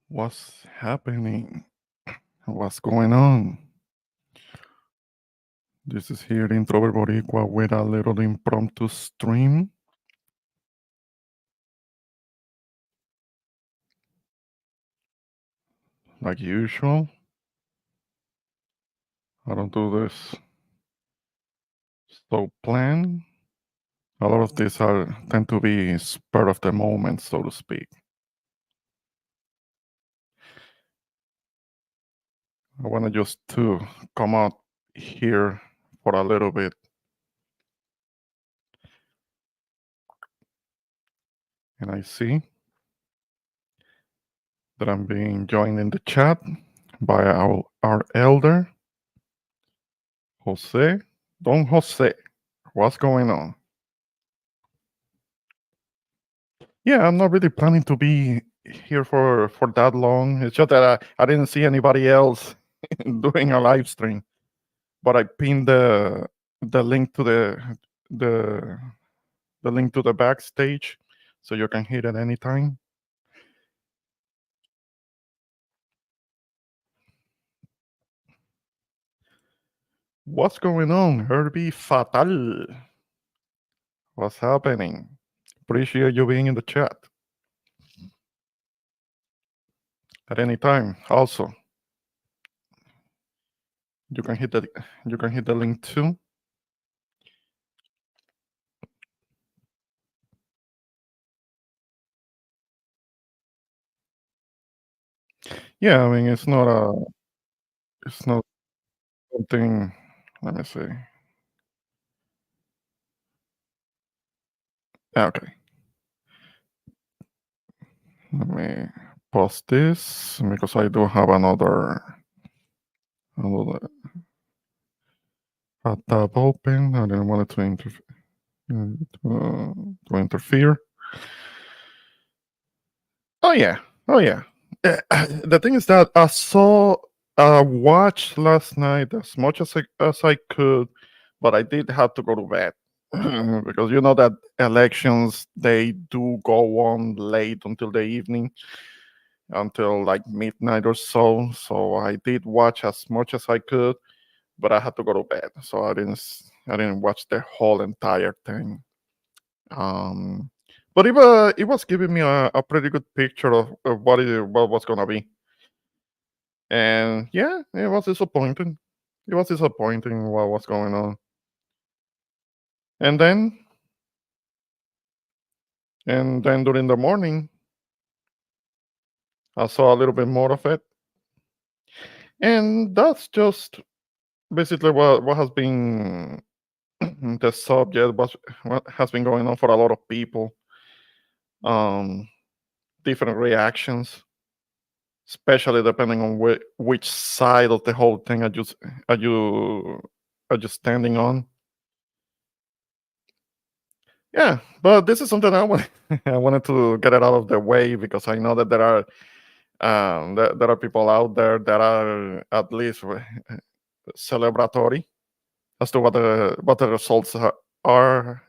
What's happening? What's going on? This is here Introvert Boricua with a little impromptu stream. Like usual. I don't do this so planned. A lot of these are tend to be spur of the moment, so to speak. I want to just to come out here for a little bit. And I see that I'm being joined in the chat by our elder, Jose. Don Jose, what's going on? Yeah, I'm not really planning to be here for that long. It's just that I didn't see anybody else doing a live stream, but I pinned the link to the the link to the backstage, so you can hit it anytime. What's going on, Herbie Fatal? What's happening? Appreciate you being in the chat at any time. Also, you can hit the link too. Yeah, I mean it's not something. Let me see. Okay, let me pause this because I do have another tab open. I didn't want it to interfere. Oh yeah, oh yeah. The thing is that I saw watch last night as much as I could, but I did have to go to bed because you know that elections they do go on late until the evening, until like midnight or so. So I did watch as much as I could, but I had to go to bed, so I didn't watch the whole entire thing. Um, but it was giving me a pretty good picture of what was gonna be, and yeah, it was disappointing. It was disappointing what was going on, and then during the morning, I saw a little bit more of it, and that's just basically what has been the subject, what has been going on for a lot of people. Um, Different reactions, especially depending on which side of the whole thing are you are you standing on. Yeah, but this is something I want. I wanted to get it out of the way because I know that there are people out there that are at least celebratory as to what the results are.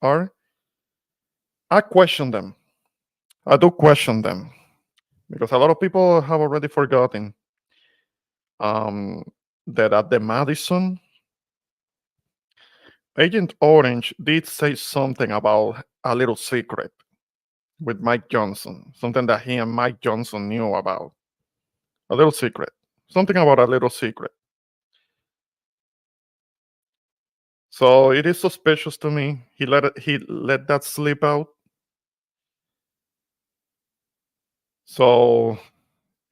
Are I question them? I do question them because a lot of people have already forgotten um, that at the Madison, Agent Orange did say something about a little secret with Mike Johnson, something that he and Mike Johnson knew about. A little secret. Something about a little secret. So it is suspicious to me. He let that slip out. So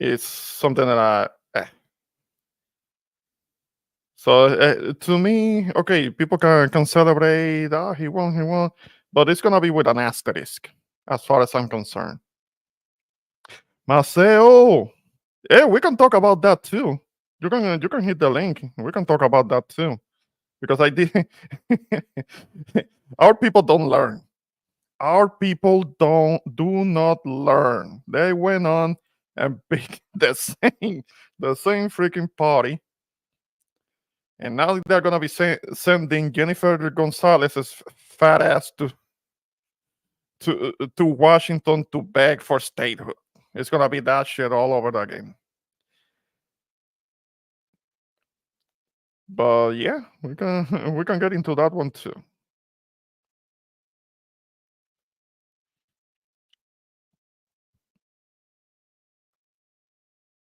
it's something that so to me, okay, people can celebrate. Ah, he won, but it's gonna be with an asterisk, as far as I'm concerned. Maceo, yeah, we can talk about that too. You can hit the link. We can talk about that too because I did. Our people don't learn. Our people do not learn. They went on and picked the same freaking party, and now they're gonna be sending Jennifer Gonzalez's fat ass to Washington to beg for statehood. It's gonna be that shit all over again. But yeah, we can we can get into that one too.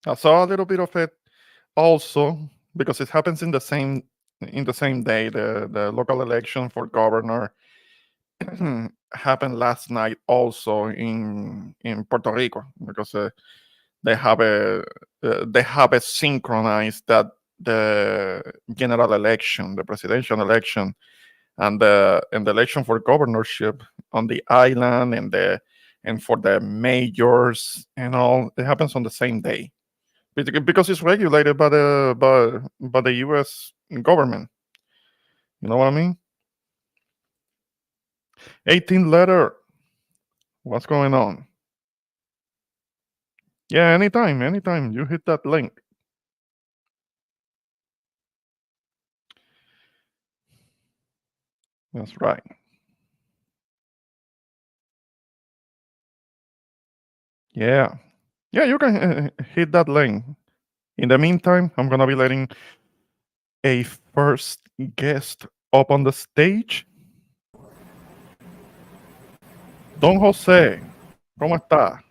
I saw a little bit of it also because it happens in the same day. The local election for governor happened last night also in Puerto Rico because they have a they have a synchronized that the general election, the presidential election, and the election for governorship on the island and for the mayors and all, it happens on the same day because it's regulated by the U.S. government. You know what I mean? 18 letter. What's going on? Yeah, anytime you hit that link. That's right. Yeah, yeah, you can hit that link. In the meantime, I'm gonna be letting a first guest up on the stage. Don Jose, ¿cómo está?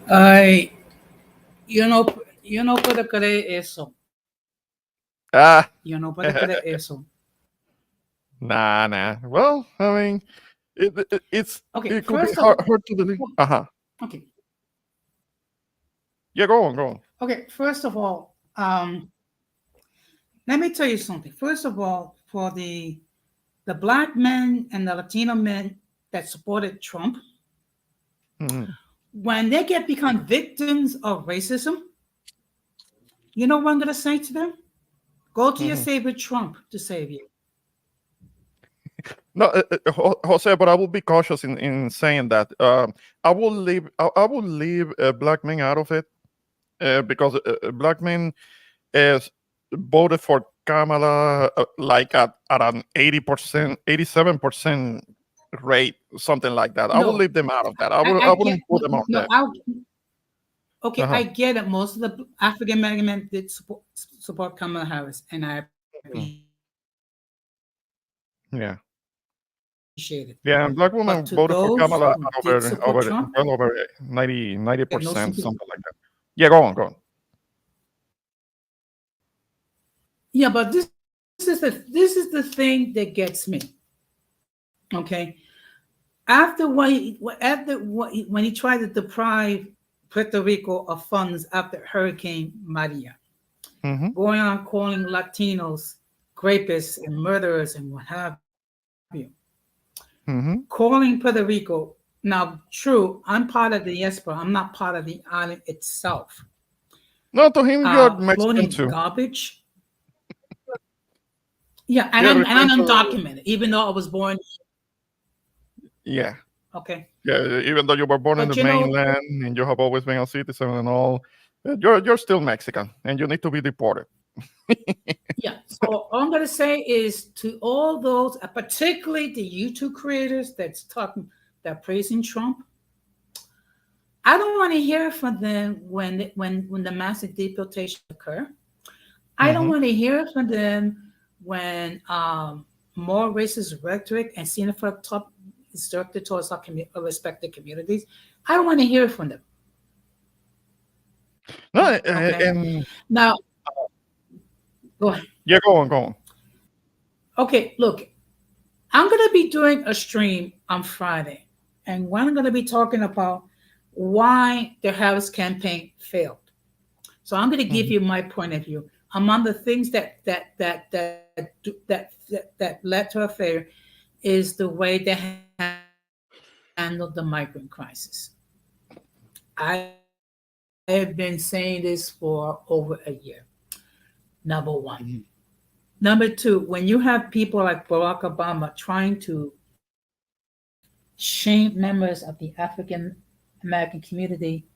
Ay, yo no puedo creer eso. Ah, Yo no puedo creer eso. nah. Well, I mean, Okay, it could be first of hard to believe. Uh-huh. okay, Yeah, go on, go on. okay. First of all, let me tell you something. First of all, for the black men and the Latino men that supported Trump, Mhm. when they become victims of racism, you know what I'm gonna say to them? Go to your Mhm. savior Trump to save you. No, Jose, but I will be cautious in saying that. I will leave black men out of it because black men is voted for Kamala like at an 80%, 87% rate, something like that. I will No, leave them out of that. I I get wouldn't put them on no. there. Okay, Uh-huh. I get it. Most of the African American men did support Kamala Harris, and I Mhm. appreciate it. Yeah. But to Yeah, and those black who women voted did for support Kamala Trump, over well over they have no 90%, sympathy. something like that. Yeah, go on, go on. Yeah, but this is the thing that gets me. Okay, when he tried to deprive Puerto Rico of funds after Hurricane Maria, Mm-hmm. going on calling Latinos rapists and murderers and what have you, Mm-hmm. calling Puerto Rico. Now, true, I'm part of the diaspora. I'm not part of the island itself. No, to him, you're Mexican Floating too. garbage. Yeah, and Yeah, I'm referring to undocumented, even though I was born. yeah, Okay, yeah. Even though you were born in the but mainland and you have always been a citizen and all, you're still Mexican and you need to be deported. yeah. So all I'm gonna say is to all those, particularly the YouTube creators that praising Trump. I don't want to hear from them when the massive deportation occur. I don't Mm-hmm. want to hear from them when more racist rhetoric and xenophobic talk is directed towards our respected communities. I don't want to hear from them. No, Okay. and Now, go ahead. yeah, go on, go on. Okay, look, I'm going to be doing a stream on Friday, and when I'm going to be talking about why the Harris campaign failed. So I'm going to give Mm-hmm. you my point of view. Among the things that led to a failure is the way they handled the migrant crisis. I have been saying this for over a year. Number one. Number two, when you have people like Barack Obama trying to shame members of the African American community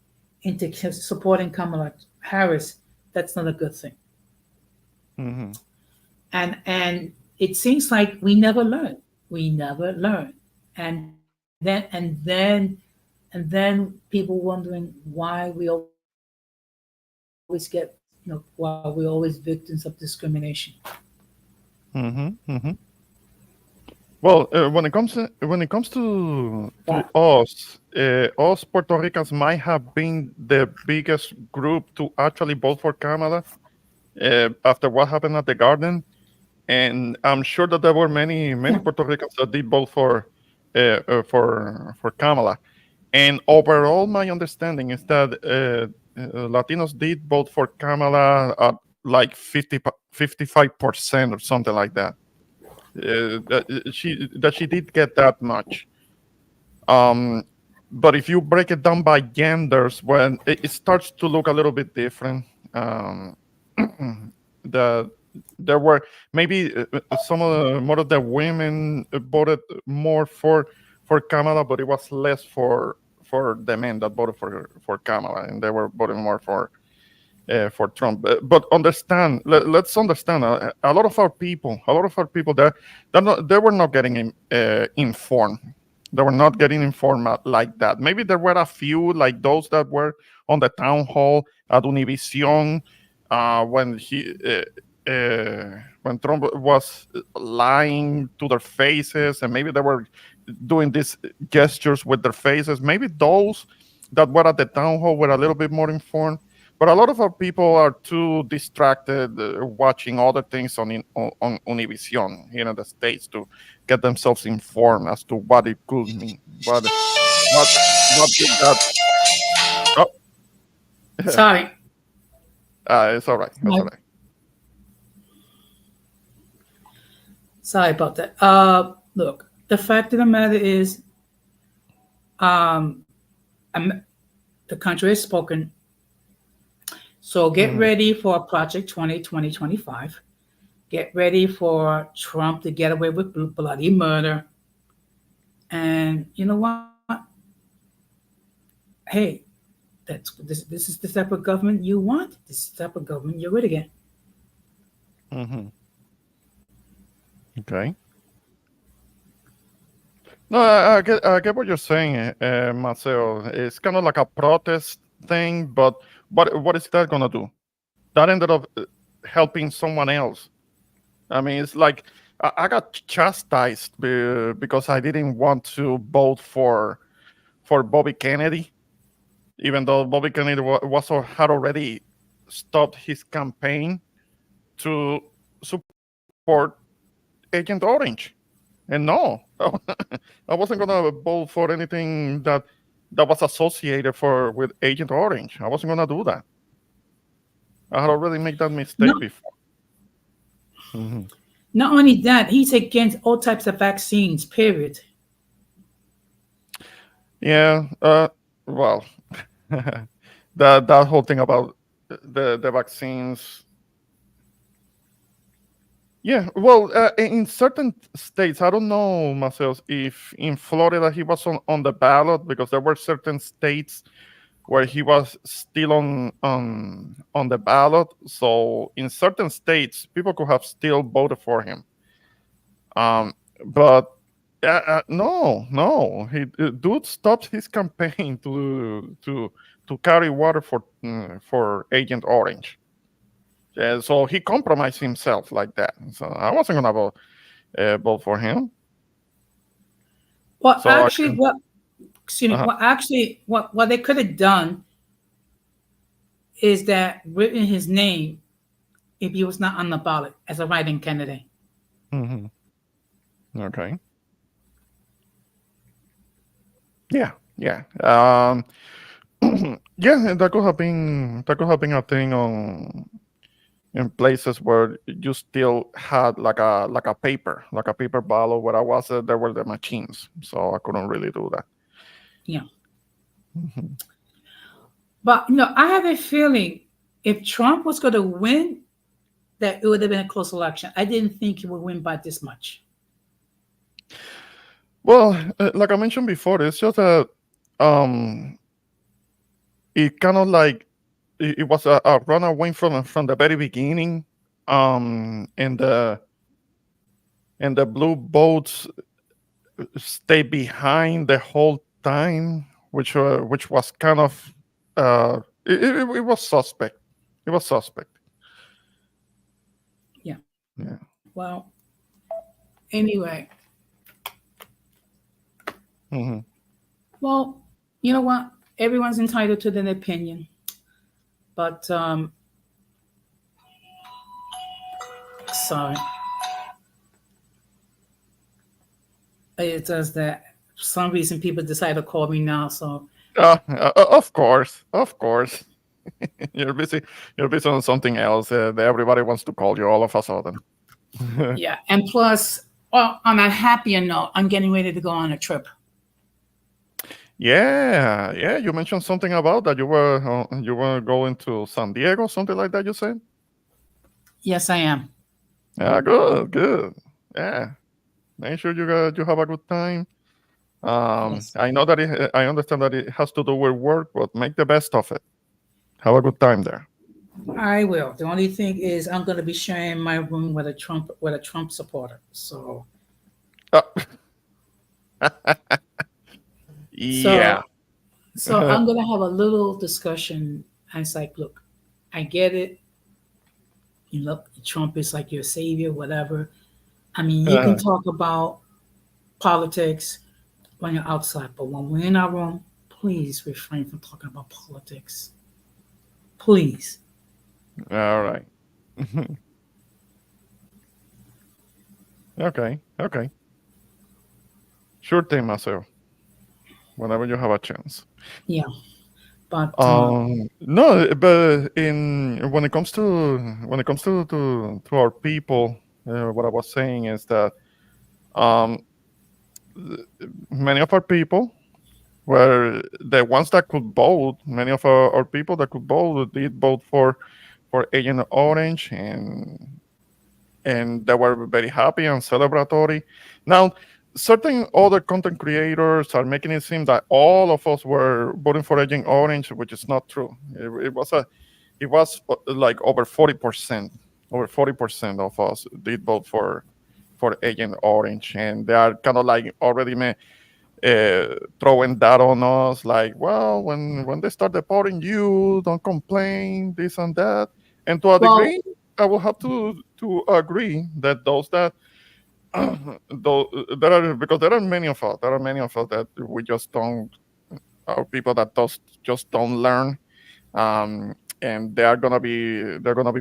into supporting Kamala Harris, that's not a good thing. Mm-hmm. And it seems like we never learn. We never learn. And then and then people wondering why we always get, why we always victims of discrimination. Hmm. Hmm. Well, when it comes to us Puerto Ricans might have been the biggest group to actually vote for Kamala after what happened at the Garden, and I'm sure that there were many Puerto Ricans that did vote for Kamala. And overall, my understanding is that Latinos did vote for Kamala at like 55% or something like that. She did get that much. Um, but if you break it down by genders, when it starts to look a little bit different. The There were maybe some of more of the women voted more for Kamala, but it was less for the men that voted for Kamala, and they were voting more for Trump. But understand, let's understand, a lot of our people they were not getting informed. They were not getting informed like that. Maybe there were a few, like those that were on the town hall at Univision when Trump was lying to their faces, and maybe they were doing these gestures with their faces. Maybe those that were at the town hall were a little bit more informed, but a lot of our people are too distracted watching other things on Univision here in the States to get themselves informed as to what it could mean. What what did that? Oh, Sorry. it's all right. That's all Sorry right. sorry about that. Look, the fact of the matter is, um, I'm, the country has spoken. So get Mhm. ready for Project 2025. Get ready for Trump to get away with bloody murder. And you know what? Hey, this is the type of government you want. This is the type of government you're going to get. Mhm. Okay. No, I get what you're saying, Marcel. It's kind of like a protest thing, but what is that gonna do? That ended up helping someone else. I mean, it's like I got chastised because I didn't want to vote for Bobby Kennedy, even though Bobby Kennedy had already stopped his campaign to support Agent Orange. And no, I wasn't gonna vote for anything that was associated with Agent Orange. I wasn't gonna do that. I had already made that mistake Not, before. Hmm. not only that, he's against all types of vaccines, period. Yeah. Well, that whole thing about the vaccines. Yeah. Well, in certain states, I don't know, Marcel, if in Florida he was on the ballot because there were certain states where he was still on the ballot. So in certain states, people could have still voted for him. Um, but no, no, dude stopped his campaign to carry water for Agent Orange. So he compromised himself like that. So I wasn't gonna vote for him. Well, So I actually, can. what excuse me, Uh, what they could have done is that written his name if he was not on the ballot as a writing candidate. hmm. Okay. Yeah. Yeah. Yeah, that could have been a thing on in places where you still had like a paper ballot. Where I was, there were the machines, so I couldn't really do that. Yeah. Hmm. But I have a feeling if Trump was going to win, that it would have been a close election. I didn't think he would win by this much. Well, like I mentioned before, it's just um, it kind of like it was a runaway from the very beginning. And the blue boats stay behind the whole time which was kind of it was suspect. It was suspect. Yeah. Yeah. Well, anyway, Hmm. well, you know what? Everyone's entitled to their opinion, but sorry, it does that. For some reason, people decide to call me now, so Of course, of course. You're busy. You're busy on something else. Everybody wants to call you all of a sudden. yeah. And plus, well, on a happier note, I'm getting ready to go on a trip. Yeah, yeah. You mentioned something about that. You were going to San Diego, something like that. You said. Yes, I am. Yeah, good, good. Yeah, make sure you have a good time. Yes, I know that I understand that it has to do with work, but make the best of it. Have a good time there. I will. The only thing is, I'm going to be sharing my room with a Trump supporter. So, Uh, so, yeah. so I'm going to have a little discussion. And it's like, look, I get it. You look, Trump is like your savior, whatever. I mean, you can Uh, talk about politics when you're outside, but when we're in our room, please refrain from talking about politics. Please. all right. Okay. Okay. Sure thing, myself. Whenever you have a chance. Yeah. But No, but in when it comes to our people, what I was saying is that um, th- many of our people were the ones that could vote. Many of our people that could vote did vote for Agent Orange, and they were very happy and celebratory. Now, certain other content creators are making it seem that all of us were voting for Agent Orange, which is not true. It was like over 40%. Over 40% of us did vote for Agent Orange, and they are kind of like already throwing that on us, like, well, when they start deporting you, don't complain, this and that. And to a well, degree, I will have to agree that those that though there are, because there are many of us, that we just don't, are people that just don't learn, and they're gonna be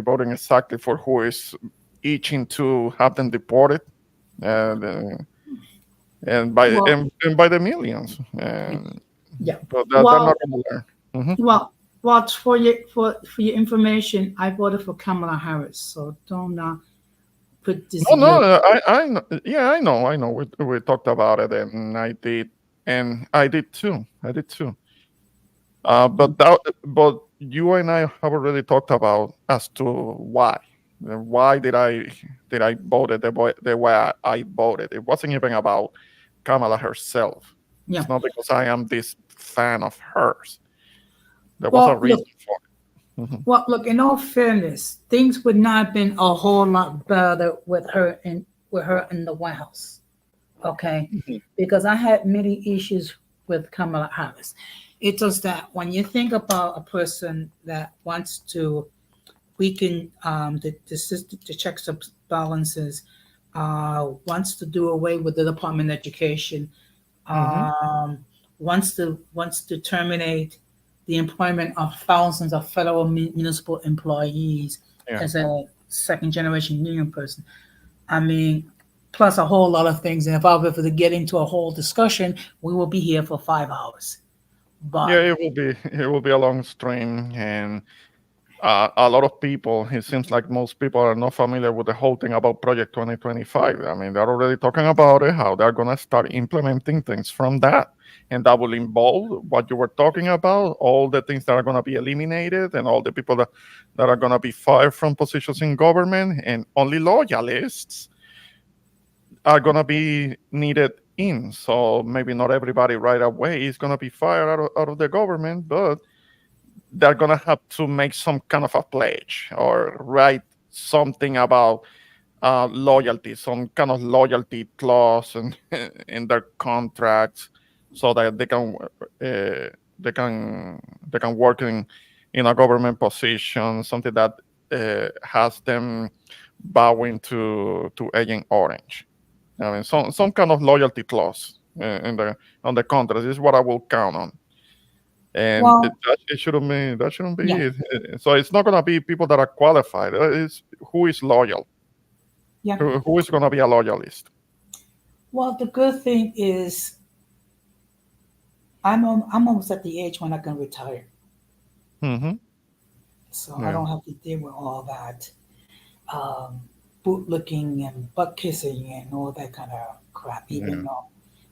voting exactly for who is itching to have them deported, and well, and by the millions, and yeah. but they're not Well, gonna learn. Hmm. well, for your information, I voted for Kamala Harris, so don't put this No, guilt. no, yeah, I know. We talked about it, and I did too. I did too. But you and I have already talked about as to why. Why did I voted the way I voted? It wasn't even about Kamala herself. Yeah. It's not because I am this fan of hers. There was a Well, look, reason for it. Hmm. well, look. In all fairness, things would not have been a whole lot better with her in the White House. Okay, because I had many issues with Kamala Harris. It's just that when you think about a person that wants to weaken the system, the checks and balances, wants to do away with the Department of Education, Hmm. um, wants to terminate the employment of thousands of federal municipal employees Yeah. as a second generation union person. I mean, plus a whole lot of things. And if I were to get into a whole discussion, we will be here for 5 hours. Yeah, But it will be a long stream, and a lot of people. It seems like most people are not familiar with the whole thing about Project 2025. I mean, they're already talking about it, how they're gonna start implementing things from that, and that will involve what you were talking about, all the things that are gonna be eliminated, and all the people that are gonna be fired from positions in government, and only loyalists are gonna be needed in. So maybe not everybody right away is gonna be fired out of the government, but they're gonna have to make some kind of a pledge or write something about loyalty, some kind of loyalty clause in, in their contracts, so that they can they can work in a government position, something that has them bowing to Agent Orange. I mean, some kind of loyalty clause in the on the contract. This is what I will count on, and Well, it shouldn't be that shouldn't be yeah, it. So it's not gonna be people that are qualified. It's who is loyal, yeah. who is gonna be a loyalist. Well, the good thing is I'm almost at the age when I can retire, Hmm. so I Yeah, don't have to deal with all that um, bootlicking and butt kissing and all that kind of crap. yeah.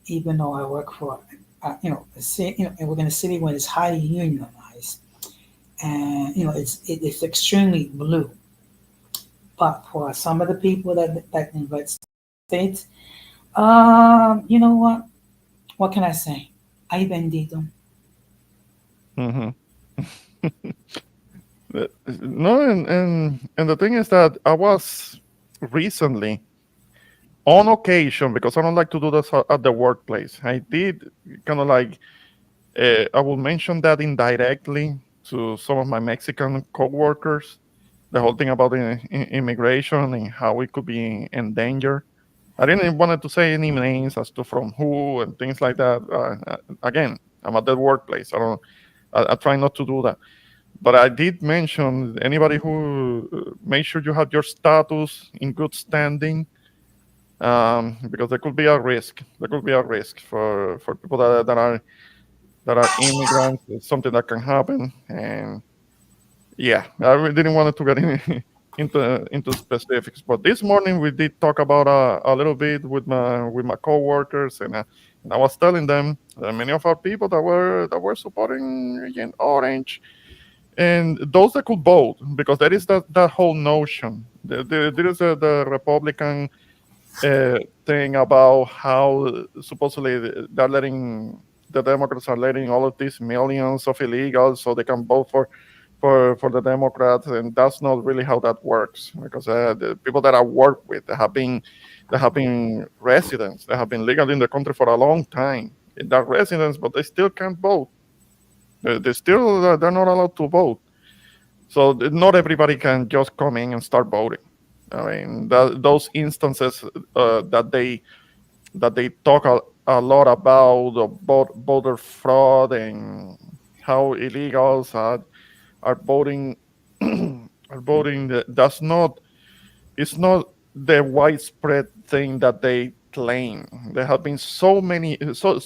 Even though I work for and we're in a city where it's highly unionized, and it's extremely blue. But for some of the people that in red states, you know what? What can I say? Ay bendito. Hmm. No, and the thing is that I was recently on occasion, because I don't like to do this at the workplace. I did kind of like I will mention that indirectly to some of my Mexican coworkers. The whole thing about immigration and how it could be in danger. I didn't wanted to say any names as to from who and things like that. Again, I'm at the workplace. I don't. I try not to do that. But I did mention anybody who make sure you have your status in good standing, because there could be a risk. There could be a risk for people that are immigrants. It's something that can happen, and yeah, I really didn't want to get into specifics. But this morning we did talk about a little bit with my coworkers, and I was telling them that many of our people that were supporting Agent Orange and those that could vote, because there is that whole notion. There is the Republican thing about how supposedly they're letting the Democrats are letting all of these millions of illegals so they can vote for the Democrats, and that's not really how that works, because the people that I work with they have been residents, they have been legal in the country for a long time. They're residents, but they still can't vote. They still they're not allowed to vote. So not everybody can just come in and start voting. I mean, those instances that they talk a lot about the voter fraud and how illegals are voting are voting. That's not it's not the widespread thing that they claim. There have been so many, so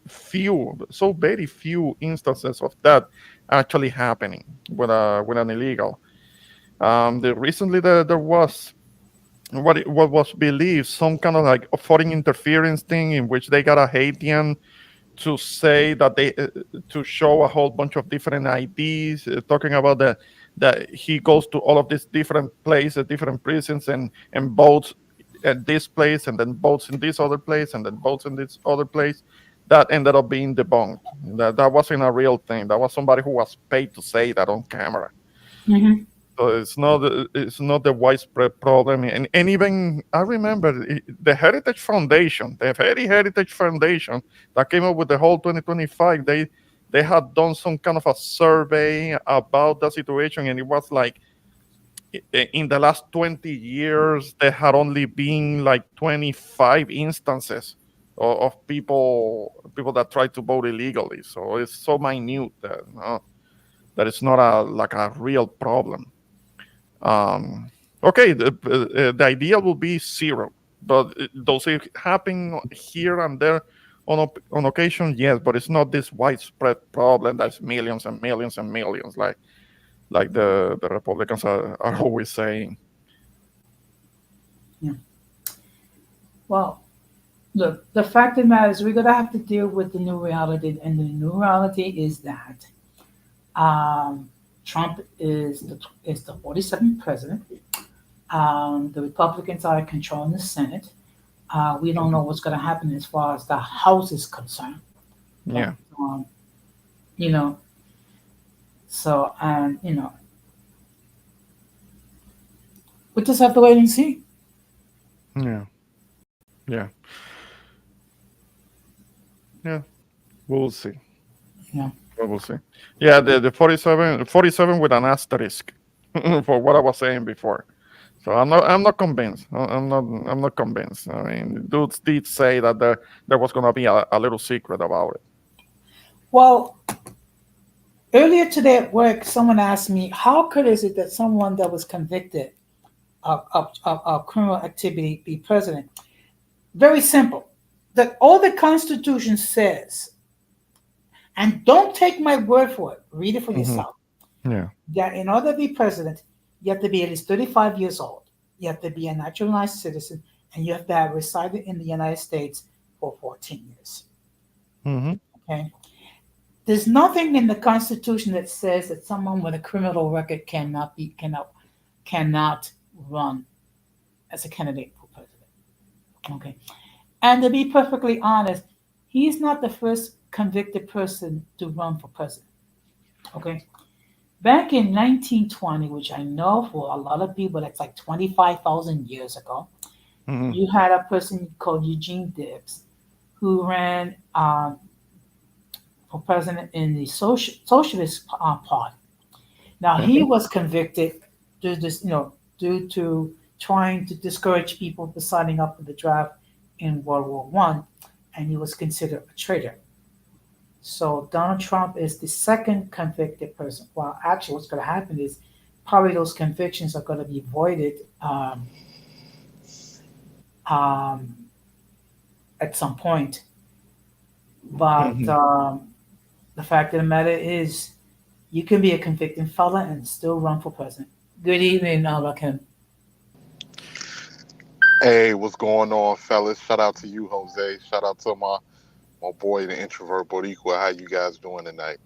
few, so very few instances of that actually happening with an illegal. Recently there was what was believed some kind of like a foreign interference thing in which they got a Haitian to say that they to show a whole bunch of different IDs, talking about that he goes to all of these different places, different prisons, and votes at this place, and then votes in this other place, and then votes in this other place. That ended up being debunked. That wasn't a real thing. That was somebody who was paid to say that on camera. Hmm. So it's not the widespread problem, and even I remember the Heritage Foundation, the very Heritage Foundation that came up with the whole 2025. They had done some kind of a survey about the situation, and it was like in the last 20 years there had only been like 25 instances of people that tried to vote illegally. So it's so minute that that it's not a like a real problem. Okay, the ideal will be zero, but does it happen here and there on occasion? Yes, but it's not this widespread problem that's millions and millions and millions, like the Republicans are always saying. Yeah. Well, look, the fact of the matter is we're gonna have to deal with the new reality, and the new reality is that um, Trump is the 47th president. The Republicans are controlling the Senate. We don't know what's going to happen as far as the House is concerned, but Yeah, you know, so we just have to wait and see. yeah, yeah, Yeah, we'll see. Yeah. We'll see. Yeah, the 47 with an asterisk for what I was saying before. So I'm not convinced. I'm not convinced. I mean, dudes did say that there was gonna be a little secret about it. Well, earlier today at work, someone asked me, how could is it that someone that was convicted of criminal activity be president? Very simple. That all the Constitution says, and don't take my word for it, read it for Hmm. yourself, Yeah. that in order to be president, you have to be at least 35 years old, you have to be a naturalized citizen, and you have to have resided in the United States for 14 years. Hmm. Okay? There's nothing in the Constitution that says that someone with a criminal record cannot run as a candidate for president. Okay. And to be perfectly honest, he's not the first convicted person to run for president. Okay. Back in 1920, which I know for a lot of people that's like 25,000 years ago, Hmm. you had a person called Eugene Debs who ran for president in the Socialist Party. Now he Okay. was convicted due to trying to discourage people from signing up for the draft in World War One, and he was considered a traitor. So Donald Trump is the second convicted person. Well, actually, what's going to happen is probably those convictions are going to be voided um, at some point. But Hmm. the fact of the matter is, you can be a convicted fella and still run for president. Good evening, Rakim. Hey, what's going on, fellas? Shout out to you, Jose. Shout out to my boy, the introvert Boricua. How you guys doing tonight?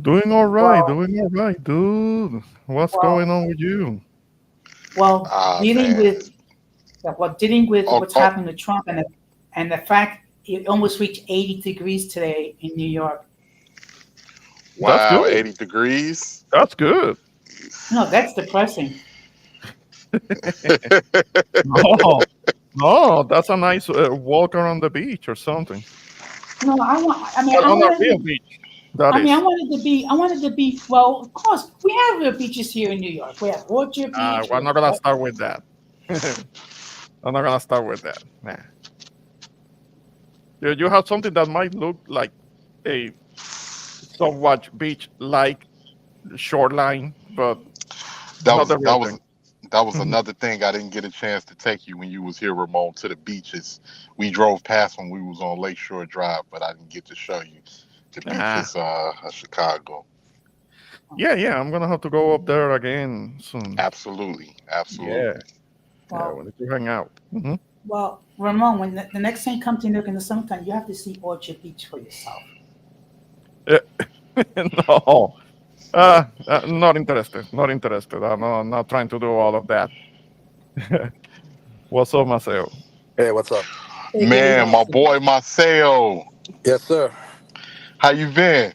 Doing all right. Well, Doing all right, dude. What's going well, on with you? well, Ah, dealing man. with dealing with Oh, what's oh, happening to Trump and the fact it almost reached 80 degrees today in New York. That's wow, good. 80 degrees. That's good. No, that's depressing. No, no, that's a nice walk around the beach or something. No, I want. I mean, On a real beach, that I is. wanted to be. I wanted to be. Well, of course, we have real beaches here in New York. We have Orchard Beach. We're We not have. gonna start with that. I'm not gonna start with that. Nah. You have something that might look like a somewhat beach-like shoreline, but that not was the that real was thing. that was another thing I didn't get a chance to take you when you was here, Ramon, to the beaches. We drove past when we was on Lakeshore Drive, but I didn't get to show you the Ah, beaches of Chicago. yeah, yeah. I'm gonna have to go up there again soon. Absolutely, Yeah, absolutely. yeah. Well, We need to hang out. Hmm. Ramon, when the next time come to New York in the summertime, you have to see Orchard Beach for yourself. No, not interested. Not interested. I'm not trying to do all of that. What's up, Maceo? Hey, what's up? Hey, good Man, evening. my boy Maceo, Yes, sir. how you been?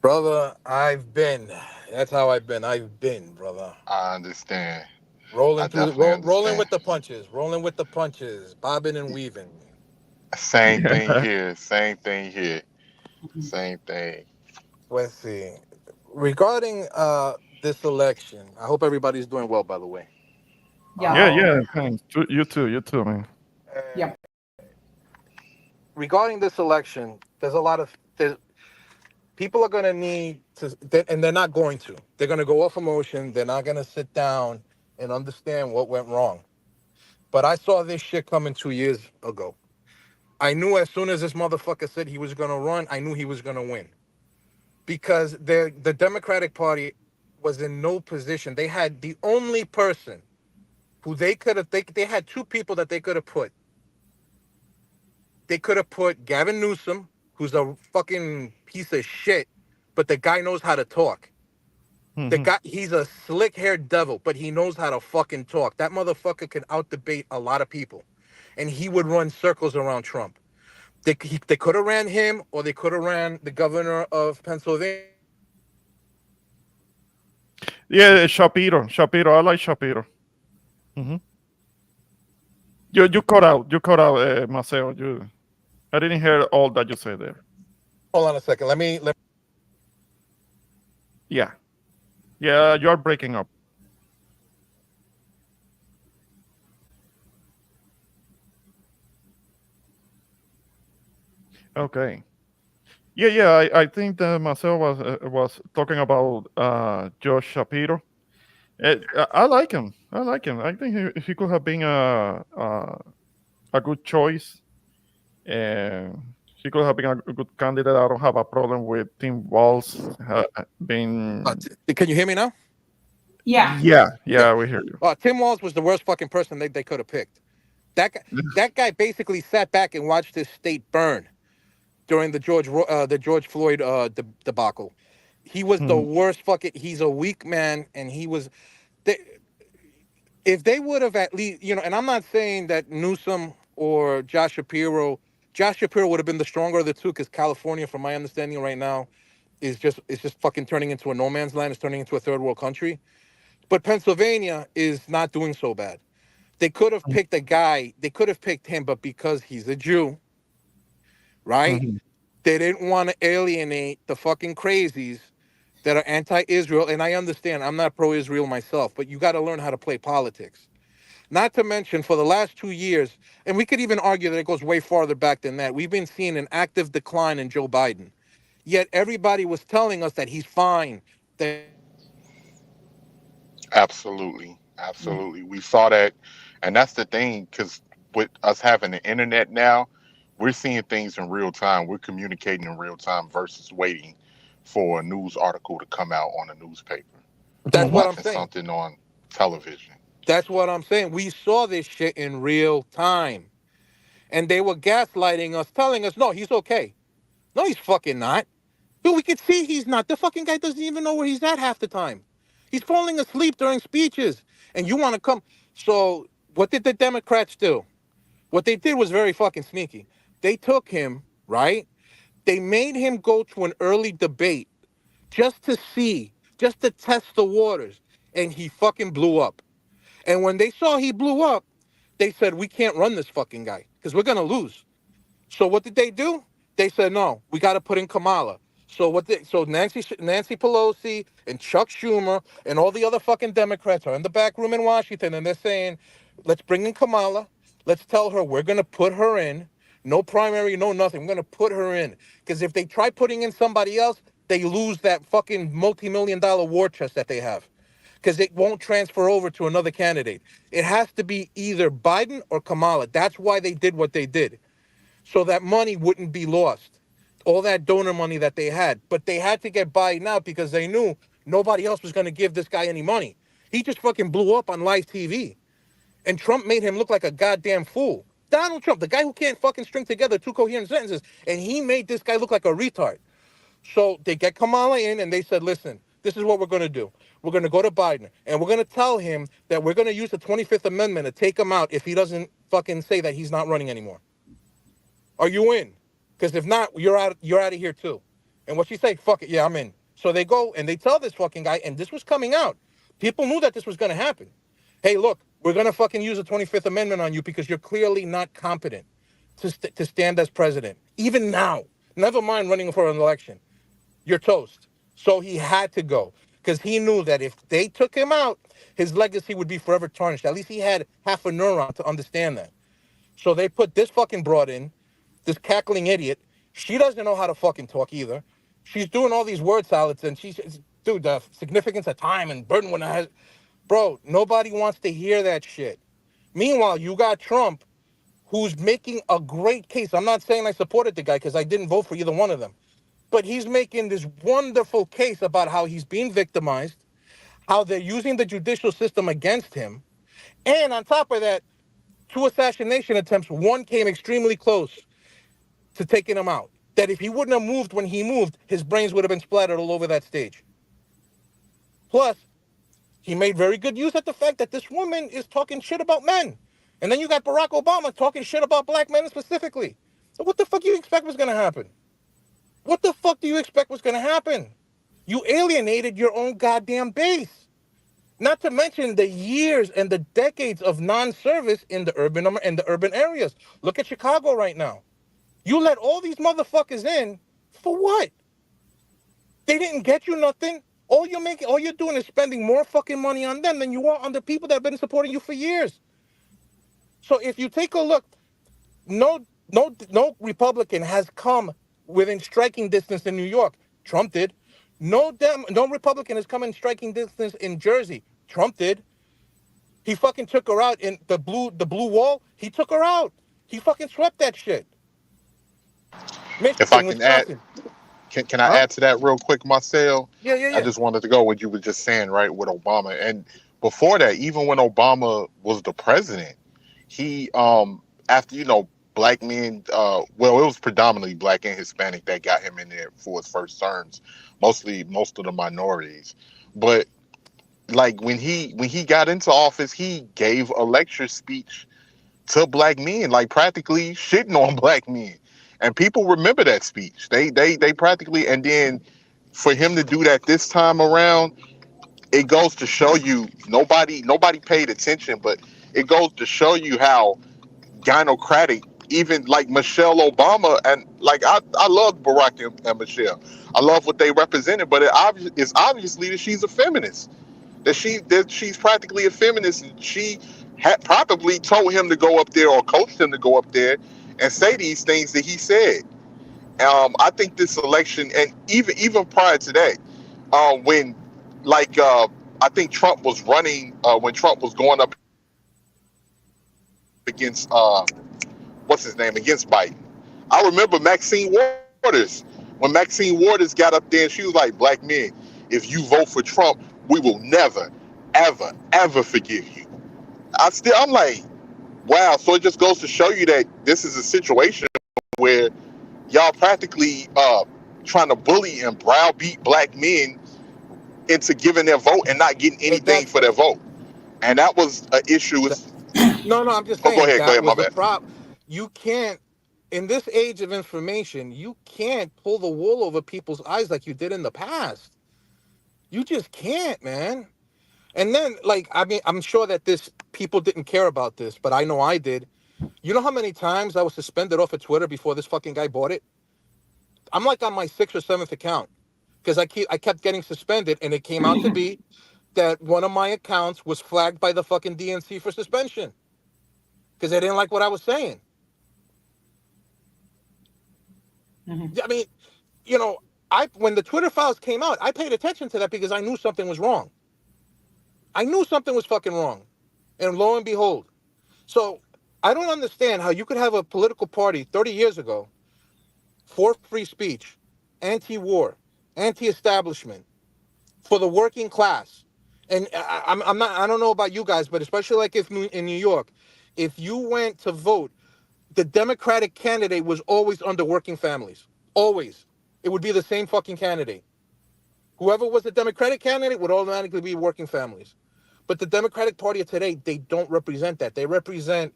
Brother, I've been. That's how I've been. I've been, brother. I understand. I Rolling definitely rolling understand. with the punches, rolling with the punches, bobbing and weaving. Same thing Yeah. here. Same thing here. Mhm. Same thing. Let's see. Regarding this election, I hope everybody's doing well, by the way. Yeah, Yeah, Um yeah. Thanks. You too. You too, man. yeah. uh, Regarding this election, there's people are gonna need to, and they're not going to. They're gonna go off emotion. They're not gonna sit down and understand what went wrong. But I saw this shit coming 2 years ago. I knew as soon as this motherfucker said he was gonna run, I knew he was gonna win because the Democratic Party was in no position. They had the only person who they had two people that they could have put. They could have put Gavin Newsom, who's a fucking piece of shit, but the guy knows how to talk. The Hmm. guy, he's a slick haired devil, but he knows how to fucking talk. That motherfucker can out debate a lot of people, and he would run circles around Trump. They could have ran him, or they could have ran the governor of Pennsylvania. Yeah, Shapiro. Shapiro. I like Shapiro. Hmm. You cut out. You cut out, Maceo. You. I didn't hear all that you said there. Hold on a second. Let Yeah, yeah, you are breaking up. Okay. Yeah, yeah. I think that Marcel was talking about Josh Shapiro. I like him. I like him. I think he could have been a good choice. He could have been a good candidate. I don't have a problem with Tim Walz being. can you hear me now? Yeah. Yeah, Yeah. yeah, we hear you. Tim Walz was the worst fucking person they could have picked. That guy basically sat back and watched his state burn during the George Floyd debacle. He was the Mhm, worst fucking. He's a weak man, and he was. They, if they would have at least, and I'm not saying that Newsom or Josh Shapiro would have been the stronger of the two, because California, from my understanding right now, is just fucking turning into a no man's land. It's turning into a third world country. But Pennsylvania is not doing so bad. They could have picked a guy. They could have picked him, but because he's a Jew, right? mhm. They didn't want to alienate the fucking crazies that are anti-Israel. And I understand. I'm not pro-Israel myself, but you got to learn how to play politics. Not to mention, for the last 2 years, and we could even argue that it goes way farther back than that, we've been seeing an active decline in Joe Biden. Yet everybody was telling us that he's fine, that he's doing this, he's doing that. Absolutely, absolutely. We saw that, and that's the thing. Because with us having the internet now, we're seeing things in real time. We're communicating in real time versus waiting for a news article to come out on a newspaper or That's what Mhm. I'm watching saying. something on television. That's what I'm saying. We saw this shit in real time. And they were gaslighting us, telling us, no, he's okay. No, he's fucking not. Dude, we could see he's not. The fucking guy doesn't even know where he's at half the time. He's falling asleep during speeches. And you want to come. So, what did the Democrats do? What they did was very fucking sneaky. They took him, right? They made him go to an early debate just to see, just to test the waters. And he fucking blew up. And when they saw he blew up, they said, we can't run this fucking guy because we're going to lose. So what did they do? They said, no, we got to put in Kamala. So Nancy Pelosi and Chuck Schumer and all the other fucking Democrats are in the back room in Washington, and they're saying, let's bring in Kamala. Let's tell her we're gonna put her in. No primary, no nothing. We're gonna put her in. Because if they try putting in somebody else, they lose that fucking multi-million-dollar war chest that they have. Because it won't transfer over to another candidate. It has to be either Biden or Kamala. That's why they did what they did, so that money wouldn't be lost, all that donor money that they had. But they had to get Biden out because they knew nobody else was going to give this guy any money. He just fucking blew up on live TV. And Trump made him look like a goddamn fool. Donald Trump, the guy who can't fucking string together two coherent sentences. And he made this guy look like a retard. So they get Kamala in and they said, listen, this is what we're going to do. We're going to go to Biden and we're going to tell him that we're going to use the 25th Amendment to take him out if he doesn't fucking say that he's not running anymore. Are you in? Because if not, you're out. You're out of here too. And what she say? Fuck it. Yeah, I'm in. So they go and they tell this fucking guy, and this was coming out. People knew that this was going to happen. Hey, look, we're going to fucking use the 25th Amendment on you because you're clearly not competent to stand as president. Even now, never mind running for an election. You're toast. So he had to go because he knew that if they took him out, his legacy would be forever tarnished. At least he had half a neuron to understand that. So they put this fucking broad in, this cackling idiot. She doesn't know how to fucking talk either. She's doing all these word salads and dude, the significance of time and burden when I has, bro, nobody wants to hear that shit. Meanwhile, you got Trump, who's making a great case. I'm not saying I supported the guy because I didn't vote for either one of them, but he's making this wonderful case about how he's being victimized, how they're using the judicial system against him, and on top of that, two assassination attempts. One came extremely close to taking him out. That if he wouldn't have moved when he moved, his brains would have been splattered all over that stage. Plus, he made very good use of the fact that this woman is talking shit about men. And then you got Barack Obama talking shit about black men specifically. So what the fuck do you expect was going to happen? What the fuck do you expect was going to happen? You alienated your own goddamn base. Not to mention the years and the decades of non-service in the urban areas. Look at Chicago right now. You let all these motherfuckers in for what? They didn't get you nothing. All you're doing is spending more fucking money on them than you are on the people that have been supporting you for years. So if you take a look, no Republican has come within striking distance in New York. Trump did. No Republican has come in striking distance in Jersey. Trump did. He fucking took her out in the blue wall. He took her out. He fucking swept that shit. If I In can add, Wisconsin. can I Huh? add to that real quick, Marcel? Yeah, yeah, I yeah. just wanted to go what you were just saying, right, with Obama. And before that, even when Obama was the president, he after black men, well, it was predominantly black and Hispanic that got him in there for his first terms, most of the minorities. But like when he got into office, he gave a lecture speech to black men, like practically shitting on black men. And people remember that speech. They practically, and then for him to do that this time around, it goes to show you nobody paid attention, but it goes to show you how gynocratic even like Michelle Obama and like I love Barack and Michelle. I love what they represented, but it's obviously that she's a feminist. That she's practically a feminist, and she had probably told him to go up there or coached him to go up there and say these things that he said. I think this election, and even prior to that, when like I think Trump was running, when Trump was going up against what's his name, against Biden. I remember Maxine Waters, when Maxine Waters got up there and she was like, "Black men, if you vote for Trump, we will never, ever, ever forgive you." I'm like, wow. So it just goes to show you that this is a situation where y'all practically trying to bully and browbeat black men into giving their vote and not getting But anything for their vote. And that was an issue that with. no, I'm just Oh, go saying ahead, go that ahead, my was a bad. prop. You can't, in this age of information, you can't pull the wool over people's eyes like you did in the past. You just can't, man. And then, like, I mean, I'm sure that this people didn't care about this, but I know I did. You know how many times I was suspended off of Twitter before this fucking guy bought it? I'm like on my sixth or seventh account because I kept getting suspended, and it came out to be that one of my accounts was flagged by the fucking DNC for suspension because they didn't like what I was saying. Mhm. I mean, you know, I when the Twitter files came out, I paid attention to that because I knew something was wrong. I knew something was fucking wrong, and lo and behold, so I don't understand how you could have a political party 30 years ago for free speech, anti-war, anti-establishment, for the working class. And I'm not. I don't know about you guys, but especially like if in New York, if you went to vote, the Democratic candidate was always under working families. Always, it would be the same fucking candidate. Whoever was the Democratic candidate would automatically be working families. But the Democratic Party of today, they don't represent that. They represent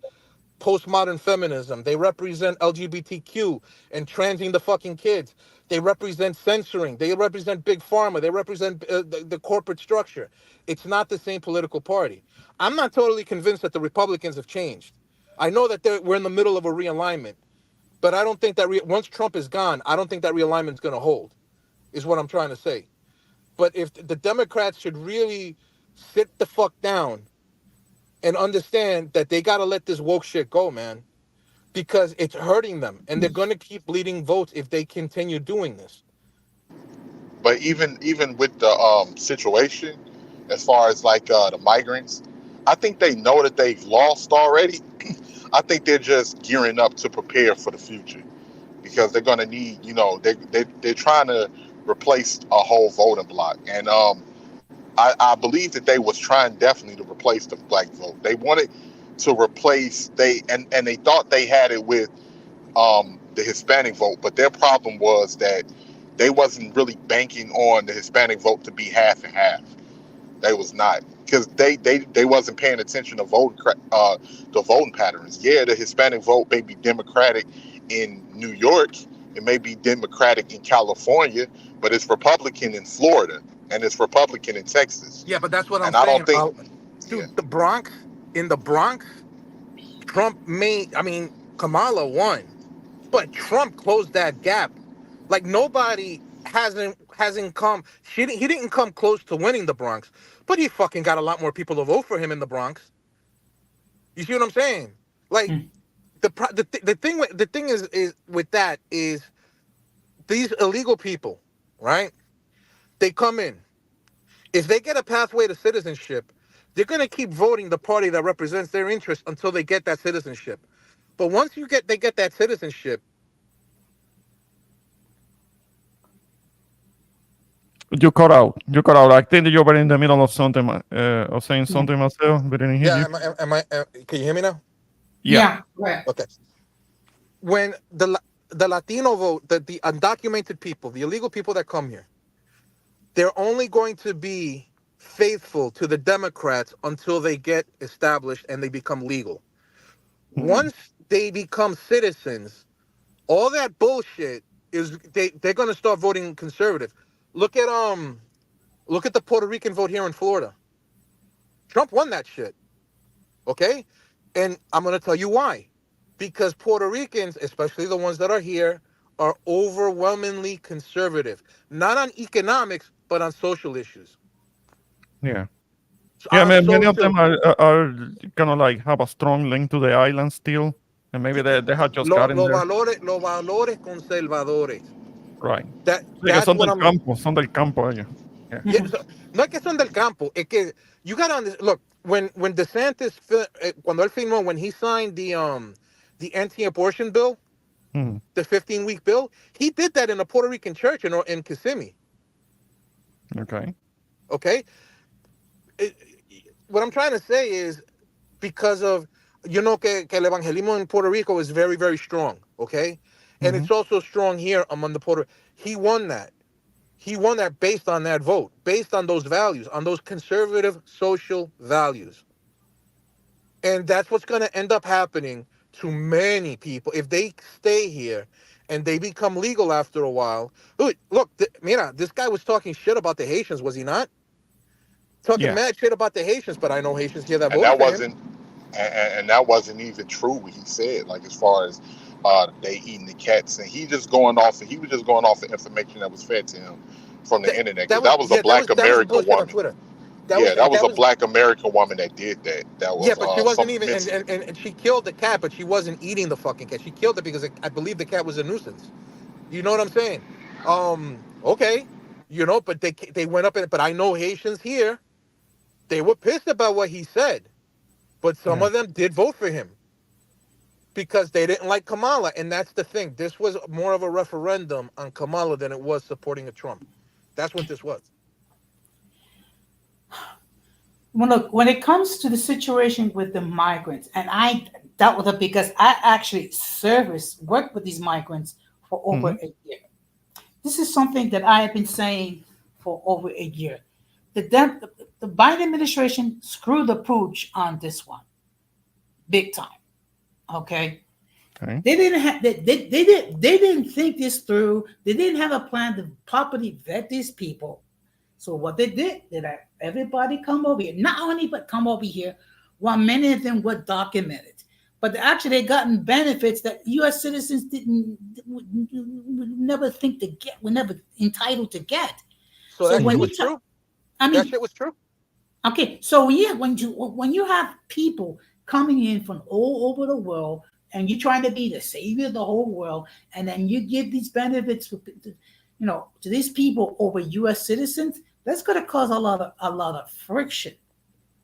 postmodern feminism. They represent LGBTQ and transing the fucking kids. They represent censoring. They represent big pharma. They represent the corporate structure. It's not the same political party. I'm not totally convinced that the Republicans have changed. I know that we're in the middle of a realignment, but I don't think that once Trump is gone, I don't think that realignment is going to hold, is what I'm trying to say. But if the Democrats should really sit the fuck down and understand that they got to let this woke shit go, man, because it's hurting them, and they're going to keep bleeding votes if they continue doing this. But even with the situation, as far as like the migrants, I think they know that they've lost already. I think they're just gearing up to prepare for the future because they're going to need, they're trying to replace a whole voting block. And I believe that they was trying definitely to replace the black vote. They wanted to replace and they thought they had it with the Hispanic vote, but their problem was that they wasn't really banking on the Hispanic vote to be half and half. They was not, because they wasn't paying attention to the voting patterns. Yeah, the Hispanic vote may be Democratic in New York, it may be Democratic in California, but it's Republican in Florida and it's Republican in Texas. Yeah, but that's what I'm And I don't saying. think, yeah, Dude, in the Bronx, Trump made, I mean, Kamala won. But Trump closed that gap. Like nobody hasn't come. He didn't come close to winning the Bronx, but he fucking got a lot more people to vote for him in the Bronx. You see what I'm saying? Like Mm. the thing is with that is these illegal people, right? They come in. If they get a pathway to citizenship, they're gonna keep voting the party that represents their interests until they get that citizenship. But once they get that citizenship, You cut out. You cut out. I think that you were in the middle of something, of saying Yeah. something myself, but I didn't hear yeah, you. can you hear me now? Yeah. Right. Okay. When the Latino vote, the undocumented people, the illegal people that come here, they're only going to be faithful to the Democrats until they get established and they become legal. Once they become citizens, all that bullshit is they're gonna start voting conservative. Look at the Puerto Rican vote here in Florida. Trump won that shit. Okay? And I'm gonna tell you why. Because Puerto Ricans, especially the ones that are here, are overwhelmingly conservative. Not on economics, but on social issues. Yeah. Yeah, On many of them social. are kind of like have a strong link to the island still, and maybe they have just gotten there. Los valores conservadores. Right. Sí, que That's son what del I'm. campo, son del campo ellos. Yeah. Yeah, so, no es que son del campo, es que you gotta look when DeSantis cuando él firmó when he signed the anti-abortion bill, Mhm. the 15-week bill, he did that in a Puerto Rican church in Kissimmee. Okay. Okay, what I'm trying to say is because of que el evangelismo in Puerto Rico is very very strong. Okay, and Mhm. it's also strong here among the Puerto. He won that. He won that based on that vote, based on those values, on those conservative social values. And that's what's going to end up happening to many people if they stay here and they become legal after a while. Look, mira, this guy was talking shit about the Haitians, was he not? Talking Yeah. mad shit about the Haitians, but I know Haitians here that And voted that for him. wasn't and that wasn't even true what he said, like as far as they eating the cats, and he was just going off of information that was fed to him from the internet, because that was a black That was some American bullshit on woman. Twitter. Yeah, that was That a was black American woman that did that. That Yeah, was but she wasn't some even, mentally. and she killed the cat, but she wasn't eating the fucking cat. She killed it because I believe the cat was a nuisance. You know what I'm saying? Okay, but they went up in it. But I know Haitians here, they were pissed about what he said, but some Yeah. of them did vote for him because they didn't like Kamala, and that's the thing. This was more of a referendum on Kamala than it was supporting a Trump. That's what this was. Well, look, when it comes to the situation with the migrants, and I dealt with it because I actually worked with these migrants for over Mhm. a year. This is something that I have been saying for over a year. The Biden administration screwed the pooch on this one, big time. Okay, Okay. they didn't have they didn't think this through. They didn't have a plan to properly vet these people. So what they did, they let everybody come over here. Not only but come over here, while many of them were documented. But actually they gotten benefits that US citizens would never think to get, were never entitled to get. So So that shit when Mhm. you was true. I That mean, shit was true. okay, so yeah, when you have people coming in from all over the world and you're trying to be the savior of the whole world, and then you give these benefits to these people over U.S. citizens, that's going to cause a lot of friction.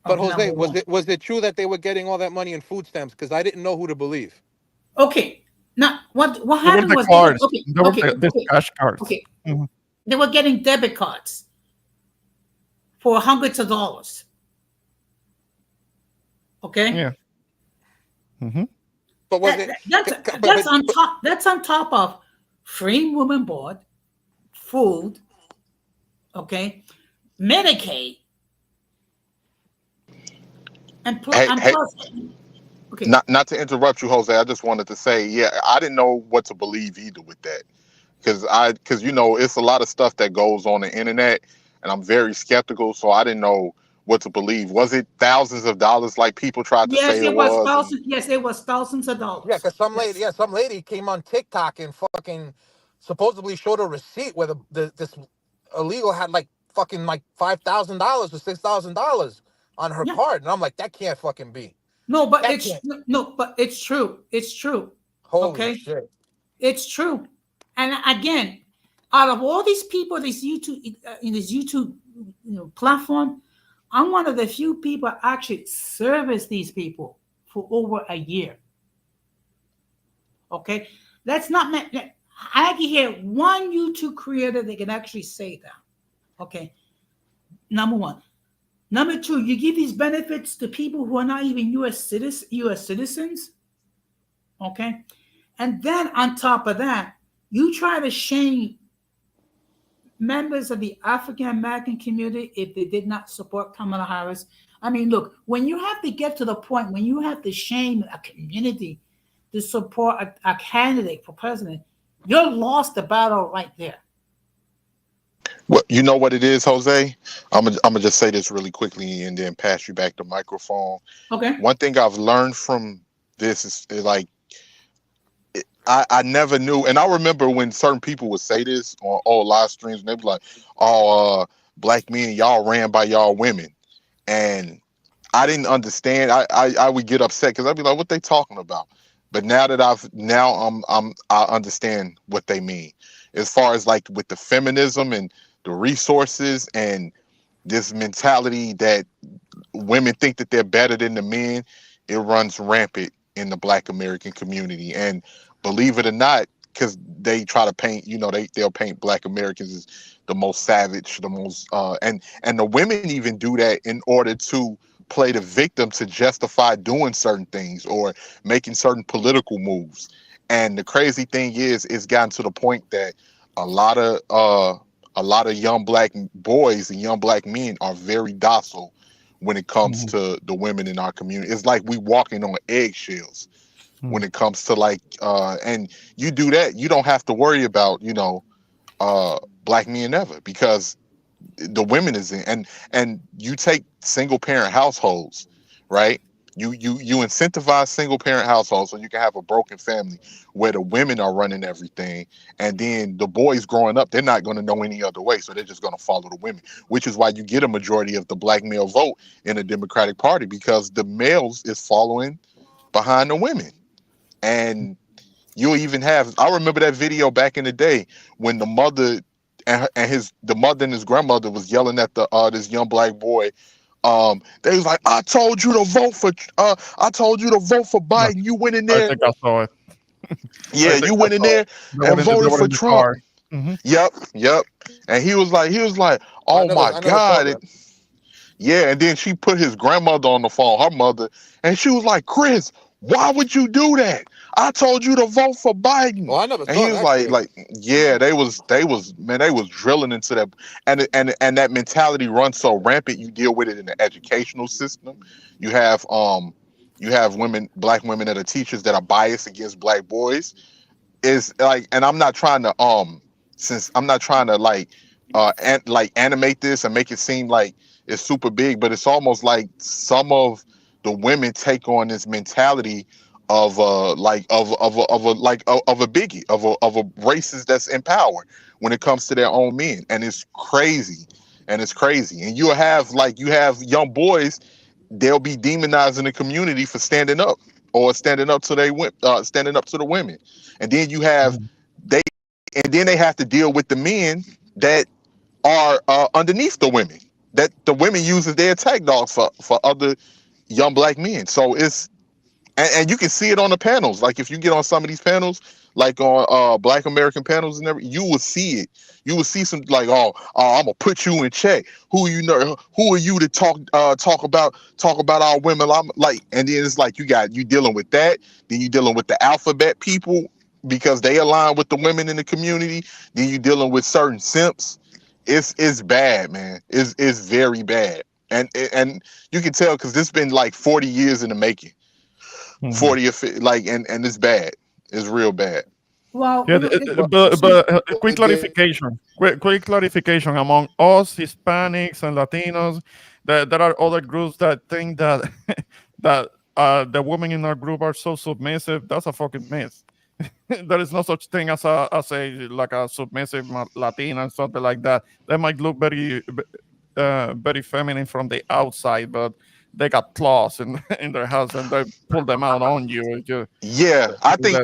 But Number Jose, one. was it true that they were getting all that money in food stamps? Because I didn't know who to believe. Okay, now what They were happened the was cards. okay, They were okay, these okay, cash cards. okay. Mhm. They were getting debit cards for hundreds of dollars. Okay, Yeah. Mhm. But was it? that's on top. That's on top of free woman board, food, okay, Medicaid, Hey, and hey, plus, okay, not to interrupt you, Jose. I just wanted to say, yeah, I didn't know what to believe either with that, because it's a lot of stuff that goes on the internet, and I'm very skeptical. So I didn't know what to believe. Was it thousands of dollars like people tried to Yes, say it it was was? And thousands. Yes, it was thousands of Yeah, dollars. because Yes. some lady came on TikTok and fucking supposedly showed a receipt where the this illegal had like fucking like $5,000 or $6,000 on her Yeah. card, and I'm like, that can't fucking be. No, but That it's can't. no, but it's true. It's true. Holy Okay, shit. it's true. And again, out of all these people, this YouTube in this YouTube platform, I'm one of the few people actually service these people for over a year. Okay, let's not. I can hear one YouTube creator that can actually say that. Okay, number one. Number two, you give these benefits to people who are not even U.S. citizens. Okay, and then on top of that, you try to shame members of the African American community if they did not support Kamala Harris. I mean, look, when you have to get to the point when you have to shame a community to support a candidate for president, you're lost the battle right there. well, you know what it is, Jose? I'm gonna just say this really quickly and then pass you back the microphone. Okay. One thing I've learned from this is like I never knew, and I remember when certain people would say this on all live streams, and they be like, "Oh, black men, y'all ran by y'all women," and I didn't understand. I would get upset because I'd be like, "What they talking about?" But now that I understand what they mean, as far as like with the feminism and the resources and this mentality that women think that they're better than the men. It runs rampant in the Black American community, and believe it or not, because they try to paint, they'll paint Black Americans as the most savage, the most and the women even do that in order to play the victim to justify doing certain things or making certain political moves. And the crazy thing is, it's gotten to the point that a lot of a lot of young black boys and young black men are very docile when it comes Mhm. to the women in our community. It's like we walking on eggshells when it comes to like and you do that, you don't have to worry about, black men ever, because the women is in, and you take single parent households, right? You incentivize single parent households so you can have a broken family where the women are running everything, and then the boys growing up, they're not going to know any other way, so they're just going to follow the women, which is why you get a majority of the black male vote in the Democratic Party, because the males is following behind the women. And you'll even have, I remember that video back in the day when the mother the mother and his grandmother was yelling at the this young black boy. They was like, I told you to vote for No, Biden. You went in I there. think I saw it. I Yeah, think you I went in saw it. there and They voted were for in the Trump. car. Hmm. Yep. And he was like, oh my I never saw God. that. Yeah, and then she put his grandmother on the phone, her mother, and she was like, Chris, why would you do that? I told you to vote for Biden. Oh, I never And he saw was that shit. yeah, they was drilling into that, and that mentality runs so rampant. You deal with it in the educational system. You have black women that are teachers that are biased against black boys. Is like, and I'm not trying to since I'm not trying to like animate this and make it seem like it's super big, but it's almost like some of the women take on this mentality of of a bigot, of a racist that's in power when it comes to their own men. And it's crazy. And you have young boys, they'll be demonizing the community for standing up or standing up to the women. And then you have they and then they have to deal with the men that are underneath the women, that the women use as their attack dogs for other young black men. So it's and you can see it on the panels. Like if you get on some of these panels, like on Black American panels and everything, you will see it. You will see some like, I'm gonna put you in check. Who are you to talk about our women? I'm like, and then it's like you dealing with that. Then you dealing with the alphabet people because they align with the women in the community. Then you dealing with certain simps. It's bad, man. It's very bad. And you can tell because this been like 40 years in the making. Hmm. 40 or 50, like, and it's bad. It's real bad. Well, Yeah, Well, but quick the- clarification. Quick clarification among us Hispanics and Latinos. There are other groups that think that that the women in our group are so submissive. That's a fucking myth. There is no such thing as a like a submissive Latina and something like that. They might look very feminine from the outside, but they got claws in in their house and they pull them out on you. Yeah, I think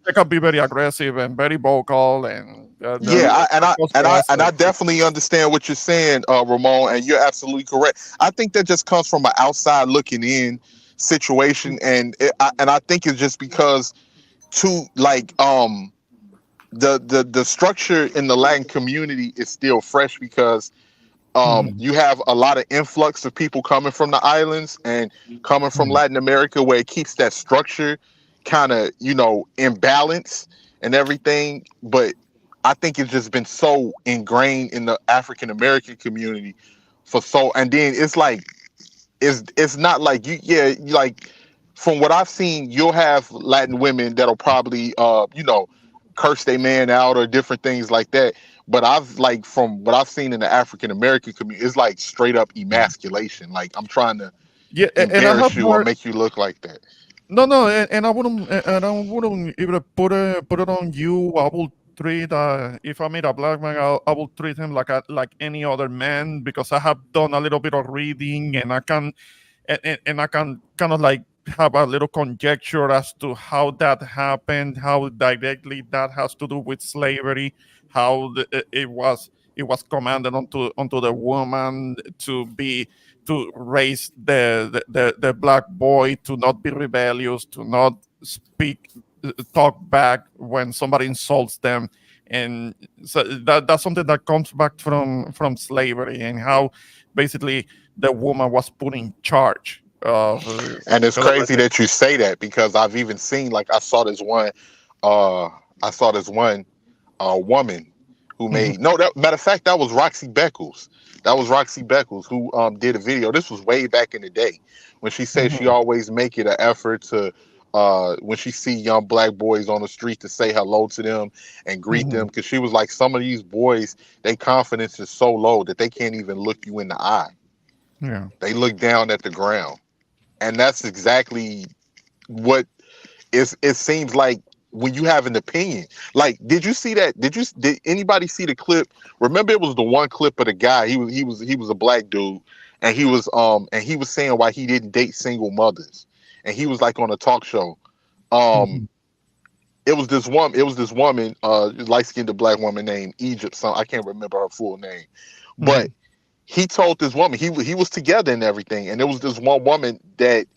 They can be very aggressive and very vocal, and yeah, they're close to us. I definitely understand what you're saying, Ramon, and you're absolutely correct. I think that just comes from an outside looking in situation, and I think it's just because to like the structure in the Latin community is still fresh because Mhm. you have a lot of influx of people coming from the islands and coming from Mhm. Latin America, where it keeps that structure kind of in balance and everything. But I think it's just been so ingrained in the African American community for so, and then it's like it's not like like from what I've seen, you'll have Latin women that'll probably curse their man out or different things like that. But I've like from what I've seen in the African American community, it's like straight up emasculation. Like I'm trying to Yeah, and I have embarrass you or heard. make you look like that. No, no, and I wouldn't even put it on you. I will treat if I meet a black man, I will treat him like any other man because I have done a little bit of reading and I can kind of like have a little conjecture as to how that happened, how directly that has to do with slavery, how it was commanded onto the woman to raise the black boy to not be rebellious, to not talk back when somebody insults them. And so that's something that comes back from slavery and how basically the woman was put in charge of And it's crazy everything. that you say that because I've even seen like uh I saw this one woman who Mhm, made no that matter of fact that was Roxy Beckles. That was Roxy Beckles who did a video. This was way back in the day when she said she mhm, always make it an effort to when she see young black boys on the street to say hello to them and greet them mhm. because she was like some of these boys, their confidence is so low that they can't even look you in the eye. Yeah. They look down at the ground. And that's exactly what it seems like when you have an opinion. Like, did you see that? Did anybody see the clip? Remember, it was the one clip of the guy. He was a black dude, and he was saying why he didn't date single mothers, and he was like on a talk show. Um, Mhm, it was this woman, light skinned black woman named Egypt. So I can't remember her full name, but mhm, he told this woman he was together and everything, and there was this one woman that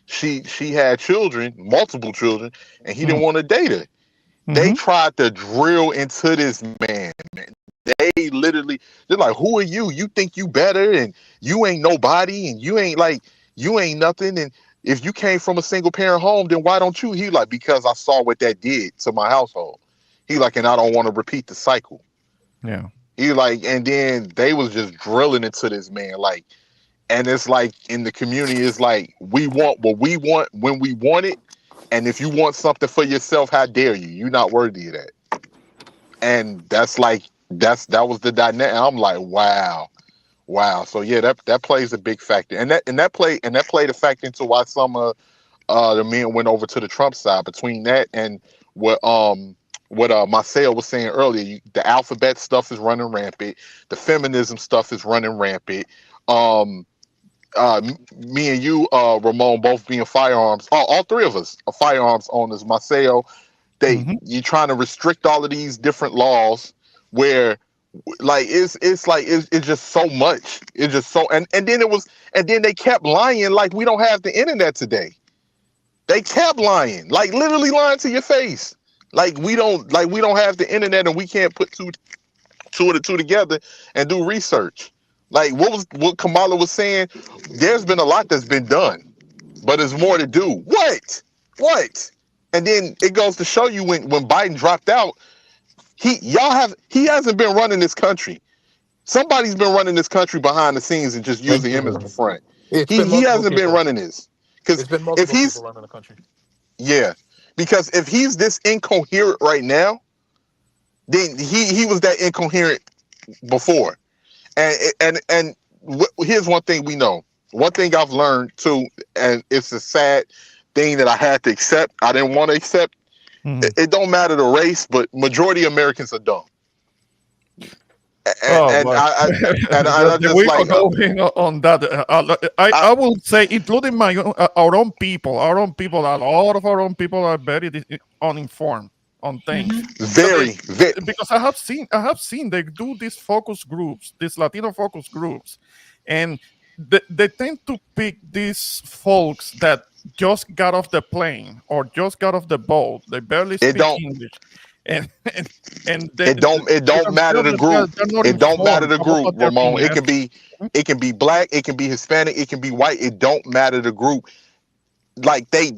she had children, multiple children, and he didn't mhm, want to date her. They mhm, tried to drill into this man. They literally, they're like, "Who are you? You think you better, and you ain't nobody, and you ain't nothing. And if you came from a single parent home, then why don't you?" He like, "Because I saw what that did to my household." He like, "And I don't want to repeat the cycle." yeah. He like, and then they was just drilling into this man, like, and it's like in the community, it's like we want what we want when we want it, and if you want something for yourself, how dare you? You're not worthy of that. And that's like that was the dynamic. I'm like, wow, wow. So yeah, that plays a big factor, and that played a factor into why some the men went over to the Trump side. Between that and what Marcel was saying earlier, the alphabet stuff is running rampant, the feminism stuff is running rampant. Um, Me and you, Ramon, both being firearms, all three of us are firearms owners. Marcel, Mhm, you trying to restrict all of these different laws where like it's just so much. It's just so and then they kept lying like we don't have the internet today. They kept lying, like literally lying to your face. Like we don't have the internet and we can't put two together and do research. Like what Kamala was saying, there's been a lot that's been done, but there's more to do. What? And then it goes to show you when Biden dropped out, he hasn't been running this country. Somebody's been running this country behind the scenes and just Thank using him as the you. front. It's been He multiple hasn't been people. running this. Because It's been if multiple people he's running the country. yeah, because if he's this incoherent right now, then he was that incoherent before. And here's one thing we know. One thing I've learned too, and it's a sad thing that I had to accept. I didn't want to accept. Mhm. It don't matter the race, but majority of Americans are dumb. And Oh, and but I, I the just we will like go in on that. I, I will say, including our own people, a lot of our own people are very uninformed on things. Hmm. Because they, very, very. because I have seen they do these focus groups, these Latino focus groups, and they tend to pick these folks that just got off the plane or just got off the boat. They barely It speak don't. English, and and It don't. It you don't can matter tell the that group. they're not It don't matter informed the about group, what they're being Ramon. It can asked. be. It can be black. It can be Hispanic. It can be white. It don't matter the group. Like we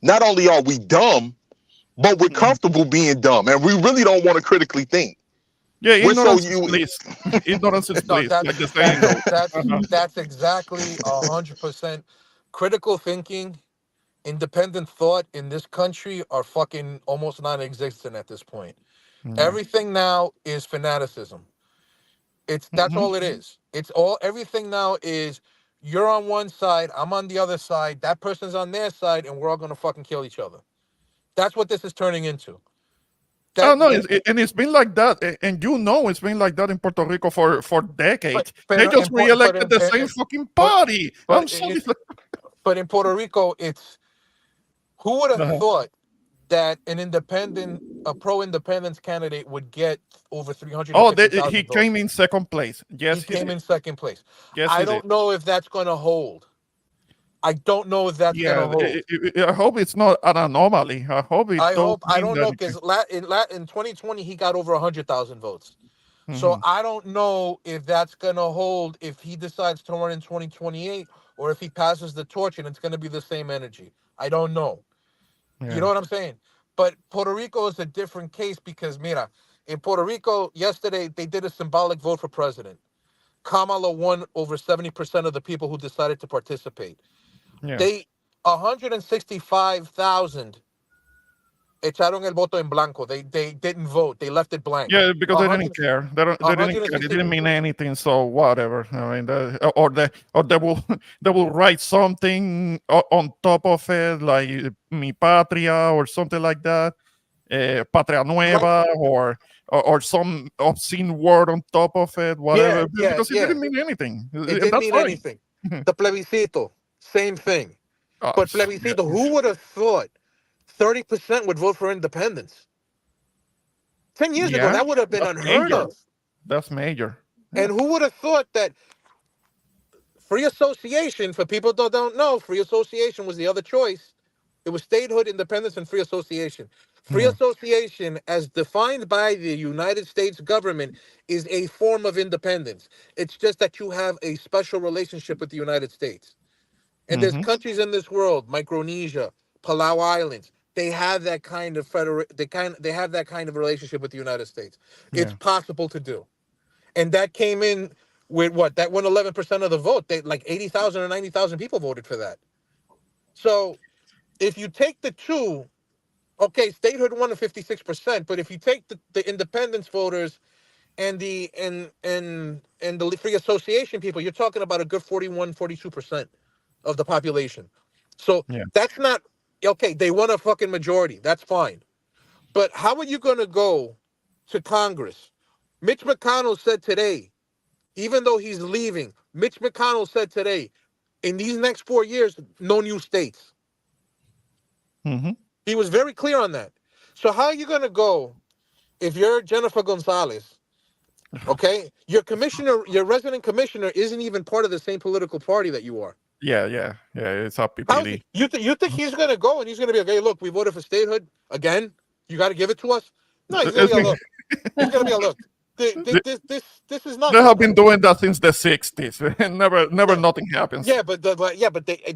not only are we dumb, but we're Mhm. comfortable being dumb, and we really don't want to critically think. Yeah, We're so ignorance is you. bliss. Ignorance is No, bliss, that's like the saying that's goes. that's Uh-huh. that's exactly 100%. Critical thinking, independent thought in this country are fucking almost non-existent at this point. Yeah. Everything now is fanaticism. That's Mhm. all it is. It's all everything now is you're on one side, I'm on the other side, that person's on their side, and we're all gonna fucking kill each other. That's what this is turning into. Oh That no, that and it's been like that, and you know it's been like that in Puerto Rico for decades. They but just important re-elected the same fucking but party. I'm but sorry. but in Puerto Rico, it's who would have Uh-huh. thought that a pro-independence candidate would get over Oh, he 350,000 came votes. in second place. He Yes, he came did. in second place. Yes, I he did. don't know if that's going to hold. I don't know if that's going to Yeah, hold. I hope it's not an anomaly. I hope it I don't hope I mean don't that. know because in 2020 he got over 100,000 votes. So Mhm. I don't know if that's going to hold if he decides to run in 2028 or if he passes the torch and it's going to be the same energy. I don't know. You know Yeah. what I'm saying? But Puerto Rico is a different case because, mira, in Puerto Rico, yesterday they did a symbolic vote for president. Kamala won over 70% of the people who decided to participate. Yeah. They, 165,000 echaron el voto en blanco. They didn't vote. They left it blank. Yeah, because they didn't 100, care. They didn't care. It 160. didn't mean anything. So whatever. I mean, or they will they will write something on top of it, like "mi patria" or something like that, "patria Like, nueva," or some obscene word on top of it, yeah, whatever, yeah, because it yeah. didn't mean anything, It and didn't that's mean fine. anything. The plebiscito, same thing. But Yeah, plebiscito, who would have thought 30% would vote for independence? 10 years ago, yeah, that would have been that's unheard major. of. That's major. Yeah. And who would have thought that free association, for people that don't know, free association was the other choice. It was statehood, independence, and free association. Free Yeah. association, as defined by the United States government, is a form of independence. It's just that you have a special relationship with the United States. And there's Hmm. countries in this world, Micronesia, Palau Islands, they have that kind of they have that kind of relationship with the United States. It's Yeah. possible to do. And that came in with what? That won 11% of the vote. They like 80,000 or 90,000 people voted for that. So if you take the two, okay, statehood won 56%, but if you take the independence voters and the free association people, you're talking about a good 41, 42% of the population. So Yeah. that's not okay. They won a fucking majority. That's fine. But how are you going to go to Congress? Mitch McConnell said today, even though he's leaving, Mitch McConnell said today, in these next 4 years, no new states. Hmm. He was very clear on that. So how are you going to go if you're Jennifer Gonzalez? Okay, your resident commissioner isn't even part of the same political party that you are. Yeah. Yeah. Yeah. It's a How's PPD. you think he's gonna go and he's gonna be like, hey, look, we voted for statehood again. You got to give it to us. No, he's gonna It's be a been, look. He's gonna be a look. This is not they gonna have been happen. doing that since the 60s, and never Yeah, nothing happens. but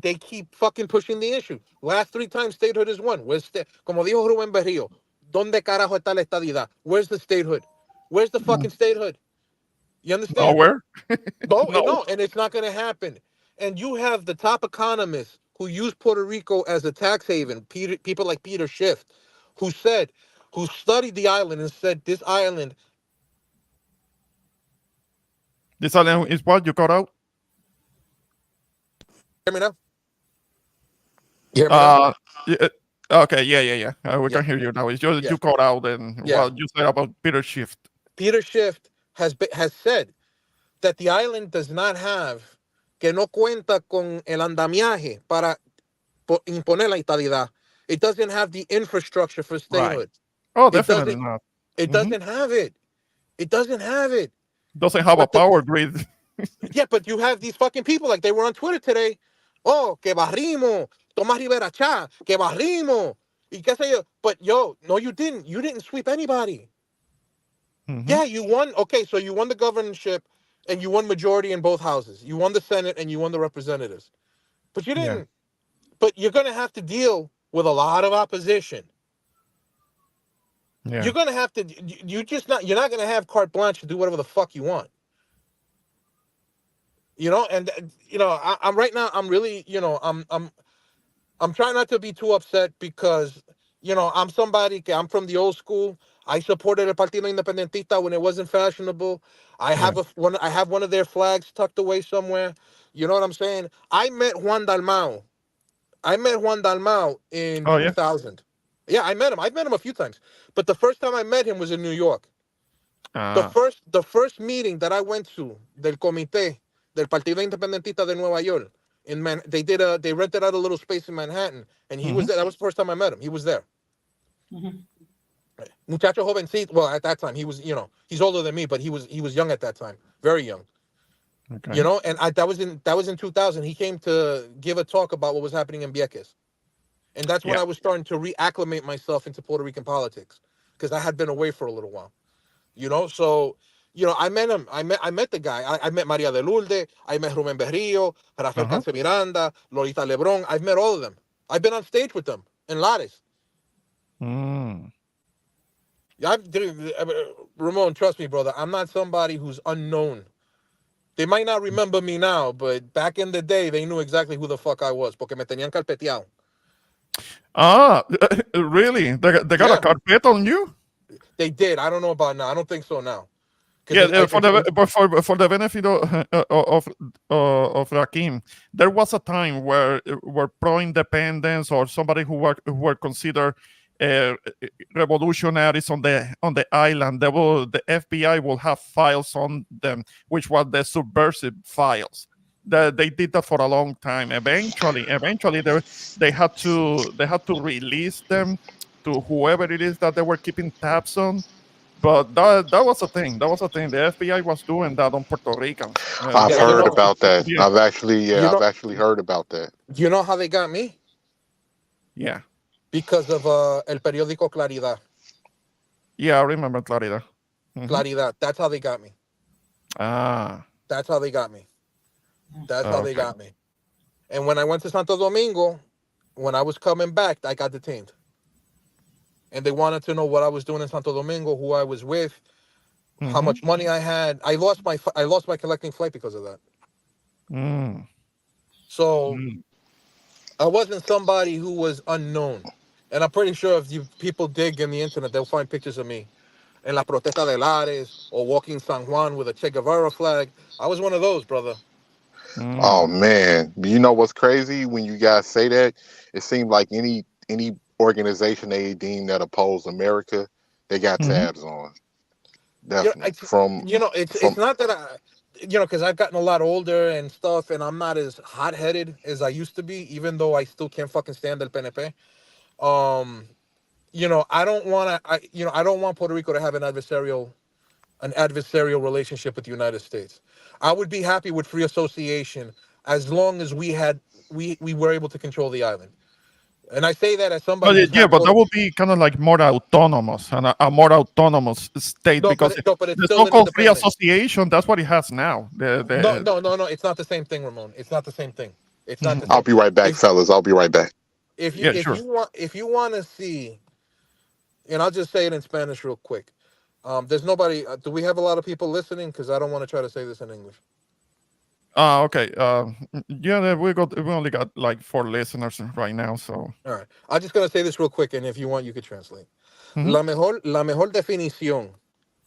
they keep fucking pushing the issue. Last three times statehood has won. Como dijo Rubén Berrío, ¿dónde carajo está la estadidad? Where's the statehood? Where's the fucking statehood? You understand? Nowhere. No, No. no, and it's not going to happen. And you have the top economists who use Puerto Rico as a tax haven, people like Peter Schiff, who studied the island and said this island This island is what you cut out. Hear me now? You hear me now? Yeah, okay, yeah. We Yeah. can hear you now. It's just Yeah. you cut out and Yeah. what you said about Peter Shift. Peter Schiff has said that the island does not have, que no cuenta con el andamiaje para imponer la estadidad. It doesn't have the infrastructure for Right. statehood. Oh, It definitely doesn't. not. It Mhm. doesn't have it. It doesn't have it. Doesn't have a But power grid. yeah, but you have these fucking people like they were on Twitter today. Oh, que barrimos, Tomás Rivera Chá, que barrimos, y qué sé yo. But yo, no, you didn't. You didn't sweep anybody. Mhm. Yeah, you won. Okay, so you won the governorship and you won majority in both houses. You won the Senate and you won the representatives. But you Yeah. didn't. But you're going to have to deal with a lot of opposition. Yeah. You're going to have to you're not going to have carte blanche to do whatever the fuck you want. And I'm right now I'm really, I'm trying not to be too upset because I'm I'm from the old school. I supported el Partido Independentista when it wasn't fashionable. Yeah. I have one of their flags tucked away somewhere. You know what I'm saying? I met Juan Dalmau. In Oh, yeah. 2000. Yeah, I met him. I've met him a few times. But the first time I met him was in New York. Ah. The first meeting that I went to del comité del Partido Independentista de Nueva York they rented out a little space in Manhattan and he was Mhm. there. That was the first time I met him. He was there. Mhm. Muchacho jovencito. Well, at that time he was, he's older than me, but he was young at that time, very young. Okay. And that was in 2000. He came to give a talk about what was happening in Vieques, and that's when Yeah. I was starting to reacclimate myself into Puerto Rican politics because I had been away for a little while. So I met him. I met the guy. I met Maria de Lourdes. I met Rubén Berrío, Rafael Uh-huh. Cance Miranda, Lolita Lebron. I've met all of them. I've been on stage with them in Lares. Mm. Yeah, Ramon, trust me, brother. I'm not somebody who's unknown. They might not remember me now, but back in the day, they knew exactly who the fuck I was, porque me tenían carpeteado. Ah, really? They got a Yeah, carpet on you? they did. I don't know about now. I don't think so now. Yeah, Because for the benefit of Rakim, there was a time where pro-independence or somebody who were considered uh, revolutionaries on the island, the FBI will have files on them, which was the subversive files. They did that for a long time. Eventually, they had to release them to whoever it is that they were keeping tabs on, but that was a thing. That was a thing. The FBI was doing that on Puerto Ricans. I've yeah, heard about that. Yeah, you I've know, actually heard about that. you know how they got me? yeah, Because of el periódico Claridad. yeah. I remember Clarida. Hmm. Claridad. That's how they got me. Ah, That's how they got me. That's how they okay. got me. And when I went to Santo Domingo, when I was coming back, I got detained. And they wanted to know what I was doing in Santo Domingo, who I was with, how Hmm. much money I had. I lost my collecting flight because of that. Mm. So Mm. I wasn't somebody who was unknown. And I'm pretty sure if you people dig in the internet, they'll find pictures of me in La Protesta de Lares or walking San Juan with a Che Guevara flag. I was one of those, brother. Oh Mm. man, you know what's crazy when you guys say that? It seemed like any organization they deem that oppose America, they got Hmm. tabs on. You know, Definitely it's, from it's from. not that because I've gotten a lot older and stuff, and I'm not as hot headed as I used to be, even though I still can't fucking stand el PNP. Um, I don't want to. I don't want Puerto Rico to have an adversarial relationship with the United States. I would be happy with free association as long as we were able to control the island. And I say that as somebody who's Yeah, had but that Puerto. would be kind of like more autonomous and a more autonomous state No, because no, but it's the still an so-called free independent. association, that's what it has now. No, no, no, no. It's not the same thing, Ramon. It's not the same thing. It's not the Mhm. I'll same. be right back, If fellas. I'll be right back. if you Yeah, if sure. you want if you want to see, and I'll just say it in Spanish real quick. There's nobody. Do we have a lot of people listening? Because I don't want to try to say this in English. Okay. Yeah, we only got like 4 listeners right now, so. All right. I'm just gonna say this real quick, and if you want, you could translate. Mhm. La mejor definición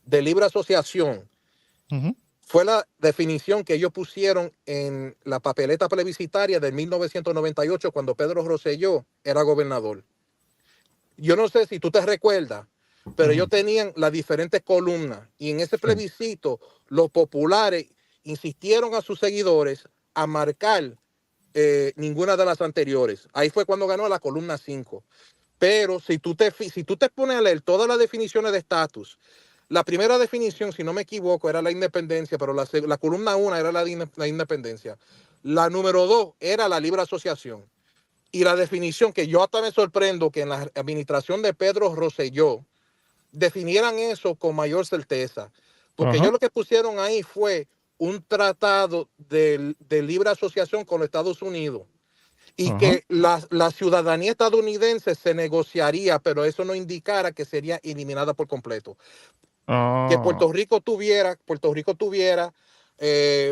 de libre asociación Mhm. fue la definición que ellos pusieron en la papeleta plebiscitaria de 1998 cuando Pedro Rosselló era gobernador. Yo no sé si tú te recuerdas, pero ellos tenían las diferentes columnas y en ese plebiscito los populares insistieron a sus seguidores a marcar ninguna de las anteriores. Ahí fue cuando ganó la columna 5. Pero si tú te pones a leer todas las definiciones de estatus, la primera definición, si no me equivoco, era la independencia, pero la columna 1 era la independencia. La número 2 era la libre asociación. Y la definición que yo hasta me sorprendo que en la administración de Pedro Rosselló definieran eso con mayor certeza. Porque ellos lo que pusieron ahí fue un tratado de libre asociación con los Estados Unidos y que la ciudadanía estadounidense se negociaría, pero eso no indicara que sería eliminada por completo. Que Puerto Rico tuviera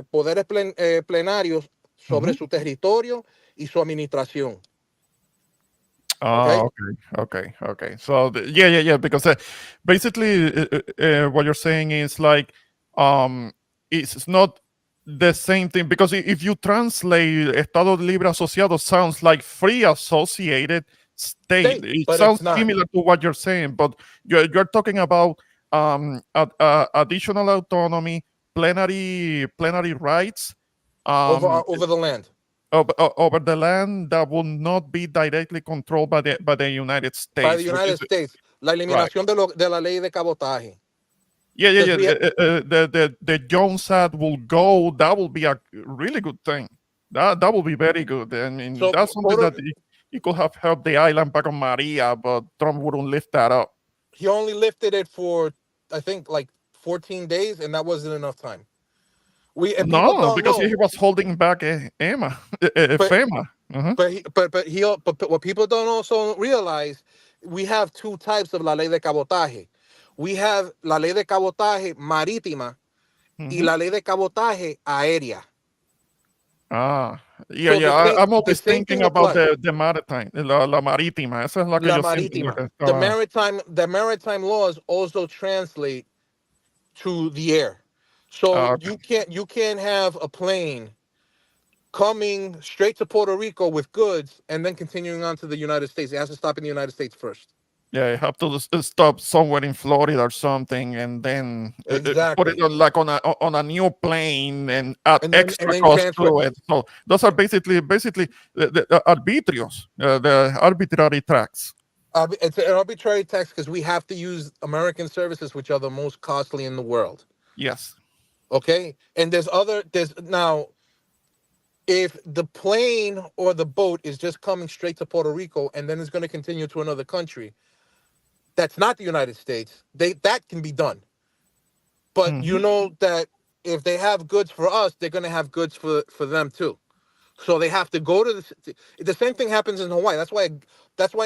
poderes plenarios sobre su territorio y su administración. Oh, okay. So yeah. Because basically, what you're saying is like, it's not the same thing. Because if you translate Estado Libre Asociado, sounds like free associated state. It but sounds it's not. similar to what you're saying, but you're talking about additional autonomy, plenary rights, Over the land. over the land that will not be directly controlled by the United States. By the United States. La eliminación de la ley de cabotaje. Yeah. The Jones Act will go. That will be a really good thing. That will be very good. I mean, So, that's something that it could have helped the island back on Maria, but Trump wouldn't lift that up. He only lifted it for, I think, like 14 days, and that wasn't enough time. No, because he was holding back FEMA. But what people don't also realize, we have two types of la ley de cabotaje. We have la ley de cabotaje marítima y la ley de cabotaje aérea. Yeah. I'm always thinking about the maritime, la marítima. Esa es la que La yo marítima. siento. The maritime laws also translate to the air. So you can't have a plane coming straight to Puerto Rico with goods and then continuing on to the United States. It has to stop in the United States first. Yeah, you have to stop somewhere in Florida or something, and then put it on a new plane and add extra cost to it. So those are basically the arbitrios, the arbitrary tax. It's an arbitrary tax because we have to use American services, which are the most costly in the world. Yes. Okay, and there's now, if the plane or the boat is just coming straight to Puerto Rico and then it's going to continue to another country, that's not the United States. That can be done. But you know that if they have goods for us, they're going to have goods for them too. So they have to go to the same thing happens in Hawaii. That's why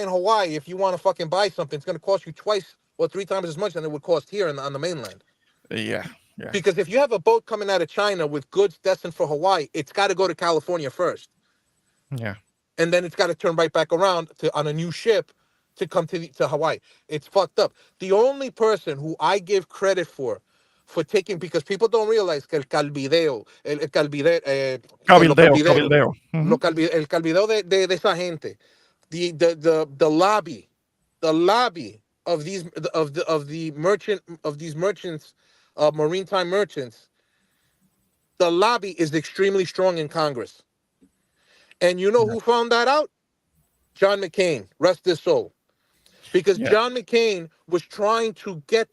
in Hawaii, if you want to fucking buy something, it's going to cost you twice or 3 times as much than it would cost here on the mainland. Yeah. Because if you have a boat coming out of China with goods destined for Hawaii, it's got to go to California first. Yeah. And then it's got to turn right back around on a new ship to come to Hawaii. It's fucked up. The only person who I give credit for taking, because people don't realize que el calvideo de esa gente, the lobby of these merchants, maritime merchants, the lobby is extremely strong in Congress. And you know who found that out? John McCain, rest his soul. Because John McCain was trying to get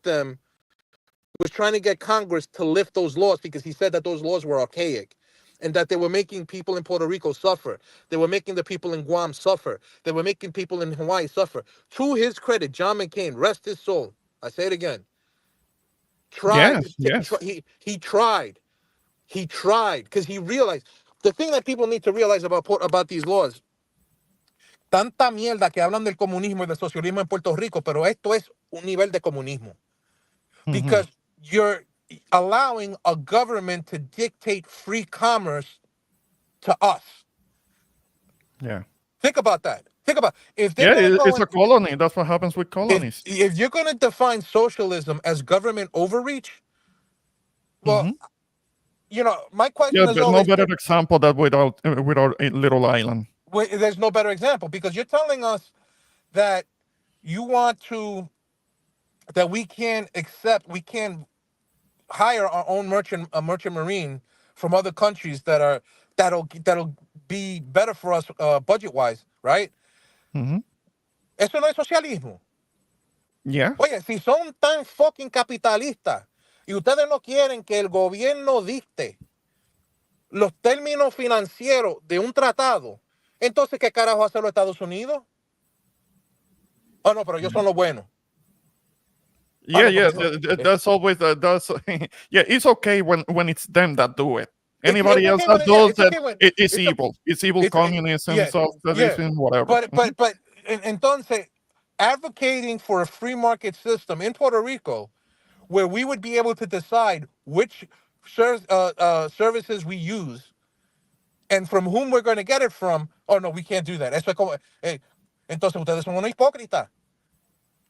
Congress to lift those laws, because he said that those laws were archaic and that they were making people in Puerto Rico suffer. They were making the people in Guam suffer. They were making people in Hawaii suffer. To his credit, John McCain, rest his soul, I say it again, tried. Yes. He tried because he realized the thing that people need to realize about these laws. Tanta mierda que hablan del comunismo y del socialismo en Puerto Rico, pero esto es un nivel de comunismo. Because you're allowing a government to dictate free commerce to us. Yeah. Think about that. If it's a colony. That's what happens with colonies. If you're going to define socialism as government overreach, well, my question Yeah, is there's no always, better example that without a little island. there's no better example because you're telling us that you want to that we can hire our own merchant marine from other countries that'll be better for us budget wise, right? Hmm. Eso no es socialismo. Yeah. Oye, si son tan fucking capitalistas y ustedes no quieren que el gobierno dicte los términos financieros de un tratado, entonces ¿qué carajo hace los Estados Unidos? Oh, no, pero ellos son los buenos. Ah, Yeah, no, yeah, porque that's always that's yeah. It's okay when it's them that do it. it's Anybody else okay that when does it's that, okay when it's it's a, evil. It's evil it's communism, yeah, yeah. socialism, whatever. But entonces advocating for a free market system in Puerto Rico where we would be able to decide which services we use and from whom we're going to get it from. Oh no, we can't do that. Eso es como, entonces ustedes son unos hipócritas.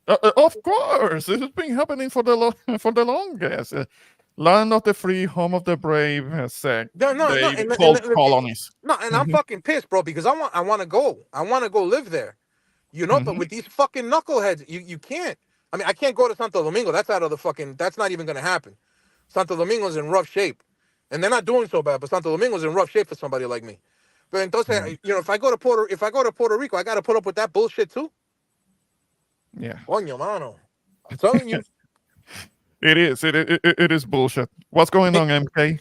Of course, this has been happening for the for the longest. Land of the free, home of the brave, No, no, no, they called colonies. no, and I'm Hmm. fucking pissed, bro, because I want to go live there, but Hmm. with these fucking knuckleheads, you can't. I mean, I can't go to Santo Domingo. That's out of the fucking. That's not even gonna happen. Santo Domingo's in rough shape, and they're not doing so bad, but Santo Domingo's in rough shape for somebody like me. But entonces, if I go to Puerto Rico, I got to put up with that bullshit too. Yeah, Coño, mano. I'm telling you. it is. It is bullshit. What's going on, MK?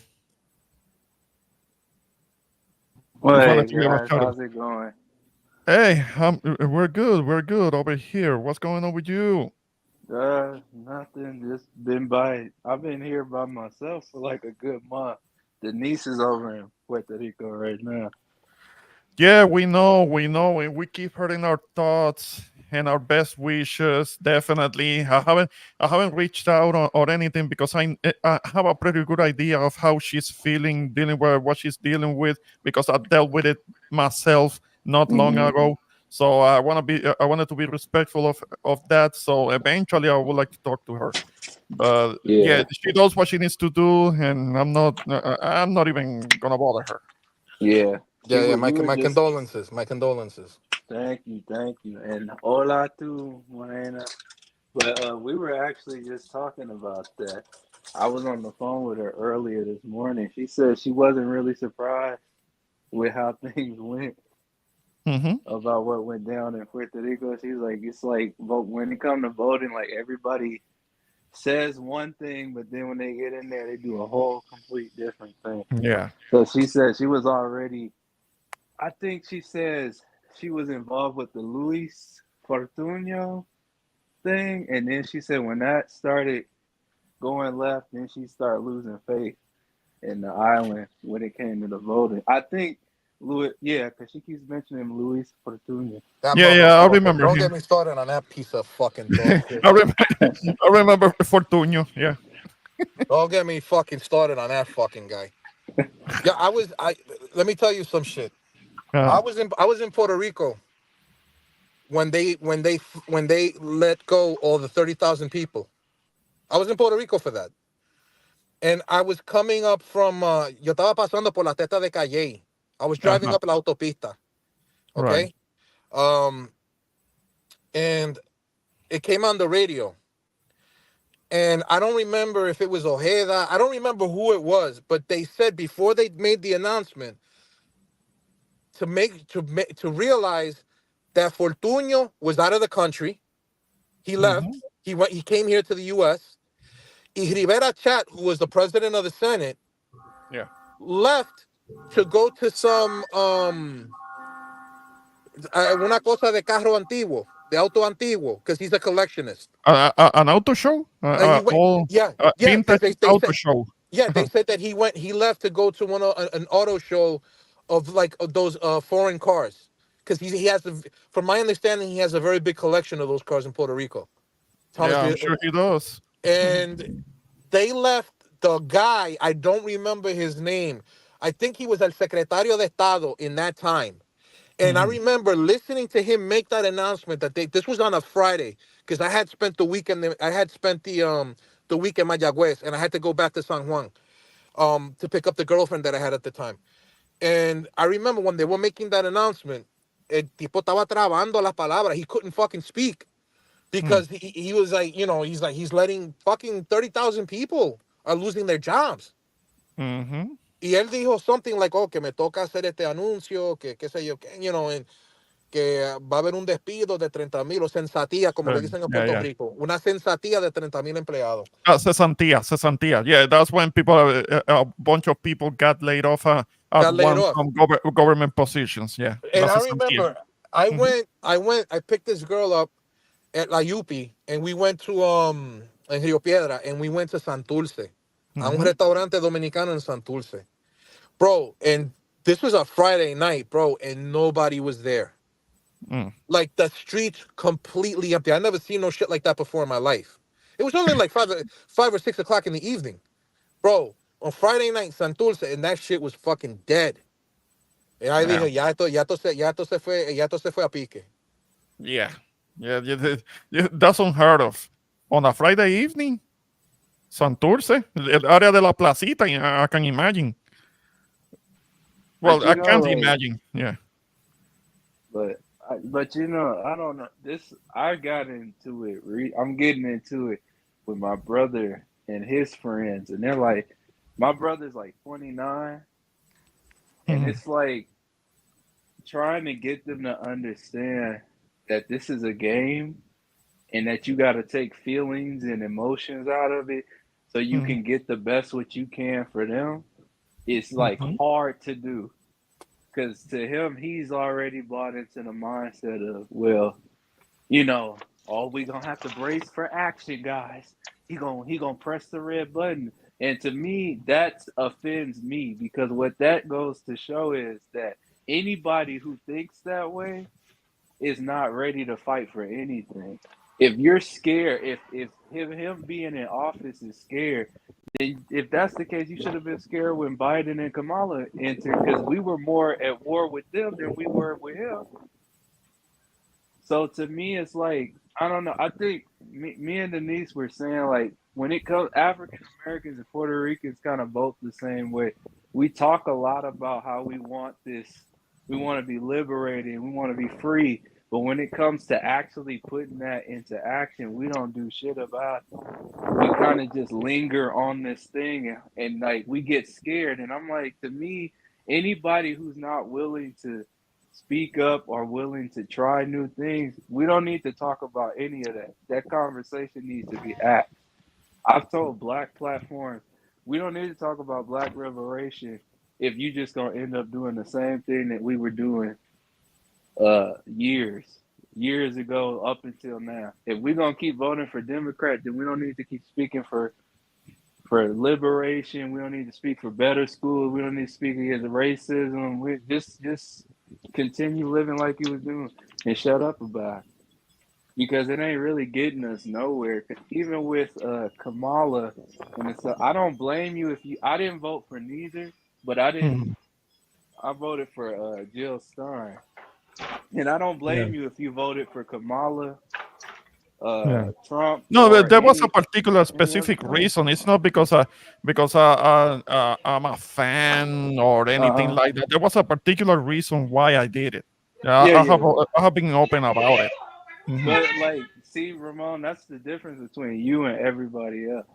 Just Hey wanted to give a guys, shout out. how's it going? Hey, we're good. We're good over here. What's going on with you? Nothing. Just been by. I've been here by myself for like a good month. The niece is over in Puerto Rico right now. Yeah, we know, and we keep hearing our thoughts and our best wishes. Definitely, I haven't reached out or anything because I have a pretty good idea of how she's feeling, dealing with what she's dealing with, because I dealt with it myself not long Hmm. ago. So I wanted to be respectful of that. So eventually, I would like to talk to her. But yeah, Yeah, she knows what she needs to do, and I'm not even gonna bother her. yeah. Yeah, yeah. We were My just condolences. My condolences. thank you, and hola tu, Morena. But we were actually just talking about that. I was on the phone with her earlier this morning. She said she wasn't really surprised with how things went Hmm. about what went down in Puerto Rico. She's like, it's like when it comes to voting, like everybody says one thing, but then when they get in there, they do a whole complete different thing. Yeah. So she said she was already, I think she says she was involved with the Luis Fortunio thing. And then she said when that started going left, then she started losing faith in the island when it came to the voting. I think Louis, yeah, because she keeps mentioning Luis Fortunio. That Yeah, yeah, I motherfucker. remember Don't get him. me started on that piece of fucking dog shit. I, rem- I remember Fortunio. Yeah. Don't get me fucking started on that fucking guy. Yeah, I let me tell you some shit. Uh, I was in Puerto Rico when they let go all the 30,000 people. I was in Puerto Rico for that. And I was coming up from yo estaba pasando por la teta de Calle. I was driving uh-huh. up la autopista, Right. okay? And it came on the radio. And I don't remember if it was Ojeda. I don't remember who it was, but they said before they made the announcement to realize that Fortunio was out of the country. He Hmm. left. He came here to the U.S. Y Rivera Chat, who was the president of the Senate, Yeah. left to go to some una cosa de carro antiguo, de auto antiguo, because he's a collectionist. An auto show? And he went, All yeah, yeah, vintage because they auto said, show. yeah, they said that he left to go to an auto show of like of those foreign cars, because he has from my understanding he has a very big collection of those cars in Puerto Rico. Thomas, Yeah, I'm sure he does. and they left the guy. I don't remember his name. I think he was el secretario de Estado in that time. And I Hmm. remember listening to him make that announcement that this was on a Friday because I had spent the weekend. I had spent the week in Mayagüez and I had to go back to San Juan. to pick up the girlfriend that I had at the time. And I remember when they were making that announcement, el tipo estaba trabando las palabras. He couldn't fucking speak Mm. because he was like, he's letting fucking 30,000 people are losing their jobs. Mm-hmm. Y él dijo something like, oh, que me toca hacer este anuncio, que qué sé yo, and que va a haber un despido de 30,000 o sensatía, como le dicen en Yeah, Puerto yeah. Rico, una sensatía de 30,000 empleados. Cesantía, cesantía. Yeah, that's when people, a bunch of people got laid off at Got laid once off. from government positions. Yeah, la And I cesantía. remember Mhm. I picked this girl up at La Yupi, and we went to en Rio Piedra, and we went to Santurce, a un Mhm. restaurante dominicano en Santurce, bro. And this was a Friday night, bro, and nobody was there. Mm. Like the streets completely empty. I never seen no shit like that before in my life. It was only like 5 or 6 o'clock in the evening, bro. On Friday night, Santurce, and that shit was fucking dead. And I Yeah, dije, ya esto se fue a pique. yeah, yeah, yeah, yeah. That's unheard of. On a Friday evening, Santurce, el área de la placita. I can imagine. But Well, you I know, can't like, imagine. Yeah. but you know, I don't know. This I got into it. I'm getting into it with my brother and his friends, and they're like, my brother's like 29, and Mhm. it's like trying to get them to understand that this is a game and that you got to take feelings and emotions out of it so you Mhm. can get the best what you can for them. It's like Mhm. hard to do because to him, he's already bought into the mindset of, well, you know, oh, we gonna have to brace for action, guys. He gonna press the red button. And to me, that offends me because what that goes to show is that anybody who thinks that way is not ready to fight for anything. If you're scared, if him being in office is scared, then if that's the case, you should have been scared when Biden and Kamala entered because we were more at war with them than we were with him. So to me, it's like I don't know. I think me and Denise were saying like when it comes African Americans and Puerto Ricans kind of both the same way. We talk a lot about how we want this, we want to be liberated, we want to be free. But when it comes to actually putting that into action, we don't do shit about it. We kind of just linger on this thing and like we get scared. And I'm like, to me, anybody who's not willing to speak up or willing to try new things, we don't need to talk about any of that. That conversation needs to be had. I've told black platforms, we don't need to talk about black liberation if you just gonna end up doing the same thing that we were doing years ago up until now. If we're gonna keep voting for Democrat, then we don't need to keep speaking for liberation. We don't need to speak for better schools. We don't need to speak against racism. We just continue living like you was doing and shut up about it. Because it ain't really getting us nowhere. Even with Kamala and it's I don't blame you if you I didn't vote for neither, but Mhm. I voted for Jill Stein. And I don't Yeah. blame you if you voted for Kamala, Yeah. Trump, No, but or there was a particular any other specific thing. reason. It's not because I'm a fan or anything Uh-huh. like that. There was a particular reason why I did it. Yeah, Yeah, yeah. I have been open about it. Mhm. But like, see, Ramon, that's the difference between you and everybody else.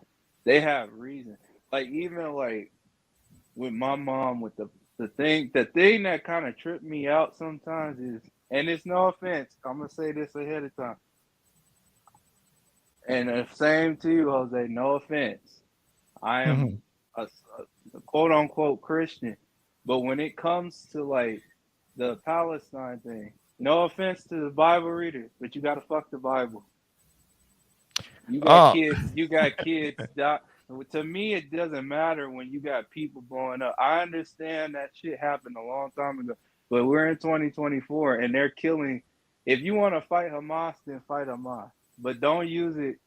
They have reason. Like even like with my mom, with the thing that kind of tripped me out sometimes is, and it's no offense, I'm gonna say this ahead of time, and the same to you, Jose. No offense, I am Mhm. a quote unquote Christian, but when it comes to like the Palestine thing, no offense to the Bible readers, but you gotta fuck the Bible. You got Ah, kids. You got kids. That, to me, it doesn't matter when you got people blowing up. I understand that shit happened a long time ago, but we're in 2024 and they're killing. If you want to fight Hamas, then fight Hamas, but don't use it.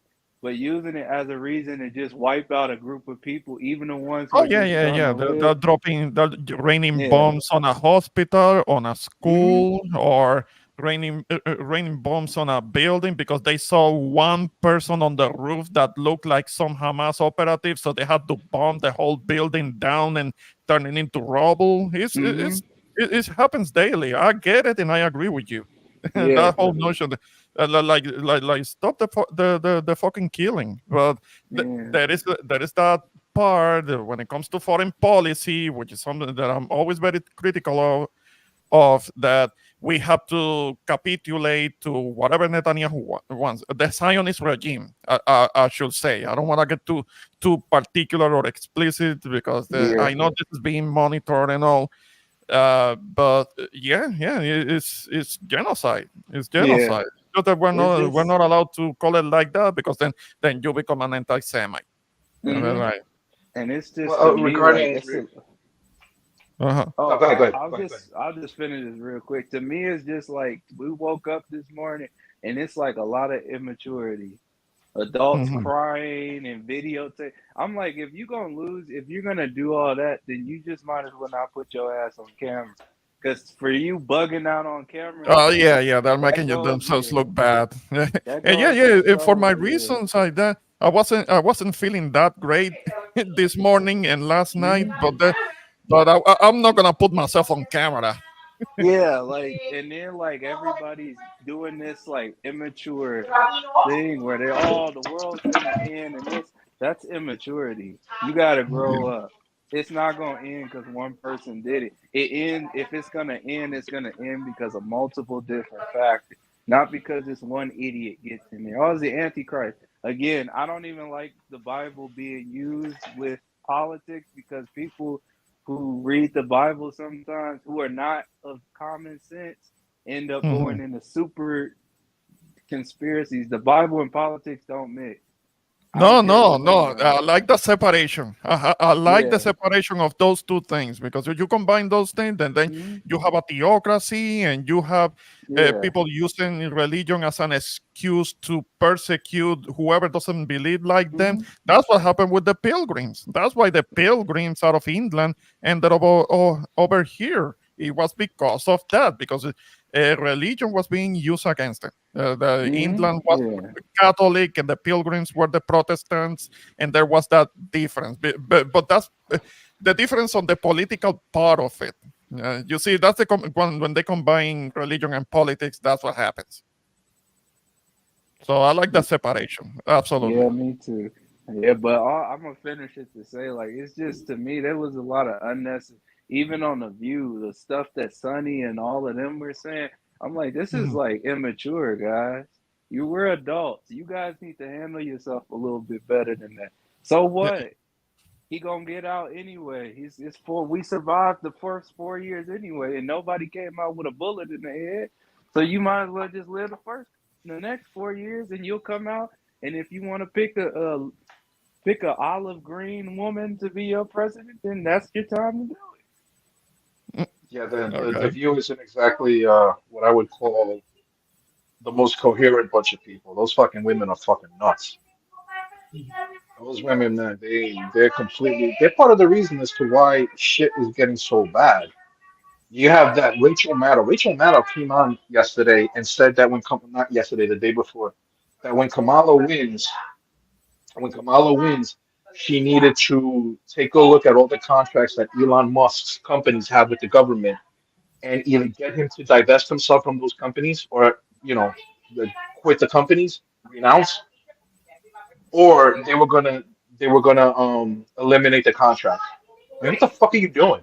But using it as a reason to just wipe out a group of people, even the ones who oh are yeah, just yeah, trying yeah. to They're live. dropping, they're raining Yeah. bombs on a hospital, on a Hmm. school, or raining bombs on a building because they saw one person on the roof that looked like some Hamas operative, so they had to bomb the whole building down and turn it into rubble. Mm-hmm. It happens daily. I get it, and I agree with you. Yeah. That whole notion, like stop the fucking killing. But Yeah. there is that part when it comes to foreign policy, which is something that I'm always very critical of, that we have to capitulate to whatever Netanyahu wants. The Zionist regime, I should say. I don't want to get too particular or explicit because Yeah. I know this is being monitored and all. But yeah, it's genocide. It's Yeah. genocide. Just that It's we're just. not allowed to call it like that because then you become an anti-Semite. Mm-hmm. Right. And it's just to Well, me like regarding it's a. Uh-huh. Oh, no, go ahead, go ahead, I'll go ahead, go ahead. just finish this real quick. To me, it's just like we woke up this morning and it's like a lot of immaturity. Adults Mhm. crying and videotape. I'm like, if you're gonna lose, if you're gonna do all that, then you just might as well not put your ass on camera. Cause for you bugging out on camera and Oh stuff, yeah, they're that making goes, themselves yeah, look bad. that And goes to for my show, yeah. reasons, I wasn't feeling that great this morning and last night, Hmm. but I'm not gonna put myself on camera. Yeah, like, and then like everybody's doing this like immature thing where they, oh, the world's gonna end and this, that's immaturity. You gotta grow Yeah. up. It's not gonna end because one person did it. If it's gonna end, it's gonna end because of multiple different factors, not because this one idiot gets in there. Oh, it's the Antichrist. Again, I don't even like the Bible being used with politics because people who read the Bible sometimes who are not of common sense end up going Mhm. into super conspiracies. The Bible and politics don't mix. I No, don't care no, what you no. I bring. like the separation. I like the Yeah. separation of those two things because if you combine those things, then Mhm. you have a theocracy and you have Yeah. people using religion as an excuse to persecute whoever doesn't believe like them. Mhm. That's what happened with the pilgrims. That's why the pilgrims out of England ended up over here. It was because of that, because religion was being used against them. The Mhm. England was Yeah. Catholic and the Pilgrims were the Protestants, and there was that difference. But that's the difference on the political part of it. You see, that's when they combine religion and politics. That's what happens. So I like that separation. Absolutely. Yeah, me too. Yeah, but I'm gonna finish it to say, like, it's just to me there was a lot of unnecessary, even on the View, the stuff that Sonny and all of them were saying. I'm like, this is Mhm. like immature, guys. You were adults. You guys need to handle yourself a little bit better than that. So Yeah. what? He gonna get out anyway. It's four. We survived the first 4 years anyway, and nobody came out with a bullet in the head. So you might as well just live the next 4 years, and you'll come out. And if you want to pick a olive green woman to be your president, then that's your time to do Mm, Yeah, the okay. view isn't exactly what I would call the most coherent bunch of people. Those fucking women are fucking nuts. Those women, man, they're part of the reason as to why shit is getting so bad. You have that Rachel Maddow. Rachel Maddow came on yesterday and said that not yesterday, the day before, that when Kamala wins, she needed to take a look at all the contracts that Elon Musk's companies have with the government and either get him to divest himself from those companies or, quit the companies, renounce, or they were gonna eliminate the contract. Man, what the fuck are you doing?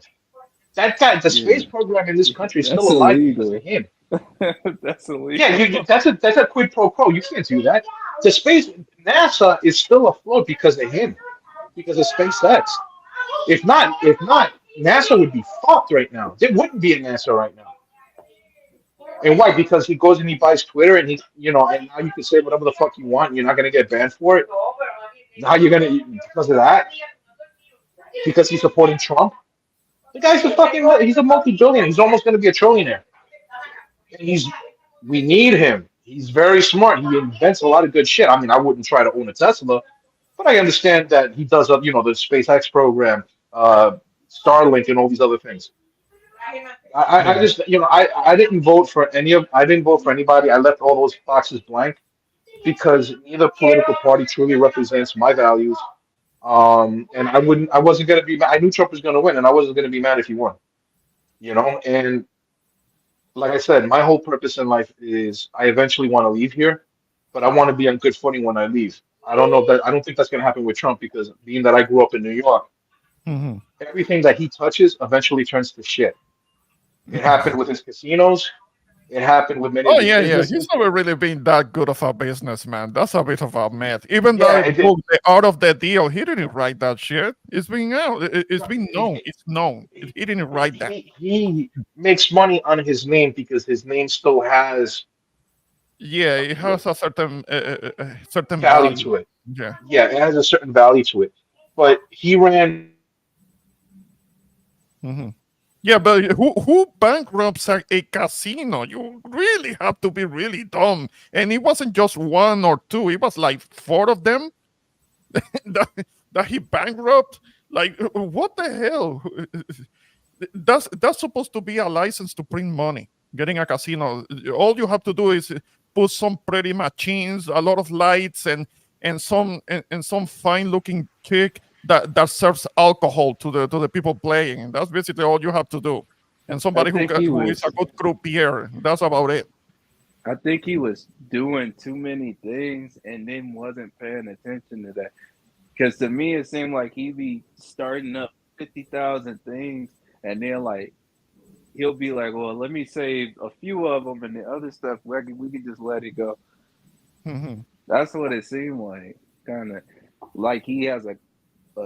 That guy, the space it. program in this Yeah, country is still that's alive because of illegal. him. That's Yeah, illegal. that's a quid pro quo. You can't do that. The space NASA is still afloat because of him, because of SpaceX. If not, NASA would be fucked right now. There wouldn't be a NASA right now. And why? Because he goes and he buys Twitter, and and now you can say whatever the fuck you want. And you're not gonna get banned for it. Now you're gonna because of that, because he's supporting Trump. The guy's he's a multi-billionaire. He's almost gonna be a trillionaire. And we need him. He's very smart. He invents a lot of good shit. I mean, I wouldn't try to own a Tesla, but I understand that he does, the SpaceX program, Starlink, and all these other things. I Yeah. just, I didn't vote for I didn't vote for anybody. I left all those boxes blank because neither political party truly represents my values. And I wasn't gonna be mad. I knew Trump was gonna win, and I wasn't gonna be mad if he won. And like I said, my whole purpose in life is I eventually want to leave here, but I want to be on good footing when I leave. I don't think that's gonna happen with Trump because being that I grew up in New York, Mhm. everything that he touches eventually turns to shit. It happened with his casinos. It happened with many of Oh his yeah, yeah. He's businesses. never really been that good of a businessman. That's a bit of a myth. Even Yeah, that book, The Art of the Deal, he didn't write that shit. It's been out. It's been known. It's known. He didn't write that. he makes money on his name because his name still has Yeah, it has a certain value value. to it. Yeah. Yeah, it has a certain value to it. But he ran Hmm. Yeah, but who bankrupts a casino? You really have to be really dumb. And it wasn't just one or two; it was like four of them that, that he bankrupt. Like, what the hell? That's supposed to be a license to print money. Getting a casino, all you have to do is put some pretty machines, a lot of lights, and some fine looking chick that serves alcohol to the people playing. That's basically all you have to do. And I somebody think he who is a was. good croupier. That's about it. I think he was doing too many things and then wasn't paying attention to that. Because to me, it seemed like he be starting up 50,000 things, and then like he'll be like, "Well, let me save a few of them, and the other stuff we can just let it go." Mhm. That's what it seemed like, kind of like he has a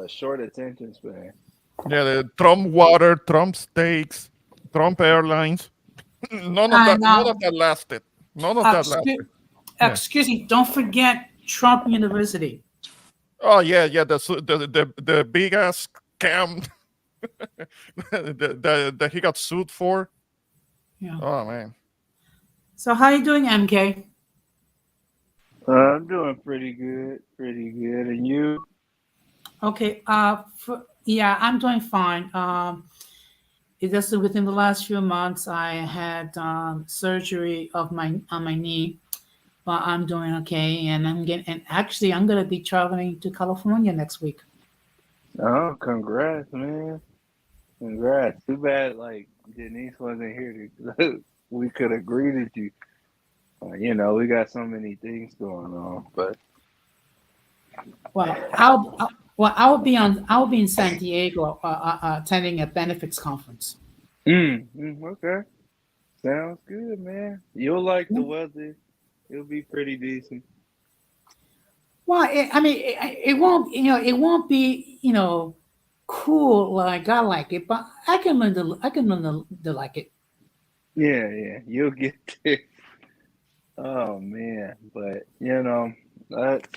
short attention span. Yeah, the Trump water, Trump steaks, Trump Airlines. And None of that lasted. None of that excuse, lasted. Yeah. excuse me, don't forget Trump University. Oh yeah, yeah. The big ass scam that he got sued for. Yeah. Oh man. So how you doing, MK? I'm doing pretty good, and you? Okay. Yeah, I'm doing fine. It just within the last few months, I had surgery of my on my knee, but I'm doing okay, and actually I'm gonna be traveling to California next week. Oh, congrats, man! Congrats. Too bad, like Denise wasn't here to. We could have greeted you. We got so many things going on, but Well, I'll be in San Diego attending a benefits conference. okay, sounds good, man. You'll like the weather. It'll be pretty decent. Well, I mean, it won't, it won't be, cool like I like it, but I can learn to like it. Yeah, yeah, you'll get there. Oh man, but that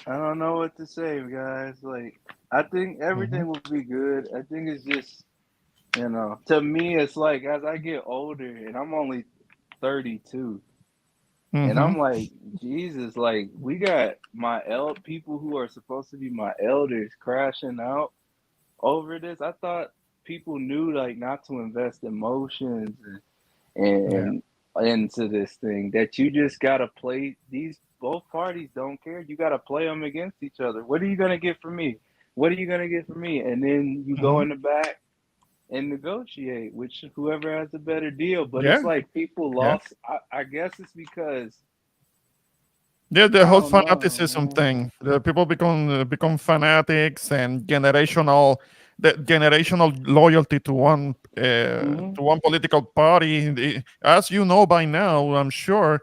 I don't know what to say, guys. Like, I think Hmm. everything will be good. I think it's just, to me, it's like as I get older, and I'm only 32, and Hmm. I'm like, Jesus, like we got people who are supposed to be my elders crashing out over this. I thought people knew like not to invest emotions Yeah. and into this thing that you just gotta play these both parties don't care, you gotta play them against each other. What are you gonna get from me? What are you gonna get from me? And then you go Hmm. in the back and negotiate which whoever has a better deal. But Yeah. it's like people Yeah. lost. I guess it's because Yeah, the I whole don't fanaticism know, thing. The people become fanatics and generational loyalty man. to one political party. As you know by now, I'm sure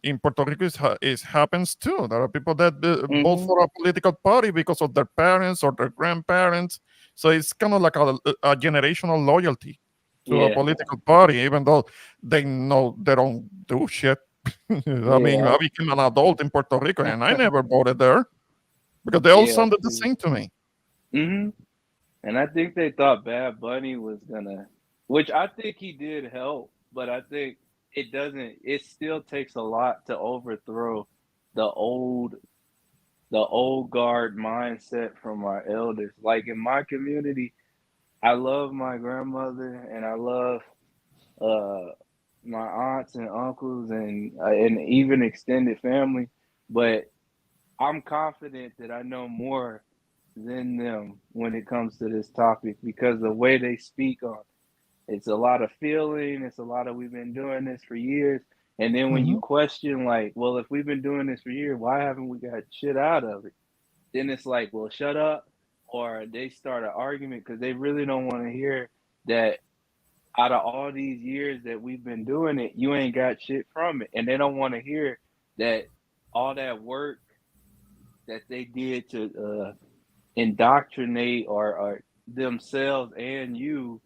in Puerto Rico is happens too. There are people that vote Hmm. for a political party because of their parents or their grandparents. So it's kind of like a generational loyalty to a Yeah, political party, even though they know they don't do shit. I mean, yeah, I became an adult in Puerto Rico and I never voted there because they all yeah. sounded the See. same to me. Hmm. And I think they thought Bad Bunny was gonna, which I think he did help, but I think it doesn't. It still takes a lot to overthrow the old, the old guard mindset from our elders. Like in my community, I love my grandmother and I love uh my aunts and uncles and even extended family, but I'm confident that I know more than them when it comes to this topic because the way they speak on it's a lot of feeling, it's a lot of we've been doing this for years. And then when you Mhm. question like, well, if we've been doing this for years, why haven't we got shit out of it? Then it's like, well, shut up, or they start an argument because they really don't want to hear that out of all these years that we've been doing it, you ain't got shit from it. And they don't want to hear that all that work that they did to indoctrinate or themselves and you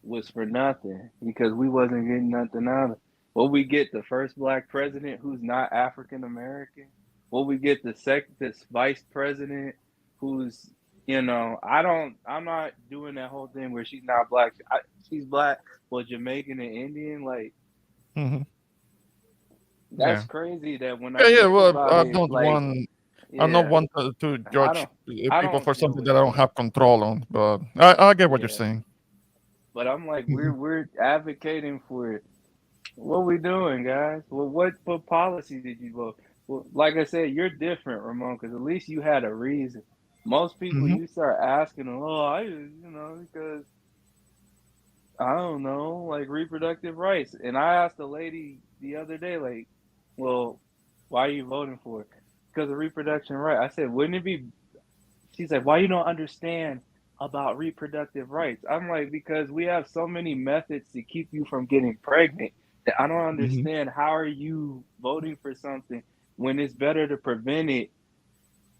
was for nothing because we wasn't getting nothing out of it. Will we get the first black president who's not African American? Will we get the second this vice president who's I'm not doing that whole thing where she's not black. She's black, but Jamaican and Indian. Like Mhm. that's Yeah. crazy. That when I Yeah, yeah. think Well, about it, like I don't yeah, want to I judge don't, I people don't for feel something the that I don't same. have control on, but I get what you're Yeah, saying. but I'm like Mhm. we're advocating for what we doing, guys? Well, what policy did you vote? Well, like I said, you're different, Ramon, because at least you had a reason. Most people, Mhm. you start asking them, oh, because I don't know, like reproductive rights. And I asked a lady the other day, like, well, why are you voting for it? Because of reproduction right. I said, wouldn't it be She's like, why you don't understand about reproductive rights? I'm like, because we have so many methods to keep you from getting pregnant that I don't Mhm. understand how are you voting for something when it's better to prevent it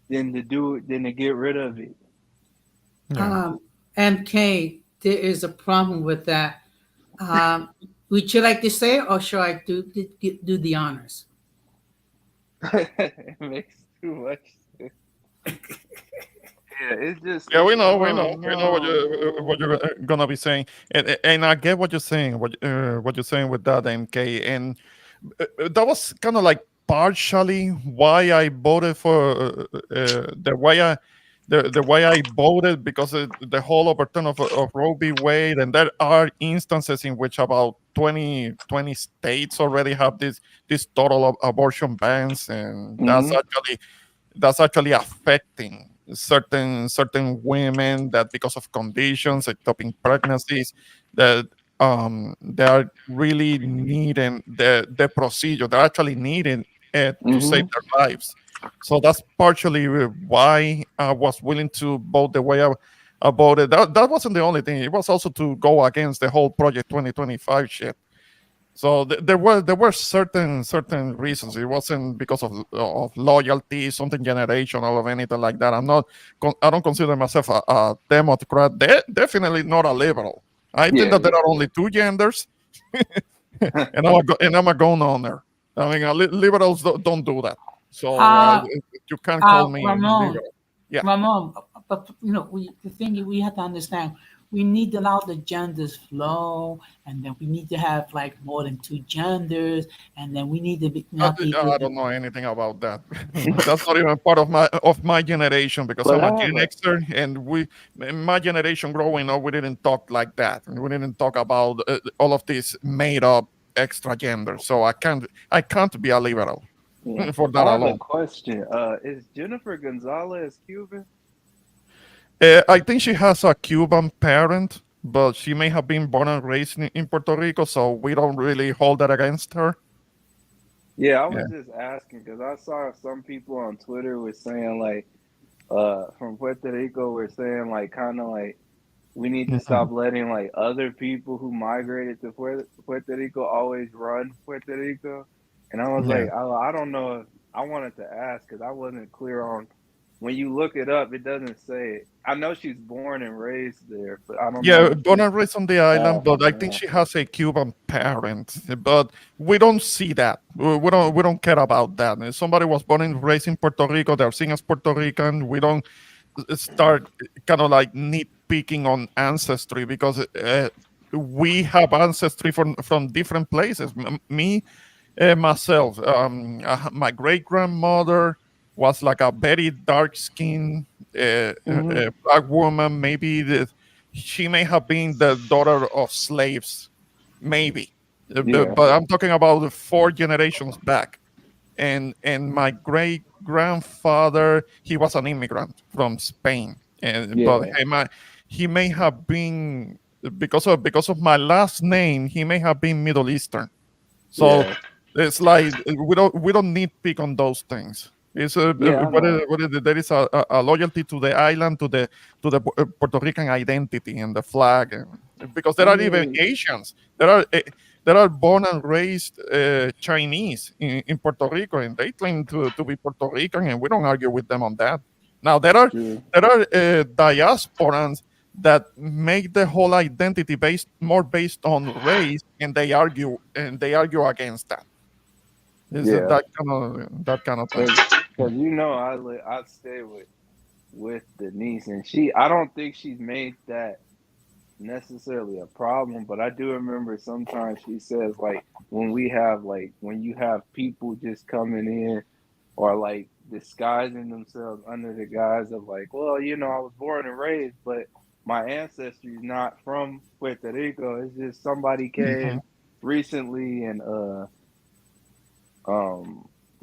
than to get rid of it. Yeah. Um, MK, there is a problem with that. Um, would you like to say, or shall I do the honors? It makes too much sense. Yeah, Yeah, it's we know what you're gonna be saying, and I get what you're saying, what you're saying with that, MK, and that was kind of like partially why I voted for the way I voted because the whole overturn of Roe v. Wade, and there are instances in which about 20 states already have this total of abortion bans, and hmm that's actually affecting certain women that because of conditions ectopic pregnancies that they are really needing the procedure, they're actually needing it to save hmm their lives. So that's partially why I was willing to vote the way I voted. That wasn't the only thing, it was also to go against the whole project 2025 shit. So there were certain reasons. It wasn't because of loyalty, something generational or anything like that. I don't consider myself a Democrat. Definitely not a liberal. I think Yeah, that there yeah. are only two genders, and I'm a gun owner. I mean, liberals don't do that. So Uh, you can't call me Ramon, liberal. Yeah. Ramon, but the thing is, we have to understand, we need to allow the genders flow, and then we need to have like more than two genders, and then we need to be not people. I don't know anything about that. That's not even part of my generation because But I'm a I Gen have a Xer, and we, in my generation growing up, we didn't talk like that. We didn't talk about all of these made up extra genders. So I can't be a liberal yeah, for that I have a alone. question. Is Jennifer Gonzalez Cuban? I think she has a Cuban parent, but she may have been born and raised in Puerto Rico, so we don't really hold that against her. Yeah, I Yeah. was just asking because I saw some people on Twitter were saying like from Puerto Rico were saying like kind of like we need to Mhm. stop letting like other people who migrated to Puerto Rico always run Puerto Rico. And I was Yeah. like, I don't know if I wanted to ask because I wasn't clear on when you look it up, it doesn't say it. I know she's born and raised there, but I don't know Yeah, if born she's and raised on the island, but I African think or she has a Cuban parent. But we don't see that. We don't care about that. If somebody was born and raised in Puerto Rico, they're seen as Puerto Rican. We don't start kind of like nitpicking on ancestry because we have ancestry from different places. Me myself, my great grandmother was like a very dark skinned not. black woman. Maybe she may have been the daughter of slaves, maybe. Yeah, But I'm talking about 4 generations back. And my great grandfather, he was an immigrant from Spain, and but yeah, he may have been, because of my last name, he may have been Middle Eastern. So yeah, it's like we don't need pick on those things. It's yeah. I know. there is a loyalty to the island, to the Puerto Rican identity and the flag, because I there are even mean, Asians. There are born and raised Chinese in Puerto Rico, and they claim to be Puerto Rican, and we don't argue with them on that. Now true. there are diasporans that make the whole identity based on race, and they argue against that. Is Yeah, that kind of thing. cause I stay with Denise, and I don't think she's made that necessarily a problem, but I do remember sometimes she says like when you have people just coming in or like disguising themselves under the guise of like, well, I was born and raised, but my ancestry is not from Puerto Rico. It's just somebody Mhm. came recently and um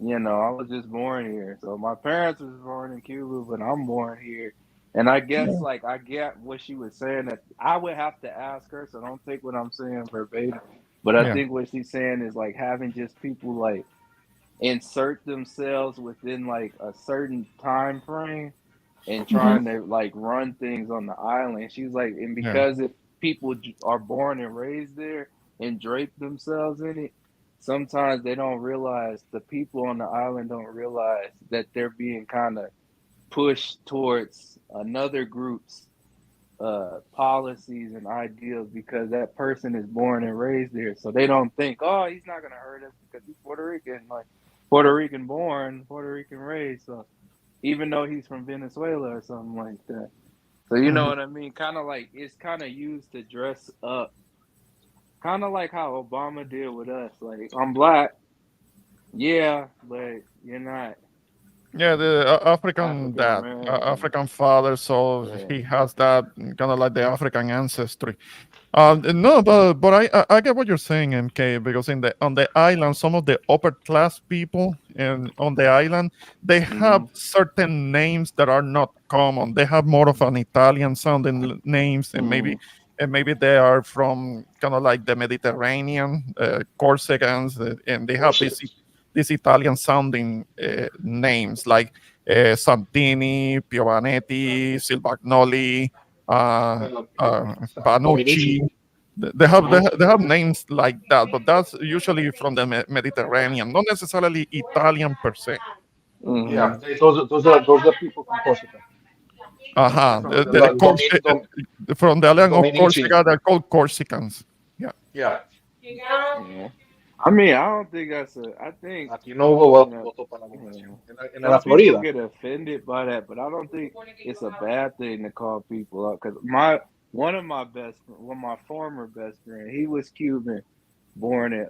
I was just born here. So my parents was born in Cuba, but I'm born here. And I guess Yeah. like I get what she was saying that I would have to ask her, so don't take what I'm saying verbatim. But I Yeah. think what she's saying is like having just people like insert themselves within like a certain time frame and Mhm. trying to like run things on the island. She's like, and Yeah. because if people are born and raised there and drape themselves in it, sometimes they don't realize the people on the island don't realize that they're being kind of pushed towards another group's policies and ideals because that person is born and raised there. So they don't think, oh, he's not gonna hurt us because he's Puerto Rican, like Puerto Rican born, Puerto Rican raised. So even though he's from Venezuela or something like that. So you know Mhm. what I mean? Kind of like it's kind of used to dress up, kind of like how Obama did with us. Like I'm black, yeah, but you're not Yeah, the African African dad, American. African father, so Yeah. he has that kind of like the African ancestry. No, but I get what you're saying, MK, because on the island, some of the upper class people and on the island, they have Mhm. certain names that are not common. They have more of an Italian sounding names, and maybe Mhm. they are from kind of like the Mediterranean, Corsicans, and they have Corsicans. these Italian sounding names like Santini, Piovanetti, Silvagnoli, uh, Dominici. Banucci. They have they, Mhm. ha- they have names like that, but that's usually from the Mediterranean, not necessarily Italian per se. Yeah, Mhm. those are people from Corsica. Uh-huh. From the From the island of Dominici. Corsica, they're called Corsicans. Yeah. Yeah, Yeah. I mean, I don't think that's a. I think aquí no you hubo know, voto para la yeah. votación. En la Some people Florida. get offended by that, but I don't think it's a bad thing to call people up. Because one of my former best friend, he was Cuban, born in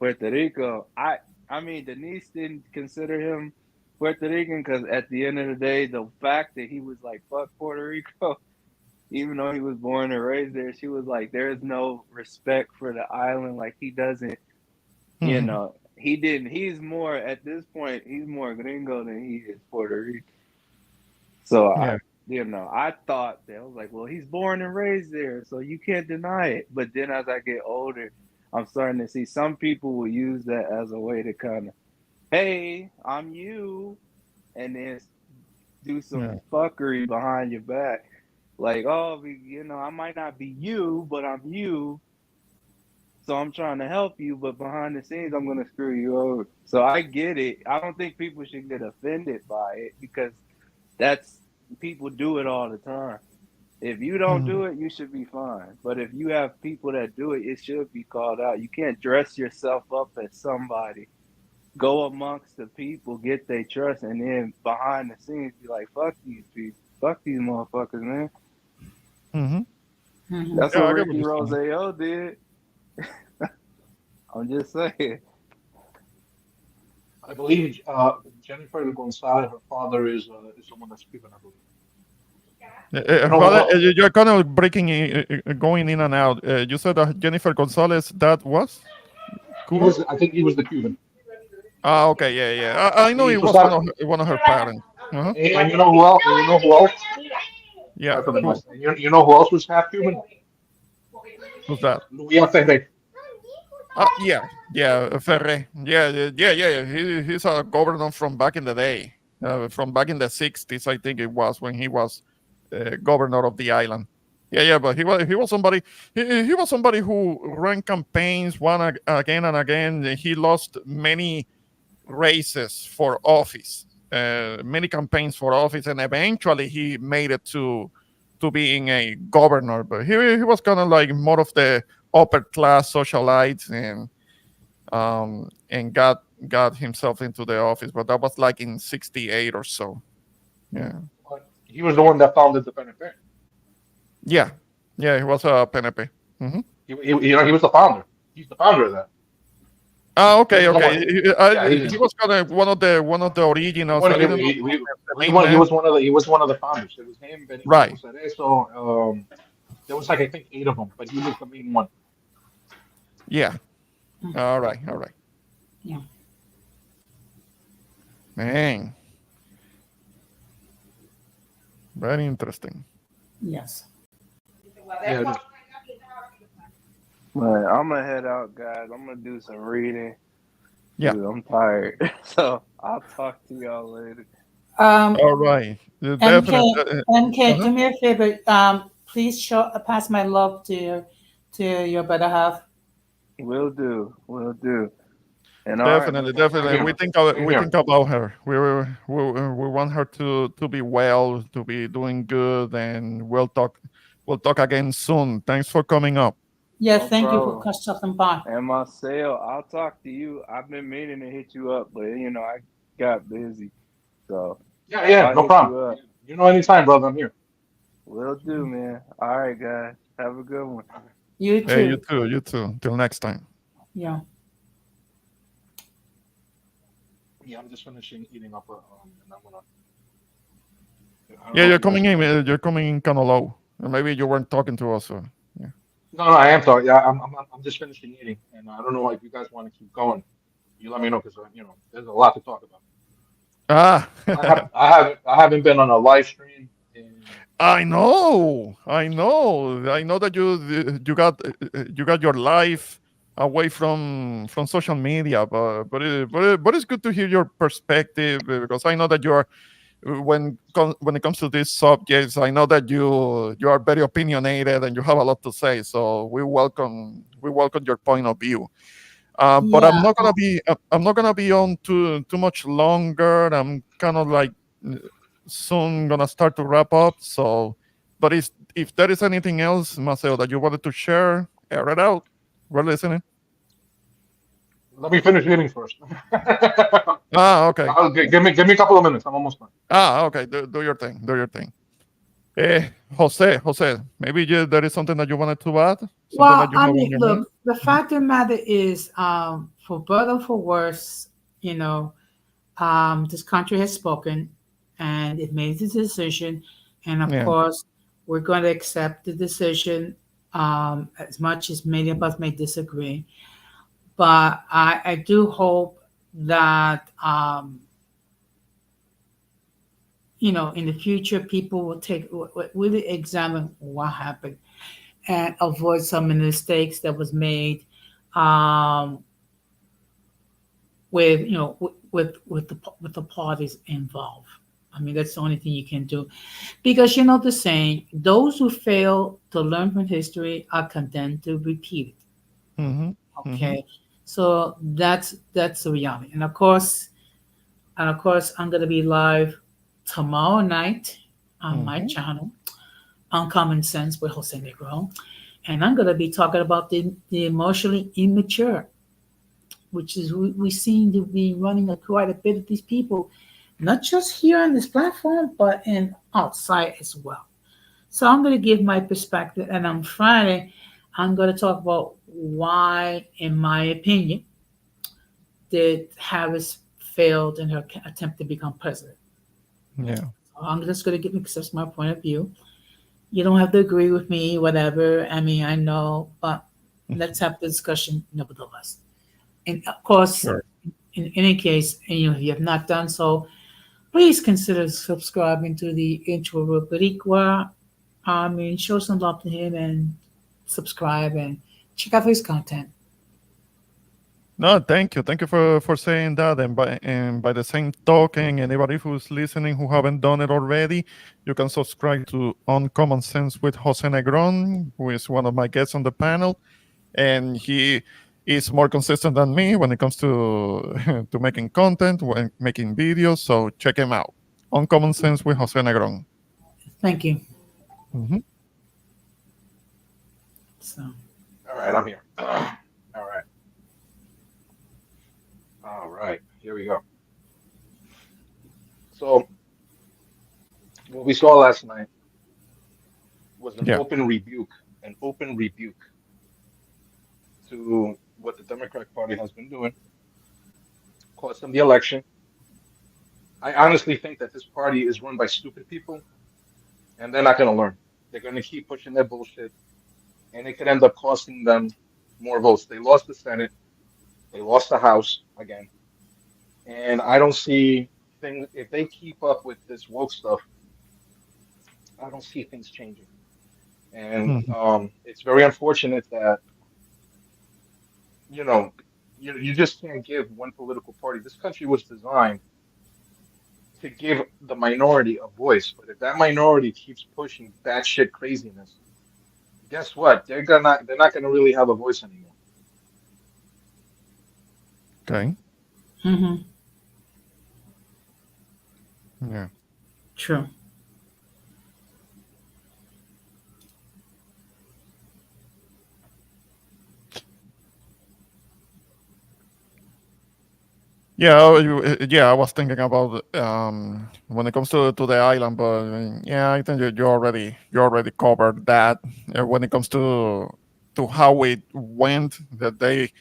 Puerto Rico. I mean, Denise didn't consider him Puerto Rican because at the end of the day, the fact that he was like fuck Puerto Rico, even though he was born and raised there, she was like, there is no respect for the island. Like he doesn't Mhm. he didn't. He's more at this point. He's more gringo than he is Puerto Rican. So Yeah. I thought that I was like, well, he's born and raised there, so you can't deny it. But then as I get older, I'm starting to see some people will use that as a way to kind of, hey, I'm you, and then do some Yeah. fuckery behind your back. Like, oh, I might not be you, but I'm you. So I'm trying to help you, but behind the scenes, I'm going to screw you over. So I get it. I don't think people should get offended by it because that's people do it all the time. If you don't Mhm. do it, you should be fine. But if you have people that do it, it should be called out. You can't dress yourself up as somebody. Go amongst the people, get their trust, and then behind the scenes be like, "Fuck these people, fuck these motherfuckers, man." Mhm. Mhm. That's Yeah, what I get what Ricky you're saying. Roseo did. I'm just saying. I believe Jennifer Gonzalez, her father is the one that's Cuban, I believe. You know who Father, else? you're kind of going in and out. You said Jennifer Gonzalez. That was He Cuban. was. I think he was the Cuban. Ah, okay, yeah, yeah. I know He it was was not. one of her parents. Uh-huh. And you know who else? And you know who else? Yeah, Sorry for the who? noise. And you know who else was half Cuban? Who's that? Luis Ferre. Yeah, yeah, Ferre. Yeah, yeah. He's a governor from back in the day, from back in the '60s, I think it was when he was governor of the island. Yeah, yeah, but he was somebody he was somebody who ran campaigns again and again. He lost many races for office, many campaigns for office, and eventually he made it to being a governor. But he was kind of like more of the upper class socialites, and got himself into the office. But that was like in '68 or so. Yeah, He was the one that founded the PNP. yeah, yeah. He was a PNP. Hmm. He was the founder. He's the founder of that. Ah, He okay, was the okay. one. Yeah, He was kind of one of the he, originals. one, I didn't know the he, main one, he man. was one of the he was one of the founders. It was him, Benigno Right. Cerezo. There was like I think 8 of them, but he was the main one. Yeah. All right. All right. Yeah. Man, very interesting. Yes. Yeah, it is. But I'm gonna head out, guys. I'm gonna do some reading. Yeah. Dude, I'm tired. So I'll talk to y'all later. All Um, right. MK, Definitely. MK, Uh-huh. do me a favor. Please pass my love to your better half. Will do. Will do. And all right, Definitely, man. I'll Same definitely. talk to We here. y'all. think of, Same we here. think about her. We want her to be well, to be doing good, and we'll talk again soon. Thanks for coming up. Yes, No thank you for problem. stopping by. And Marcel, I'll talk to you. I've been meaning to hit you up, but I got busy. So Yeah, yeah, I'll no hit problem. you up. Anytime, brother. I'm here. Will do, man. All right, guys. Have a good one. You Hey, you too. too. You too. Till next time. Yeah. Yeah, I'm just finishing eating up, and I'm gonna. I don't Yeah, know if you're you guys coming can in. hear me. You're coming in kind of low. Maybe you weren't talking to us. Yeah. No, no, I am sorry. Yeah, I'm just finishing eating, and I don't know if you guys want to keep going. You let me know because there's a lot to talk about. Ah. I haven't been on a live stream in. I know, I know that you got your life away from social media, but it's good to hear your perspective, because I know that you are when it comes to these subjects, I know that you are very opinionated and you have a lot to say. So we welcome your point of view. But Yeah. I'm not gonna be on too much longer. I'm kind of like soon gonna start to wrap up. So, but if there is anything else, Marcel, that you wanted to share, air it out. We're listening. Let me finish eating first. Ah, okay. Give me a couple of minutes. I'm almost done. Ah, okay. Do your thing. Do your thing. Jose, maybe there is something that you wanted to add, something Well, that you I have on mean, your mind. look, the fact of the matter is, for better or for worse, you know, this country has spoken and it made the decision. And of Yeah. course, we're going to accept the decision, as much as many of us may disagree. But I do hope that, in the future, people will really examine what happened and avoid some of the mistakes that was made, um, with the parties involved. I mean, that's the only thing you can do, because you know the saying: those who fail to learn from history are condemned to repeat it. Mm-hmm. Mm-hmm. Okay, so that's the reality. And of course, I'm gonna be live tomorrow night on my Mm-hmm. channel, Uncommon Sense with Jose Negro, and I'm gonna be talking about the emotionally immature, which is we seem to be running quite a bit of these people, not just here on this platform, but in outside as well. So I'm going to give my perspective, and on Friday, I'm going to talk about why, in my opinion, did Harris failed in her attempt to become president. Yeah. I'm just going to give express my point of view. You don't have to agree with me, whatever. I mean, I know, but let's have the discussion nevertheless. And of course, Sure. in any case, and if you have not done so, please consider subscribing to the intro with Boricua. I mean, show some love to him and subscribe and check out his content. No, thank you. Thank you for saying that. And by the same token, anybody who's listening who haven't done it already, you can subscribe to Uncommon Sense with Jose Negron, who is one of my guests on the panel. And he is more consistent than me when it comes to to making content, when making videos. So check him out. Uncommon Sense with Jose Negron. Thank you. Hmm. So, All right, I'm here. All right. All right. Here we go. So what we saw last night was Yeah. an open rebuke to what the Democratic Party has been doing, cost them the election. I honestly think that this party is run by stupid people, and they're not going to learn. They're going to keep pushing their bullshit, and it could end up costing them more votes. They lost the Senate, they lost the House again, and I don't see things. If they keep up with this woke stuff, I don't see things changing. And Mhm. it's very unfortunate that you know you just can't give one political party. This country was designed to give the minority a voice, but if that minority keeps pushing batshit craziness, guess what? They're not gonna really have a voice anymore. Okay. mm-hmm, Yeah. true. Yeah, yeah. I was thinking about when it comes to the island, but yeah, I think you already covered that. When it comes to how it went, that they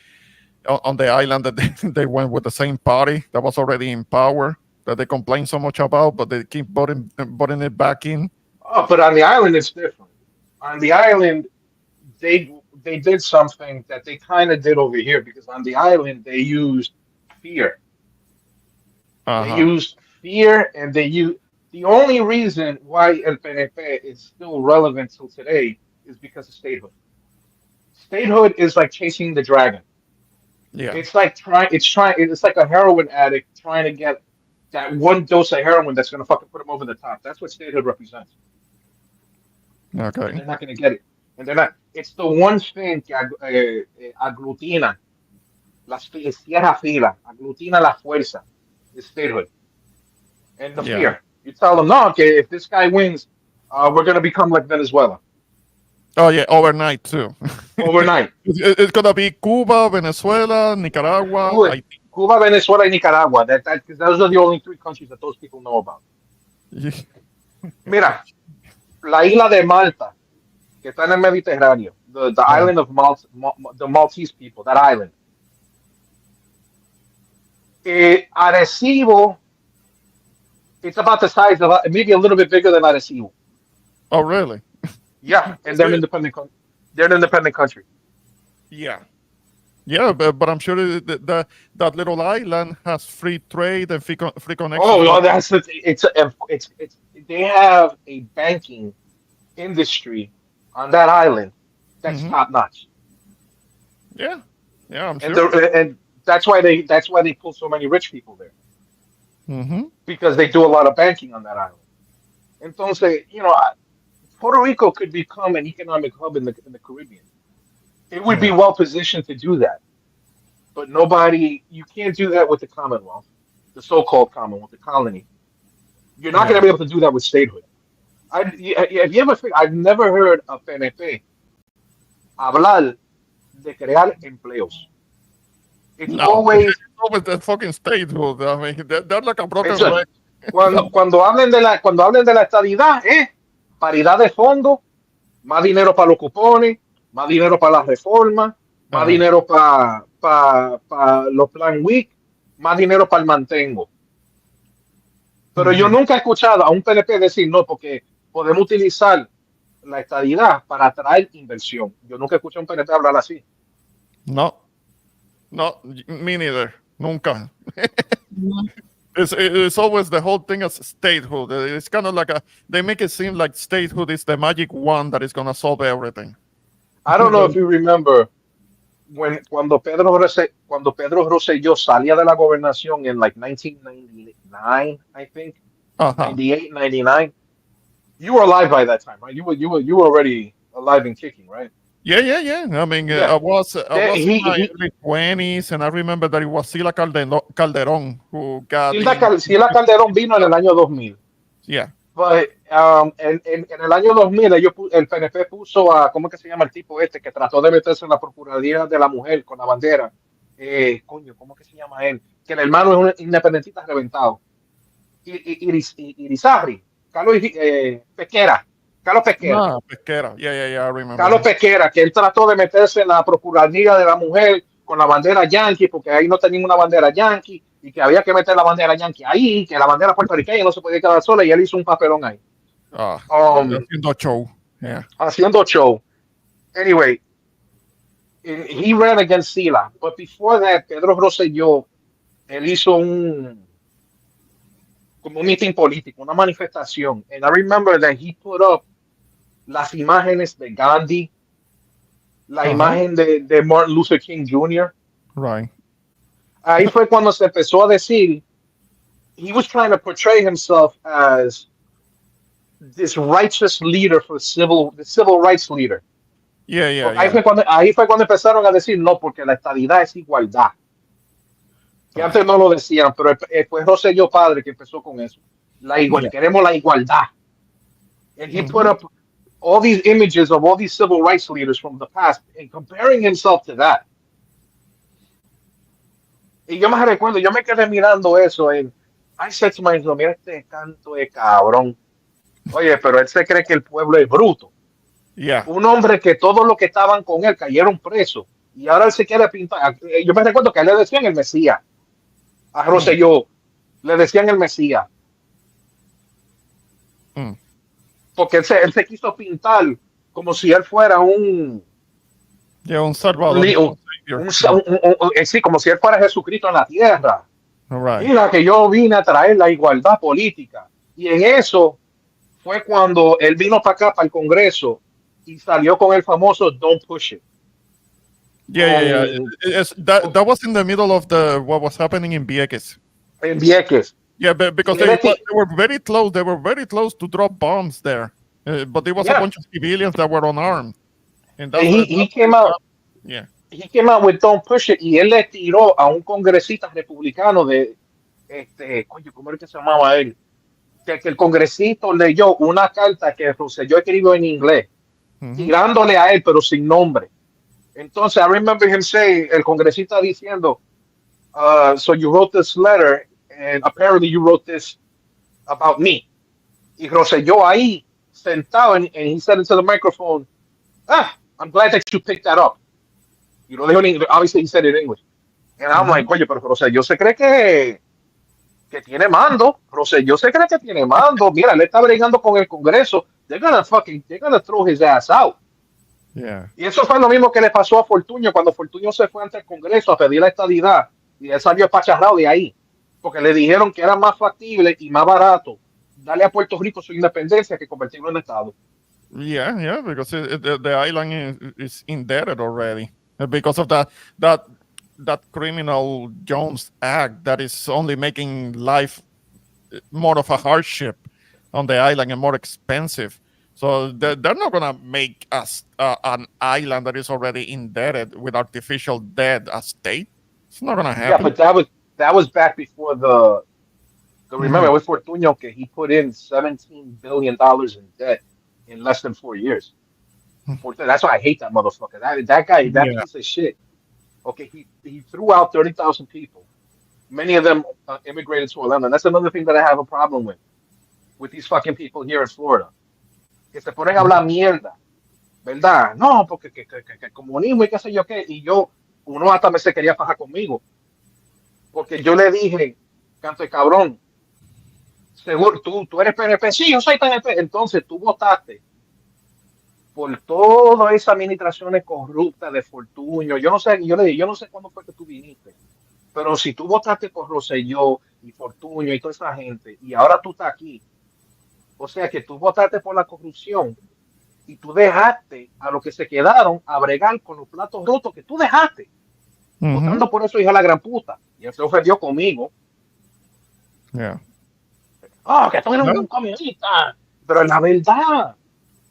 on the island that they, they went with the same party that was already in power that they complain so much about, but they keep putting it back in. Oh, but on the island it's different. On the island, they did something that they kind of did over here because on the island they used fear. Uh They huh. used fear, and they used the only reason why El PNP is still relevant till today is because of statehood. Statehood is like chasing the dragon. Yeah. It's like a heroin addict trying to get that one dose of heroin that's gonna fucking put him over the top. That's what statehood represents. And Okay. they're not gonna get it. And they're not. It's the one thing que aglutina, cierra fila, aglutina la fuerza, is statehood and the Yeah. fear. You tell them, no, okay, if this guy wins, we're gonna become like Venezuela Oh yeah. Overnight too. overnight. It's gonna be Cuba, Venezuela, Nicaragua. Cuba, Cuba, Venezuela, y Nicaragua. Because those are the only three countries that those people know about. Mira, la isla de Malta, que está en el Mediterráneo, the Uh, island of Malta, the Maltese people, that island. Arecibo, it's about the size of, maybe a little bit bigger than Arecibo. oh really? Yeah, and they're an independent, they're an independent country. Yeah. Yeah, but I'm sure that little island has free trade and free connections Oh, with. well, it's they have a banking industry on that island that's Hmm. top notch, Yeah, yeah, I'm and sure. and that's why they pull so many rich people there Hmm. because they do a lot of banking on that island. Entonces, Puerto Rico could become an economic hub in the Caribbean. It would be Yeah, well positioned to do that, but nobody. You can't do that with the Commonwealth, the so-called Commonwealth, the colony. You're not going to yeah. be able to do that with statehood. Have you ever? I've never heard a PNP hablar de crear empleos. It's No, always with the fucking statehood. I mean, they're like a broken eso. record. Cuando hablen de la estadidad, paridad de fondo, más dinero para los cupones, más dinero para las reformas, más Uh-huh. dinero para los plan week, más dinero para el mantengo. Pero yo nunca he escuchado a un PNP decir no, porque podemos utilizar la estadidad para atraer inversión. Yo nunca escuché a un PNP hablar así. No, no, me neither. Nunca. Mhm. It's always the whole thing as statehood. It's kind of like they make it seem like statehood is the magic wand that is going to solve everything. I don't know if you remember cuando Pedro Rosselló salía de la gobernación en like 1999, I think, Uh-huh. 98, 99. You were alive by that time, right? You were already alive and kicking, right? Yeah. I mean, Yeah. I was in my He early 20s, and I remember that it was Sila Calderon who got Sila Calderón vino en el año 2000. yeah. But, en el año 2000 el PNP puso a, ¿cómo es que se llama el tipo este que trató de meterse en la Procuraduría de la Mujer con la bandera? Coño, ¿cómo es que se llama él? Que el hermano es un independentista reventado. Irizarry, Pesquera, Carlos Pesquera. Ah, Pesquera. Yeah, I remember. Carlos Pesquera, que él trató de meterse en la Procuraduría de la Mujer con la bandera yankee, porque ahí no tenía una bandera yankee, y que había que meter la bandera yankee ahí, que la bandera puertorriqueña no se podía quedar sola, y él hizo un papelón ahí. Haciendo show. Yeah. Haciendo show. Anyway, he ran against Sila, but before that, Pedro Rosselló, él hizo como un meeting político, una manifestación. And I remember that he put up las imágenes de Gandhi, la imagen de Martin Luther King Jr. Right. Ahí fue cuando se empezó a decir, he was trying to portray himself as this righteous leader for the civil rights leader. Yeah. Ahí fue cuando empezaron a decir, no, porque la estadidad es igualdad. Que antes no lo decían, pero fue Rosselló padre que empezó con eso. Queremos la igualdad. And he put up all these images of all these civil rights leaders from the past and comparing himself to that. Y yo me recuerdo, yo me quedé mirando eso en I said to myself, mira este canto de cabrón. Oye, pero él se cree que el pueblo es bruto. Yeah. Un hombre que todos los que estaban con él cayeron presos. Y ahora él se quiere pintar. Yo me recuerdo que a él le decían el Mesías. A Rosselló le decían el Mesías. Porque él se quiso pintar como si él fuera un Salvador. Sí, como si él fuera Jesucristo en la tierra. Right. Mira que yo vine a traer la igualdad política. Y en eso fue cuando él vino para acá, para el Congreso, y salió con el famoso Don't Push It. Yeah. That was in the middle of what was happening in Vieques. En Vieques. Yeah, because they were very close. They were very close to drop bombs there. But there was a bunch of civilians that were unarmed. And he came out. Yeah. He came out with Don't Push It, y él le tiró a un congresista republicano coño, ¿cómo era que se llamaba él? Que el congresista leyó una carta que Rosselló escribió en inglés, tirándole a él, pero sin nombre. Entonces, I remember him saying, el congresista diciendo, so you wrote this letter, and apparently you wrote this about me. Y Rosselló ahí, sentado, and he said into the microphone, I'm glad that you picked that up. Y lo dijo en inglés, obviously he said it in English. And I'm like, oye, pero Rosselló se cree que tiene mando. Rosselló se cree que tiene mando. Mira, él está bregando con el Congreso. They're gonna throw his ass out. Yeah. Y eso fue lo mismo que le pasó a Fortuño cuando Fortuño se fue ante el Congreso a pedir la estadidad, y él salió espacharrado de ahí, porque le dijeron que era más factible y más barato darle a Puerto Rico su independencia que convertirlo en Estado. Yeah, because the island is indebted already because of that criminal Jones Act that is only making life more of a hardship on the island and more expensive. So they're not going to make us an island that is already indebted with artificial debt a state. It's not going to happen. Yeah, but that was back before remember with Fortuño, que he put in $17 billion in debt in less than 4 years. That's why I hate that motherfucker. That guy, piece of shit. Okay, he threw out 30,000 people. Many of them immigrated to Orlando. And that's another thing that I have a problem with these fucking people here in Florida. Que se ponen a hablar mierda, ¿verdad? No, porque que comunismo y qué sé yo qué. Y uno hasta se quería fajar conmigo. Porque yo le dije, canto de cabrón, Seguro, tú eres PNP, sí, yo soy PNP. Entonces tú votaste por todas esas administraciones corruptas de Fortuño. Yo no sé, yo le digo, yo no sé cuándo fue que tú viniste, pero si tú votaste por Rosselló y Fortuño y toda esa gente, y ahora tú estás aquí, o sea que tú votaste por la corrupción y tú dejaste a los que se quedaron a bregar con los platos rotos que tú dejaste, Mhm. votando por eso, hija de la gran puta. Y él se ofendió conmigo. Yeah. Ah, que tú eres No? un comunista. Pero la verdad,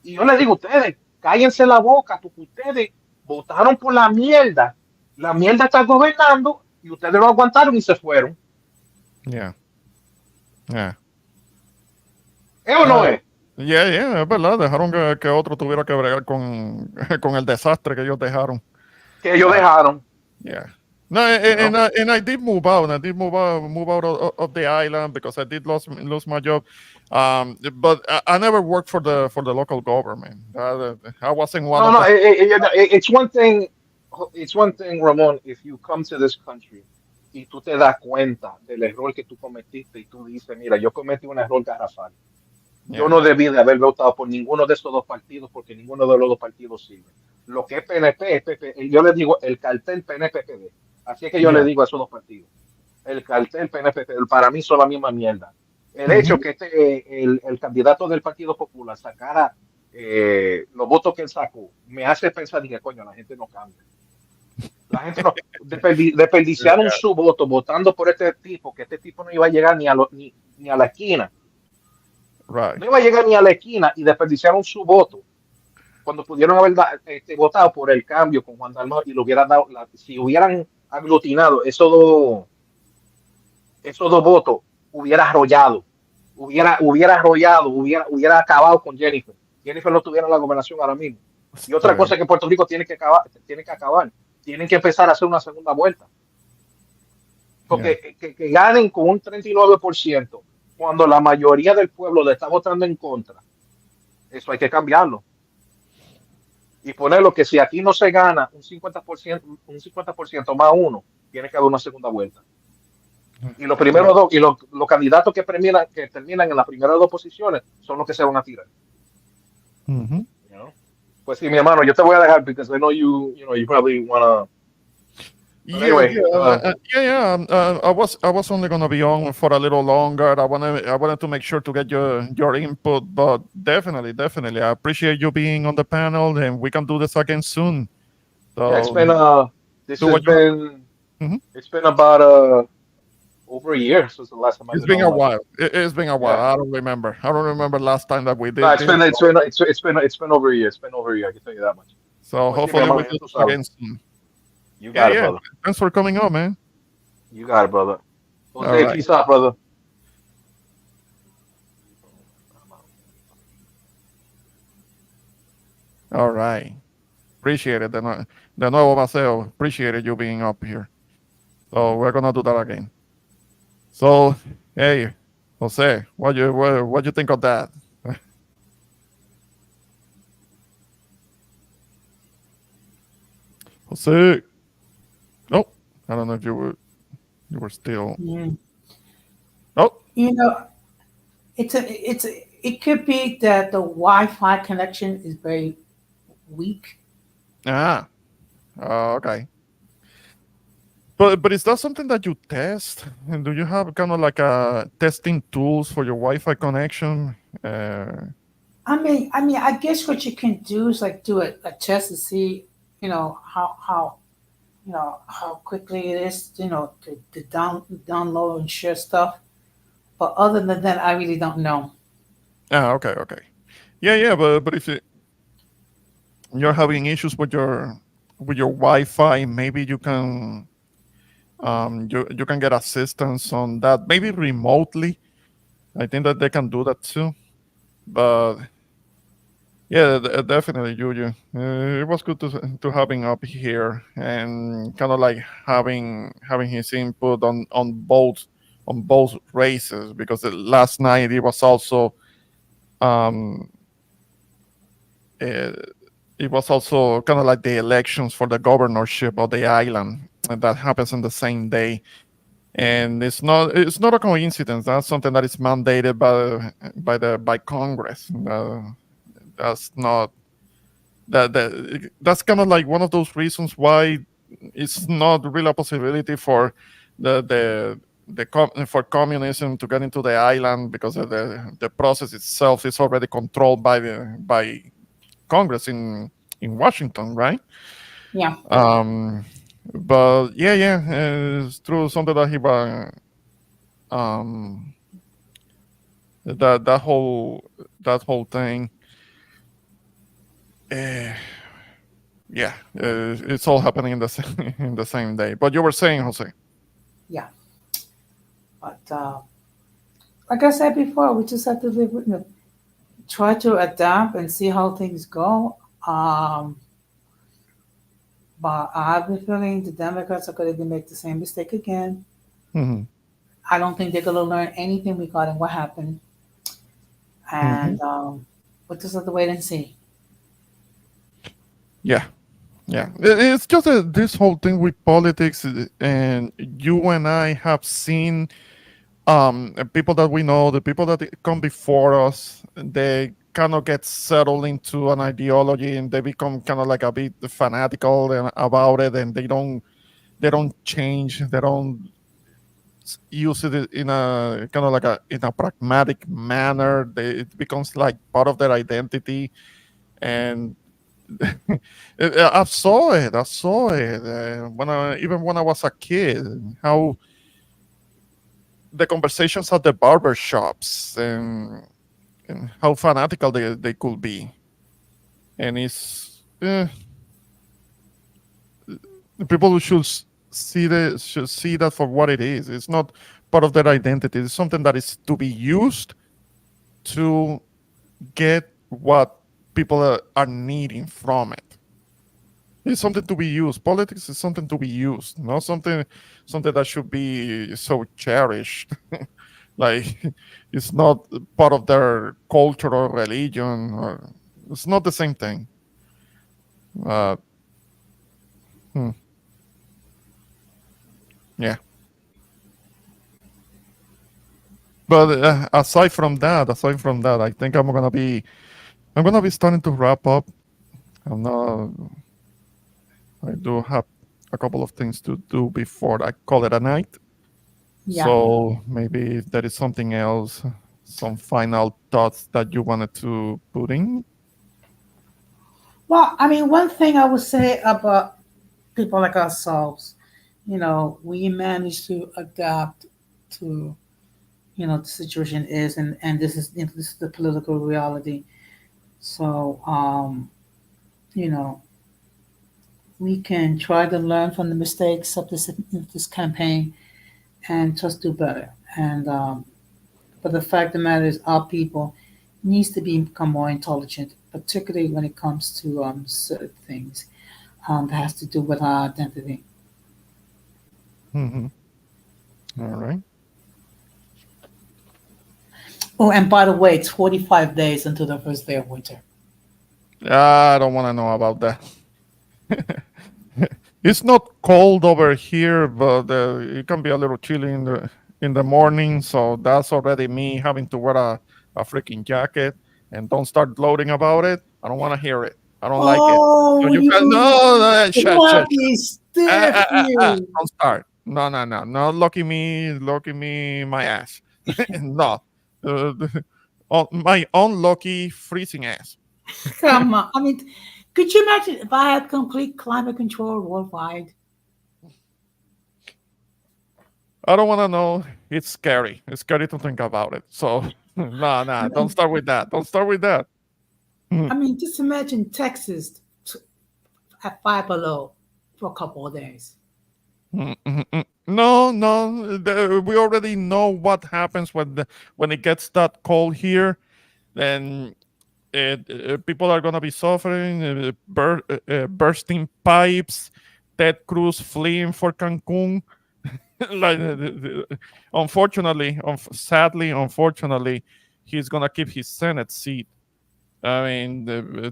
y yo le digo a ustedes, cállense la boca, porque ustedes votaron por la mierda. La mierda está gobernando y ustedes lo aguantaron y se fueron. Yeah. Yeah. ¿Es o no Ah, es? yeah, yeah, es verdad. Dejaron que otro tuviera que bregar con, con el desastre que ellos dejaron. Que ellos Ah, dejaron. yeah. No, You know? and I did move out. I did move out of the island because I did lose my job. But I never worked for the local government. I wasn't one No, of no. the. It's one thing. It's one thing, Ramon, if you come to this country y tú te das cuenta del error que tú cometiste y tú dices, mira, yo cometí un error garrafal. Yo Yeah, no debí de haber votado por ninguno de esos dos partidos porque ninguno de los dos partidos sirve. Lo que es PNP, es PP, yo le digo el cartel PNP-PPD. Así es que yo le yeah. digo a esos dos partidos. El cartel PNP-PPD, para mí son la misma mierda. El hecho Mhm. que el candidato del Partido Popular sacara los votos que él sacó, me hace pensar, dije, coño, la gente no cambia. La gente no, desperdiciaron su voto votando por este tipo, que este tipo no iba a llegar ni a la esquina. Right. No iba a llegar ni a la esquina y desperdiciaron su voto cuando pudieron haber votado por el cambio con Juan Dalmau y lo hubieran dado, si hubieran aglutinado esos dos votos, hubiera arrollado, hubiera acabado con Jennifer. Jennifer no tuviera la gobernación ahora mismo. Y otra Sí. cosa que Puerto Rico tiene que acabar, tienen que empezar a hacer una segunda vuelta. Yeah. Porque que ganen con un 39% cuando la mayoría del pueblo le está votando en contra, eso hay que cambiarlo. Y ponerlo que si aquí no se gana un 50% más uno, tiene que haber una segunda vuelta. Y los primeros dos, y los candidatos que terminan en las primeras dos posiciones son los que se van a tirar. Mhm. You know? Pues sí, mi hermano, yo te voy a dejar because I know you probably wanna. But Yeah, anyway, yeah, yeah, yeah. I was only gonna be on for a little longer. I wanted to make sure to get your input, but definitely, I appreciate you being on the panel, and we can do this again soon. yeah, it's So been this do has what you. been Mhm. it's been about over a year since the last time I've It's been been on. a Like, while. It's been a while. yeah, I don't remember. I don't remember last time that we no, did it's this. been it's been it's been over a year. I can tell you that much. So Pues sí, mi hopefully we hermano, ya do tú this sabes. again soon. You Yeah, got it, yeah. brother. Thanks for coming on, man. You got it, brother. All Jose, right. peace out, brother. All right. Appreciate it. De nuevo, Maceo. Appreciate you being up here. So we're gonna do that again. So, hey, Jose, what you think of that? Jose, oh, I don't know if you were still. Yeah. Oh, You know, it could be that the Wi-Fi connection is very weak. ah, okay. But is that something that you test? And do you have kind of like a testing tools for your Wi-Fi connection? I guess what you can do is like do a test to see, how quickly it is, to download and share stuff. But other than that, I really don't know. Okay. Yeah, but if you're having issues with your Wi-Fi, maybe you can get assistance on that, maybe remotely. I think that they can do that too. But yeah, definitely, Juju. It was good to having up here and kind of like having his input on both races, because last night it was also um uh, it was also kind of like the elections for the governorship of the island, and that happens on the same day. and it's not a coincidence. That's something that is mandated by Congress. That's not that's kind of like one of those reasons why it's not really a possibility for for communism to get into the island, because of the process itself is already controlled by Congress in Washington, right? Yeah. Um, but yeah, it's true. Something that he um that whole thing. Uh, yeah, it's all happening in the same, in the same day. But you were saying, Jose. Yeah. But like I said before, we just have to live with it. Try to adapt and see how things go. Um, but I have a feeling the Democrats are going to make the same mistake again. Hmm. I don't think they're going to learn anything regarding what happened. Hmm. And we'll just have to wait and see. Yeah, yeah. It's just this whole thing with politics, and you and I have seen people that we know, the people that come before us, they kind of get settled into an ideology, and they become kind of like a bit fanatical about it, and they don't change, they don't use it in a kind of like a in a pragmatic manner. It becomes like part of their identity, and I saw it even when I was a kid, how the conversations at the barber shops, and how fanatical they could be. And it's people should see that for what it is. It's not part of their identity. It's something that is to be used to get what people are needing from it. It's something to be used. Politics is something to be used, not something that should be so cherished. Like, it's not part of their culture or religion. Or, it's not the same thing. Uh, hmm, yeah. But aside from that, I think I'm gonna be starting to wrap up. I'm not. I do have a couple of things to do before I call it a night. Yeah. So maybe if there is something else, some final thoughts that you wanted to put in. Well, I mean, one thing I would say about people like ourselves, we manage to adapt to, the situation is, and this is the political reality. So, you know, we can try to learn from the mistakes of this campaign and just do better. And but the fact of the matter is, our people needs to become more intelligent, particularly when it comes to certain things that has to do with our identity. Hmm. All right. Oh, and by the way, it's 45 days until the first day of winter. I don't want to know about that. It's not cold over here, but it can be a little chilly in the morning. So that's already me having to wear a freaking jacket, and don't start gloating about it. I don't want to hear it. I don't like it. So Oh, you you can no, shut. lucky stiff you. Don't start. No, no, no, not lucky me, my ass. No, uh, my unlucky freezing ass. Come on. I mean, could you imagine if I had complete climate control worldwide? I don't want to know. It's scary. It's scary to think about it. So, nah, I nah. Don't mean, start with that. Don't start with that. I mean, just imagine Texas at 5 below for a couple of days. No, no. We already know what happens when it gets that cold here. Then people are gonna be suffering, bursting pipes, Ted Cruz fleeing for Cancun. Like, unfortunately, he's gonna keep his Senate seat. I mean,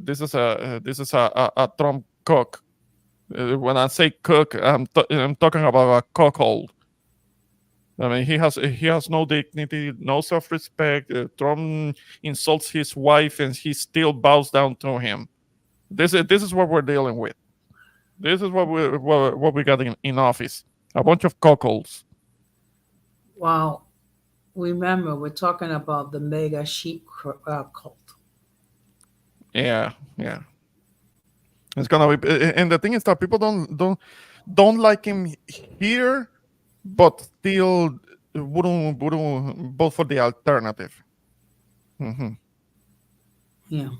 this is a Trump cook. When I say cook, I'm talking about a cuckold. I mean, he has no dignity, no self-respect. Trump insults his wife, and he still bows down to him. This is what we're dealing with. This is what we got in office. A bunch of cuckolds. Well, remember, we're talking about the mega sheep cult. Yeah, yeah. It's gonna be, and the thing is that people don't like him here, but still wouldn't vote for the alternative. Hmm. Yeah.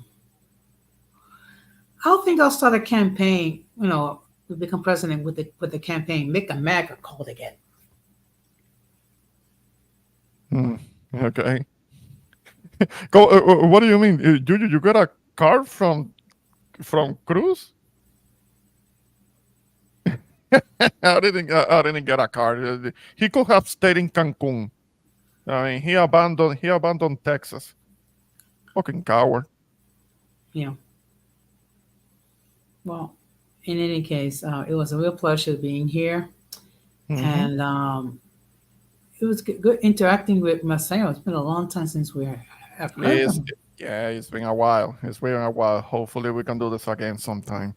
I don't think I'll start a campaign, to become president with the campaign, make America cult again. Okay. Go. What do you mean? You got a card from Cruz? I didn't get a card. He could have stayed in Cancun. I mean, he abandoned Texas. Fucking coward. Yeah. Well, in any case, it was a real pleasure being here, Hmm. and it was good interacting with Marcelo. It's been a long time since have heard from It's, him. yeah, it's been a while. It's been a while. Hopefully, we can do this again sometime.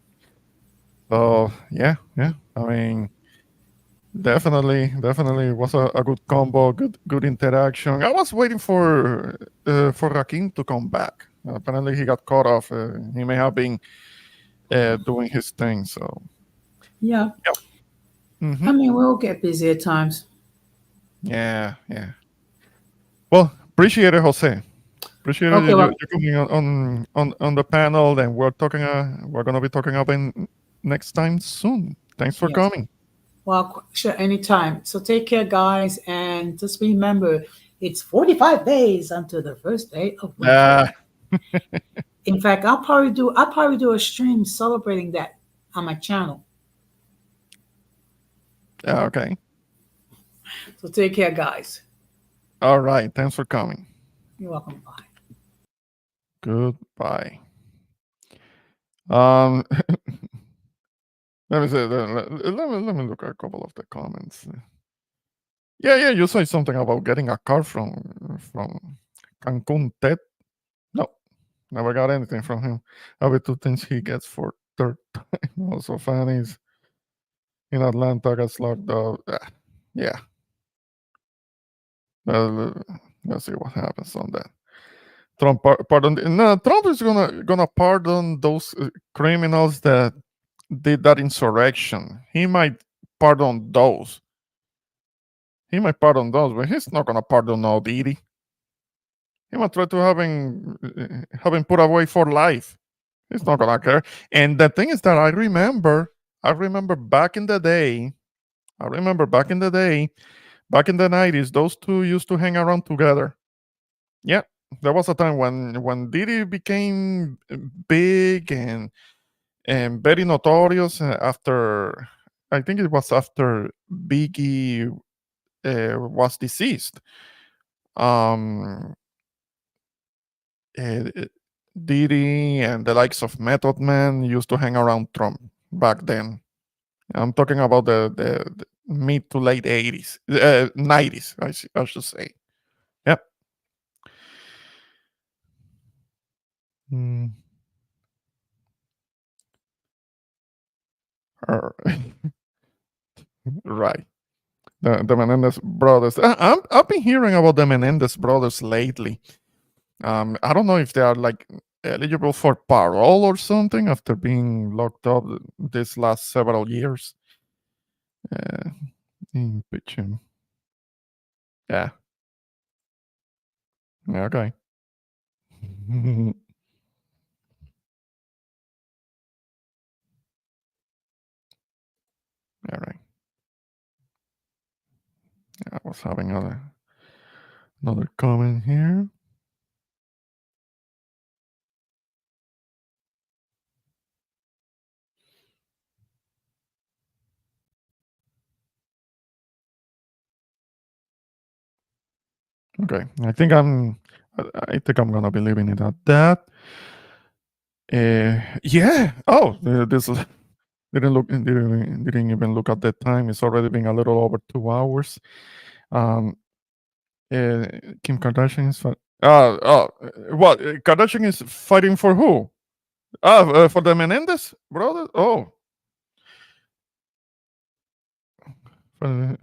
So yeah, yeah. I mean, definitely was a good combo, good interaction. I was waiting for Rakim to come back. Apparently, he got caught off. He may have been doing his thing. So Yeah. yep. I Hmm. mean, we'll get busy at times. Yeah, yeah. Well, appreciate it, Jose. Appreciate Okay, you well, coming on the panel, and we're gonna be talking about next time soon. Thanks for yes. coming. Well, sure, anytime. So take care, guys, and just remember, it's 45 days until the first day of winter. Uh, In fact, I'll probably do a stream celebrating that on my channel. okay. So take care, guys. All right. Thanks for coming. You're welcome. Bye. Goodbye. Um, let me see. Let me look at a couple of the comments. Yeah, yeah. You say something about getting a car from Cancun Ted. No, never got anything from him. Every two things he gets for third time. Also, Fanny's in Atlanta gets locked up. Yeah. Uh, let's see what happens on that. Trump pardon. No, Trump is gonna pardon those criminals that did that insurrection. He might pardon those. He might pardon those, but he's not gonna pardon no Didi. He might try to having put away for life. He's not gonna care. And the thing is that I remember back in the day. I remember back in the day, back in the 90s, those two used to hang around together. Yeah, there was a time when Didi became big and very notorious after. I think it was after Biggie was deceased. Um, uh, Didi and the likes of Method Man used to hang around Trump back then. I'm talking about the mid to late 80s, 90s, I should say. Yep. Mm, er, right. The Menendez brothers. I've been hearing about the Menendez brothers lately. I don't know if they are like eligible for parole or something after being locked up this last several years. Uh, Impeach him. Yeah. Yeah, okay. All right. I was having another comment here. Okay, I think I'm gonna be leaving it at that. Yeah. Oh, this didn't even look at the time. It's already been a little over 2 hours. Um, uh, Kim Kardashian is what? Kardashian is fighting for who? For the Menendez brothers. Oh,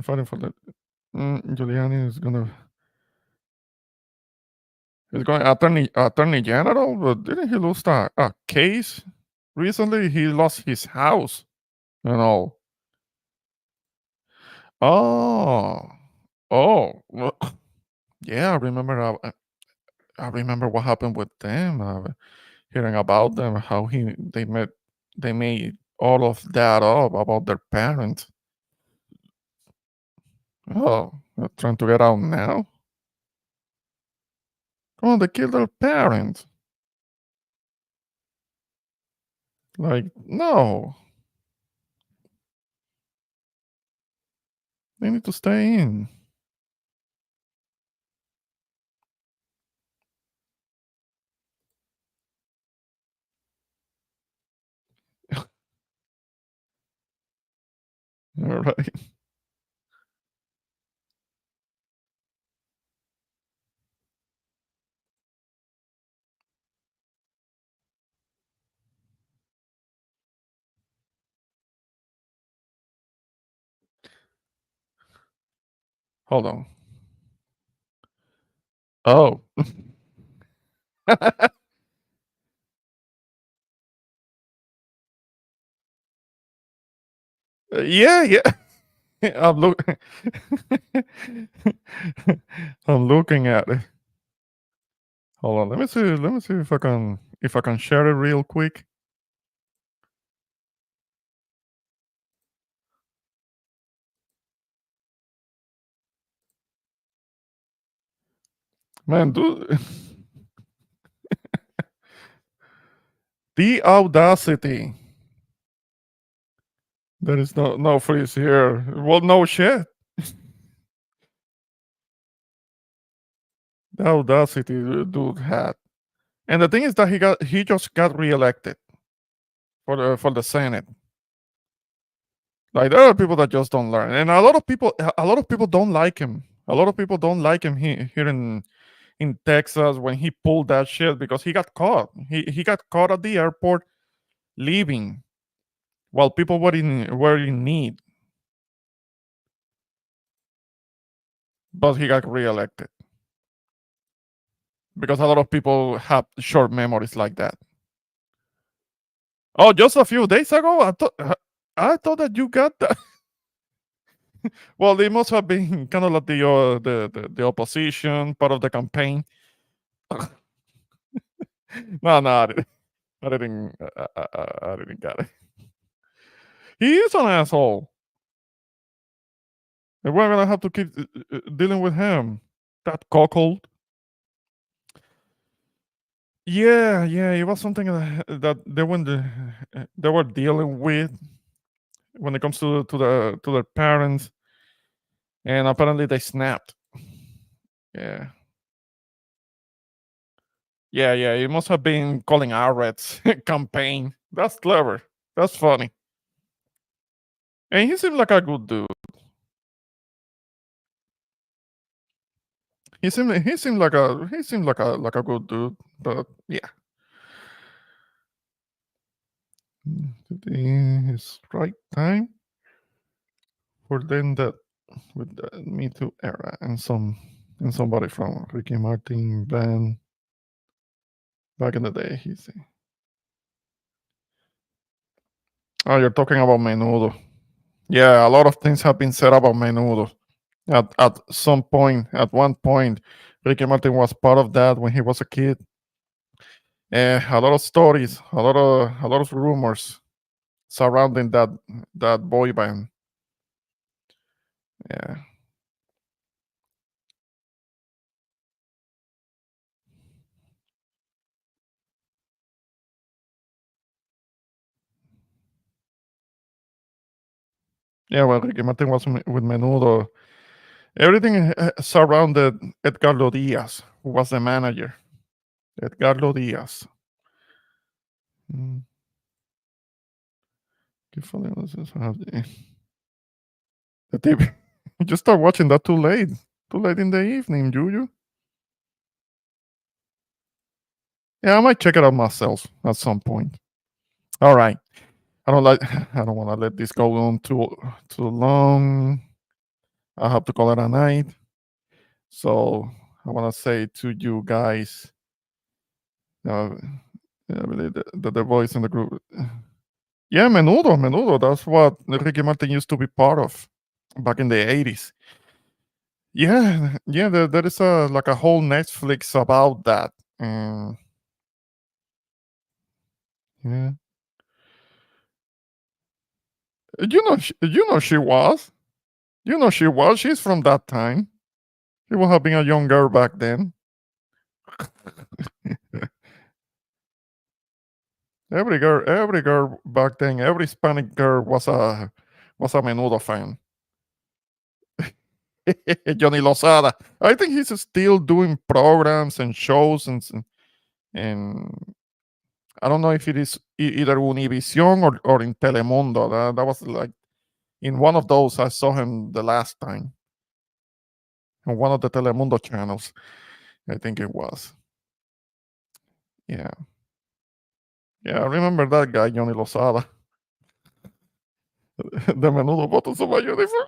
fighting for the. Giuliani is going attorney general, but didn't he lose a case recently? He lost his house and all. Oh, well, yeah. I remember what happened with them. Hearing about them, how they made all of that up about their parents. Oh, they're trying to get out now. Oh, they killed their parents. Like, no, they need to stay in. All right. Hold on. Oh. Yeah, yeah. I'm look. I'm looking at it. Hold on. Let me see. Let me see if I can share it real quick. Man, dude, the audacity. There is no freeze here. Well, no shit. The audacity dude had. And the thing is that he just got reelected for the Senate. Like there are people that just don't learn, and a lot of people don't like him. A lot of people don't like him here in Texas when he pulled that shit because he got caught. He got caught at the airport leaving while people were in need, but he got reelected because a lot of people have short memories like that. Oh, just a few days ago, I thought that you got that. Well, they must have been kind of like the opposition, part of the campaign. No, I didn't get it. He is an asshole. And we're gonna have to keep dealing with him. That cuckold. Yeah, yeah, it was something that they were dealing with when it comes to their parents, and apparently they snapped. Yeah, yeah. It must have been Colin Arrett's campaign. That's clever. That's funny. And he seemed like a good dude. He seemed like a good dude. But yeah, today is right time for them that with the Me Too era and somebody from Ricky Martin band back in the day. He's oh, you're talking about Menudo. Yeah, a lot of things have been said about Menudo. At some point, at one point, Ricky Martin was part of that when he was a kid. A lot of stories, a lot of rumors surrounding that boy band. Yeah, yeah. When Ricky Martin was with Menudo, everything surrounded Edgardo Diaz, who was the manager. Edgardo Diaz. Mm, qué fue de los- the TV. You just start watching that too late in the evening, do you? Yeah, I might check it out myself at some point. All right. I don't like. I don't want to let this go on too long. I have to call it a night. So I want to say to you guys, uh, I believe the voice in the group. Yeah, menudo, menudo. That's what Ricky Martin used to be part of back in the 80s. Yeah, yeah. There is a like a whole Netflix about that. Yeah, you know she was. You know she was. She's from that time. She would have been a young girl back then. Every girl back then, every Hispanic girl was a Menudo fan. Johnny Lozada. I think he's still doing programs and shows and I don't know if it is either Univision or in Telemundo. That was like in one of those. I saw him the last time on one of the Telemundo channels. I think it was. Yeah, yeah. I remember that guy, Johnny Lozada. The Menudo bottles of my uniform.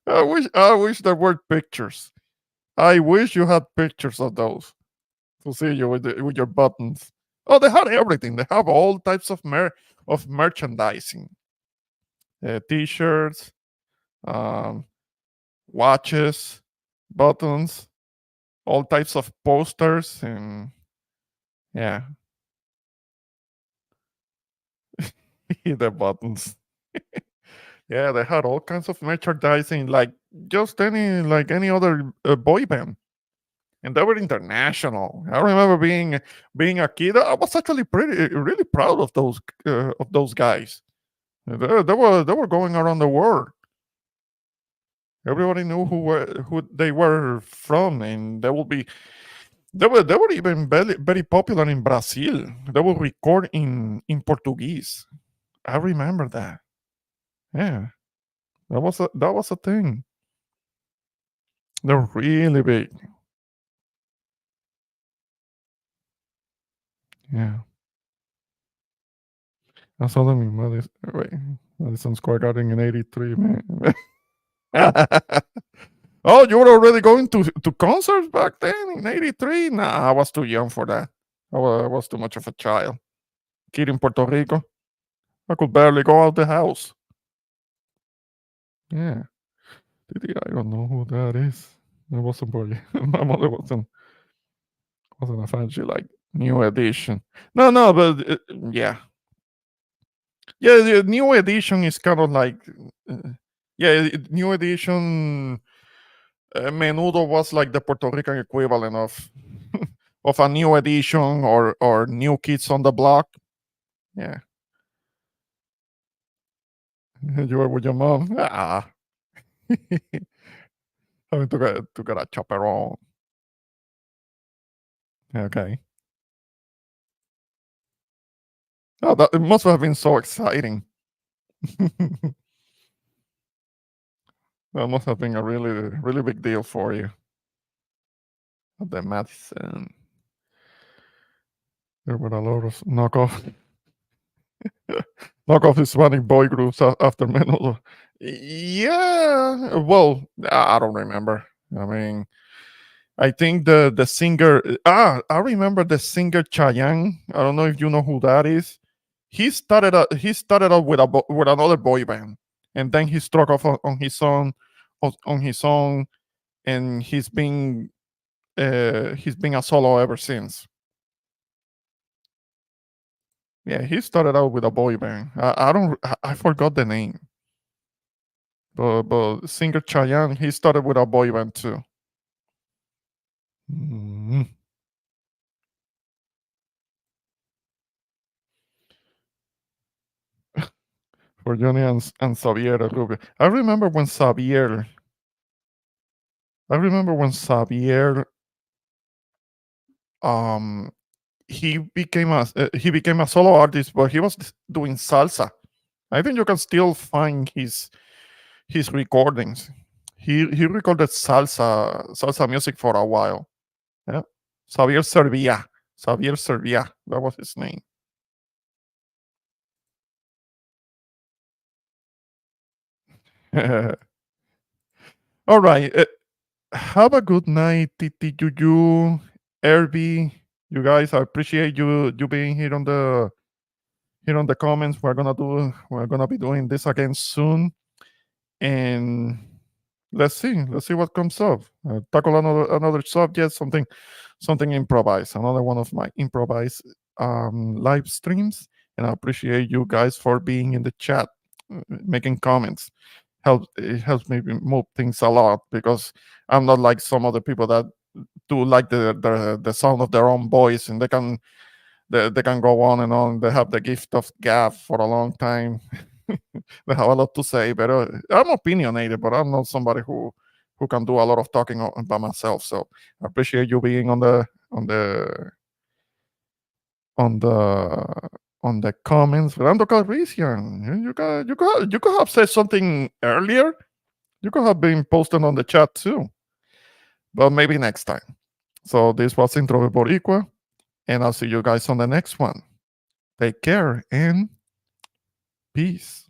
I wish there were pictures. I wish you had pictures of those to see you with your buttons. Oh, they had everything. They have all types of merchandising, t-shirts, um, watches, buttons, all types of posters, and yeah, the buttons. Yeah, they had all kinds of merchandising, like just any other boy band, and they were international. I remember being a kid. I was actually really proud of those guys. They were going around the world. Everybody knew who they were from, and they were even very popular in Brazil. They would record in Portuguese. I remember that. Yeah, that was a thing. They're really big. Yeah. I saw them in Madison Square Garden in '83, man. Oh, you were already going to concerts back then in '83? Nah, I was too young for that. I was too much of a child. Kid in Puerto Rico. I could barely go out the house. Yeah. I don't know who that is. I wasn't boy. My mother wasn't a fan. She like New Edition. No, but yeah, yeah. The New Edition is kind of like, yeah, New Edition. Menudo was like the Puerto Rican equivalent of of a New Edition or New Kids on the Block. Yeah, you were with your mom. Ah, having to get a chaperone. Okay. Oh, that it must have been so exciting. That must have been a really big deal for you. At the Madison, there were a lot of knockoff Hispanic boy groups after Menudo. Yeah, well, I don't remember. I mean, I think the singer. I remember the singer Chayanne. I don't know if you know who that is. He started out with another boy band, and then he struck off on his own, and he's been a solo ever since. Yeah, he started out with a boy band. I don't. I forgot the name, but singer Chayanne, he started with a boy band too. Mhm. For Johnny and Xavier Rubio. I remember when Xavier um he became a solo artist, but he was doing salsa. I think you can still find his recordings. he recorded salsa music for a while. Yeah, Xavier Servia. Xavier Servia. That was his name. All right. Have a good night, Titi Juju, Herbie. You guys, I appreciate you being here on the comments. We're gonna be doing this again soon, and let's see what comes up. Tackle another subject, something improvised, another one of my improvised live streams. And I appreciate you guys for being in the chat, making comments. It helps me move things a lot because I'm not like some other people that do like the sound of their own voice, and they can go on and on. They have the gift of gab for a long time. They have a lot to say, but I'm opinionated, but I'm not somebody who can do a lot of talking by myself. So I appreciate you being on the on the comments. Fernando Calrissian, you could have said something earlier. You could have been posting on the chat too, but maybe next time. So this was Intro with Boricua, and I'll see you guys on the next one. Take care and peace.